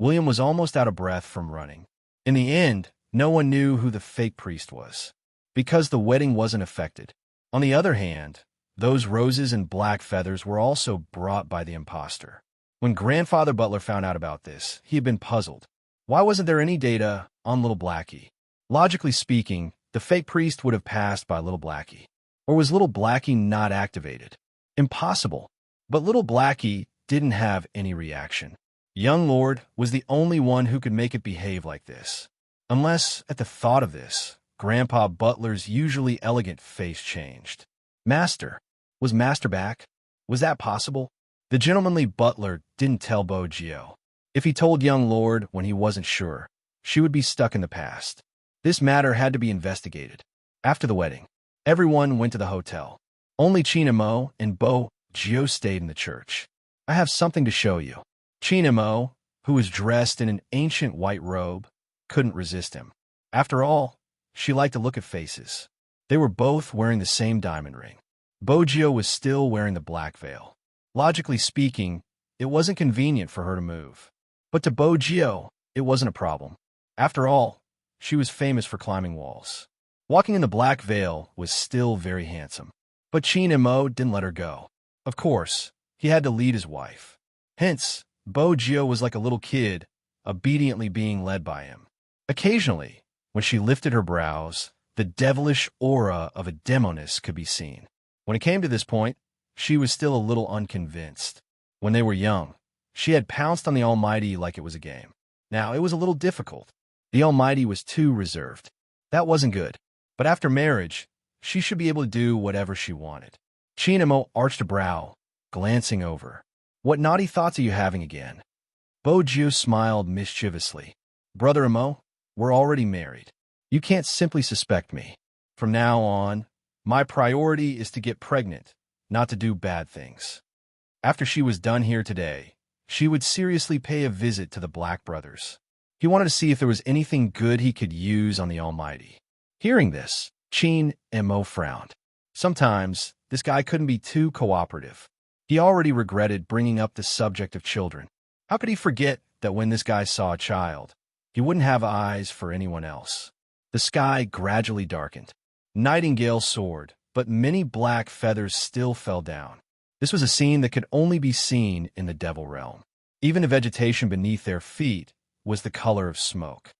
William was almost out of breath from running. In the end, no one knew who the fake priest was, because the wedding wasn't affected. On the other hand, those roses and black feathers were also brought by the imposter. When Grandfather Butler found out about this, he had been puzzled. Why wasn't there any data on Little Blackie? Logically speaking, the fake priest would have passed by Little Blackie. Or was Little Blackie not activated? Impossible. But Little Blackie didn't have any reaction. Young Lord was the only one who could make it behave like this. Unless, at the thought of this, Grandpa Butler's usually elegant face changed. Master. Was Master back? Was that possible? The gentlemanly butler didn't tell Bo Jiao. If he told young Lord when he wasn't sure, she would be stuck in the past. This matter had to be investigated. After the wedding, everyone went to the hotel. Only Qin Mo and Bo Jiao stayed in the church. I have something to show you. Qin Mo, who was dressed in an ancient white robe, couldn't resist him. After all, she liked to look at faces. They were both wearing the same diamond ring. Bo Jiao was still wearing the black veil. Logically speaking, it wasn't convenient for her to move. But to Bo Jiao, it wasn't a problem. After all, she was famous for climbing walls. Walking in the black veil was still very handsome. But Qin Mo didn't let her go. Of course, he had to lead his wife. Hence, Bo Jiao was like a little kid, obediently being led by him. Occasionally, when she lifted her brows, the devilish aura of a demoness could be seen. When it came to this point, she was still a little unconvinced. When they were young, she had pounced on the Almighty like it was a game. Now, it was a little difficult. The Almighty was too reserved. That wasn't good. But after marriage, she should be able to do whatever she wanted. Qin Mo arched a brow, glancing over. What naughty thoughts are you having again? Bo Jiao smiled mischievously. Brother Mo, we're already married. You can't simply suspect me. From now on, my priority is to get pregnant, not to do bad things. After she was done here today, she would seriously pay a visit to the Black Brothers. He wanted to see if there was anything good he could use on the Almighty. Hearing this, Qin Mo frowned. Sometimes, this guy couldn't be too cooperative. He already regretted bringing up the subject of children. How could he forget that when this guy saw a child, he wouldn't have eyes for anyone else? The sky gradually darkened. Nightingales soared, but many black feathers still fell down. This was a scene that could only be seen in the Devil Realm. Even the vegetation beneath their feet was the color of smoke.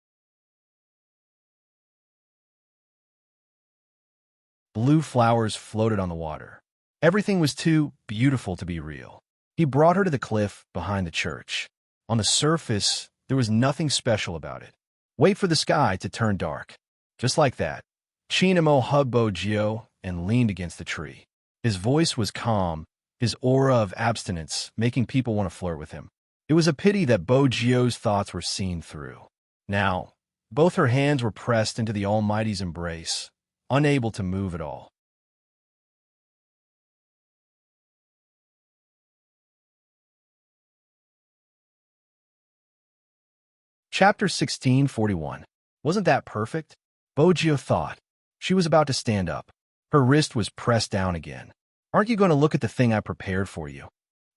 Blue flowers floated on the water. Everything was too beautiful to be real. He brought her to the cliff behind the church. On the surface, there was nothing special about it. Wait for the sky to turn dark. Just like that, Qin Mo hugged Bo Jiao and leaned against the tree. His voice was calm, his aura of abstinence making people want to flirt with him. It was a pity that Bo Jiao's thoughts were seen through. Now, both her hands were pressed into the Almighty's embrace, unable to move at all. Chapter 1641. Wasn't that perfect? Bojio thought. She was about to stand up. Her wrist was pressed down again. Aren't you going to look at the thing I prepared for you?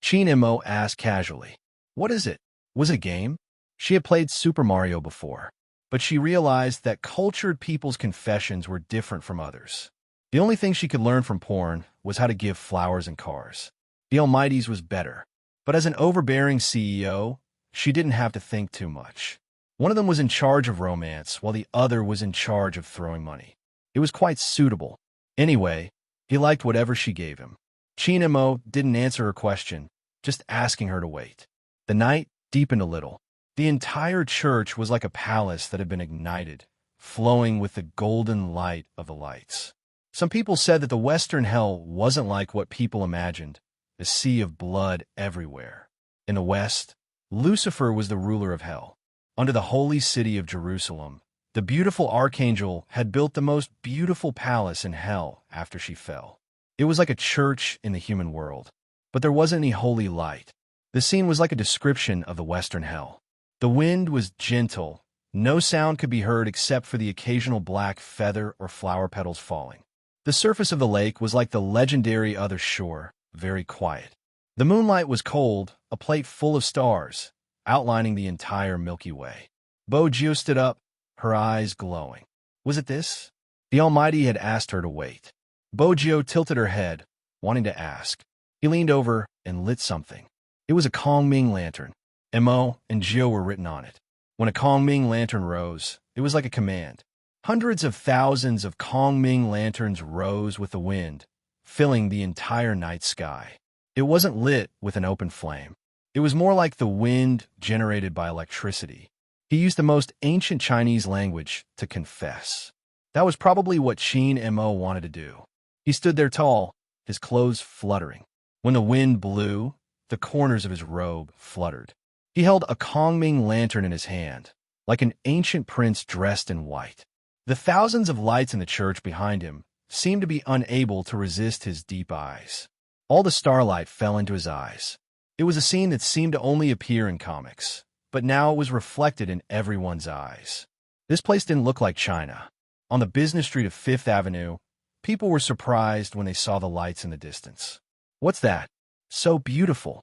Chin Imo asked casually. What is it? Was it a game? She had played Super Mario before, but she realized that cultured people's confessions were different from others. The only thing she could learn from porn was how to give flowers and cars. The Almighty's was better, but as an overbearing CEO, she didn't have to think too much. One of them was in charge of romance, while the other was in charge of throwing money. It was quite suitable. Anyway, he liked whatever she gave him. Chin Imo didn't answer her question, just asking her to wait. The night deepened a little. The entire church was like a palace that had been ignited, flowing with the golden light of the lights. Some people said that the Western hell wasn't like what people imagined, a sea of blood everywhere. In the West, Lucifer was the ruler of hell. Under the holy city of Jerusalem, the beautiful archangel had built the most beautiful palace in hell after she fell. It was like a church in the human world, but there wasn't any holy light. The scene was like a description of the Western hell. The wind was gentle. No sound could be heard except for the occasional black feather or flower petals falling. The surface of the lake was like the legendary other shore, very quiet. The moonlight was cold, a plate full of stars, outlining the entire Milky Way. Bojio stood up, her eyes glowing. Was it this? The Almighty had asked her to wait. Bojio tilted her head, wanting to ask. He leaned over and lit something. It was a Kongming lantern. Mo and Jio were written on it. When a Kongming lantern rose, it was like a command. Hundreds of thousands of Kongming lanterns rose with the wind, filling the entire night sky. It wasn't lit with an open flame. It was more like the wind generated by electricity. He used the most ancient Chinese language to confess. That was probably what Chin Imo wanted to do. He stood there tall, his clothes fluttering. When the wind blew, the corners of his robe fluttered. He held a Kongming lantern in his hand, like an ancient prince dressed in white. The thousands of lights in the church behind him seemed to be unable to resist his deep eyes. All the starlight fell into his eyes. It was a scene that seemed to only appear in comics, but now it was reflected in everyone's eyes. This place didn't look like China. On the business street of Fifth Avenue, people were surprised when they saw the lights in the distance. What's that? So beautiful.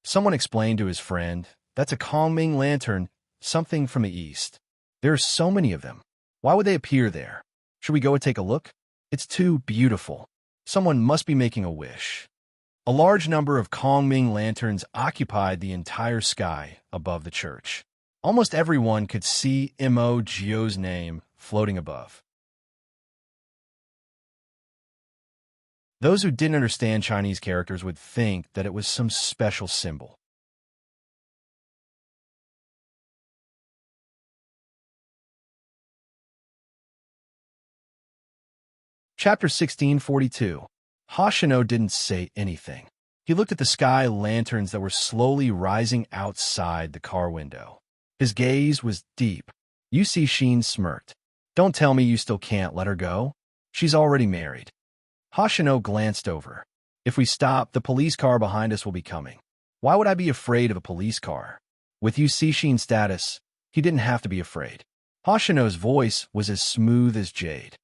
Someone explained to his friend, that's a Kongming lantern, something from the east. There are so many of them. Why would they appear there? Should we go and take a look? It's too beautiful. Someone must be making a wish. A large number of Kongming lanterns occupied the entire sky above the church. Almost everyone could see Mo Jio's name floating above. Those who didn't understand Chinese characters would think that it was some special symbol. Chapter 1642. Hoshino didn't say anything. He looked at the sky lanterns that were slowly rising outside the car window. His gaze was deep. Yu Cixin smirked. Don't tell me you still can't let her go. She's already married. Hoshino glanced over. If we stop, the police car behind us will be coming. Why would I be afraid of a police car? With Yu Cixin's status, he didn't have to be afraid. Hoshino's voice was as smooth as jade.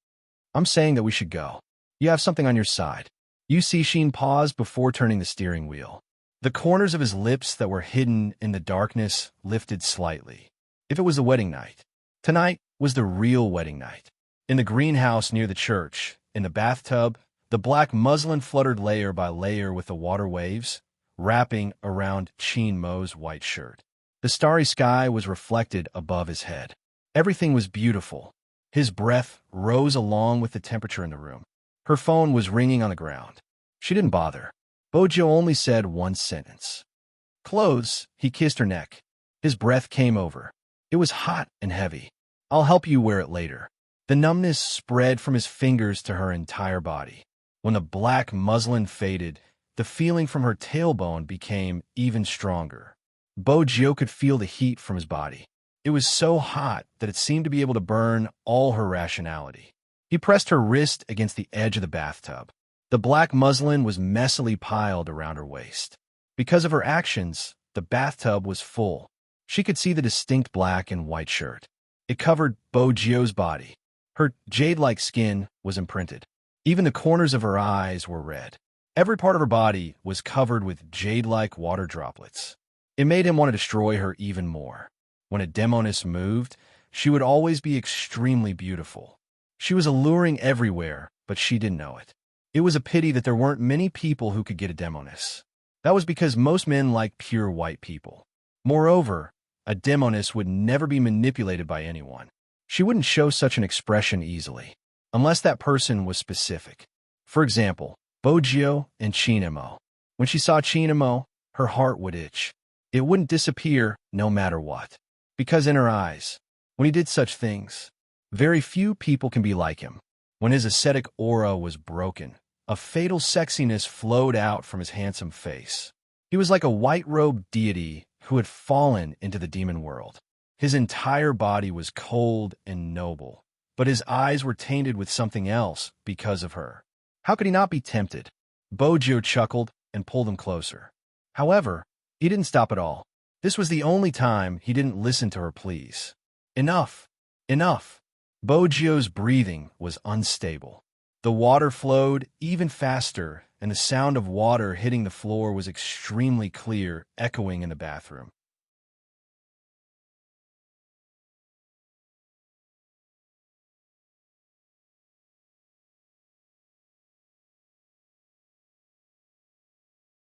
I'm saying that we should go. You have something on your side. Yu Cixin paused before turning the steering wheel. The corners of his lips that were hidden in the darkness lifted slightly. If it was the wedding night. Tonight was the real wedding night. In the greenhouse near the church, in the bathtub, the black muslin fluttered layer by layer with the water waves, wrapping around Chin Mo's white shirt. The starry sky was reflected above his head. Everything was beautiful. His breath rose along with the temperature in the room. Her phone was ringing on the ground. She didn't bother. Bojio only said one sentence. Clothes, he kissed her neck. His breath came over. It was hot and heavy. I'll help you wear it later. The numbness spread from his fingers to her entire body. When the black muslin faded, the feeling from her tailbone became even stronger. Bojio could feel the heat from his body. It was so hot that it seemed to be able to burn all her rationality. He pressed her wrist against the edge of the bathtub. The black muslin was messily piled around her waist. Because of her actions, the bathtub was full. She could see the distinct black and white shirt. It covered Bogio's body. Her jade-like skin was imprinted. Even the corners of her eyes were red. Every part of her body was covered with jade-like water droplets. It made him want to destroy her even more. When a demoness moved, she would always be extremely beautiful. She was alluring everywhere, but she didn't know it. It was a pity that there weren't many people who could get a demoness. That was because most men liked pure white people. Moreover, a demoness would never be manipulated by anyone. She wouldn't show such an expression easily, unless that person was specific. For example, Bogio and Chinamo. When she saw Chinamo, her heart would itch. It wouldn't disappear no matter what. Because in her eyes, when he did such things, very few people can be like him. When his ascetic aura was broken, a fatal sexiness flowed out from his handsome face. He was like a white-robed deity who had fallen into the demon world. His entire body was cold and noble, but his eyes were tainted with something else because of her. How could he not be tempted? Bogio chuckled and pulled him closer. However, he didn't stop at all. This was the only time he didn't listen to her pleas. Enough! Enough! Bogio's breathing was unstable. The water flowed even faster, and the sound of water hitting the floor was extremely clear, echoing in the bathroom.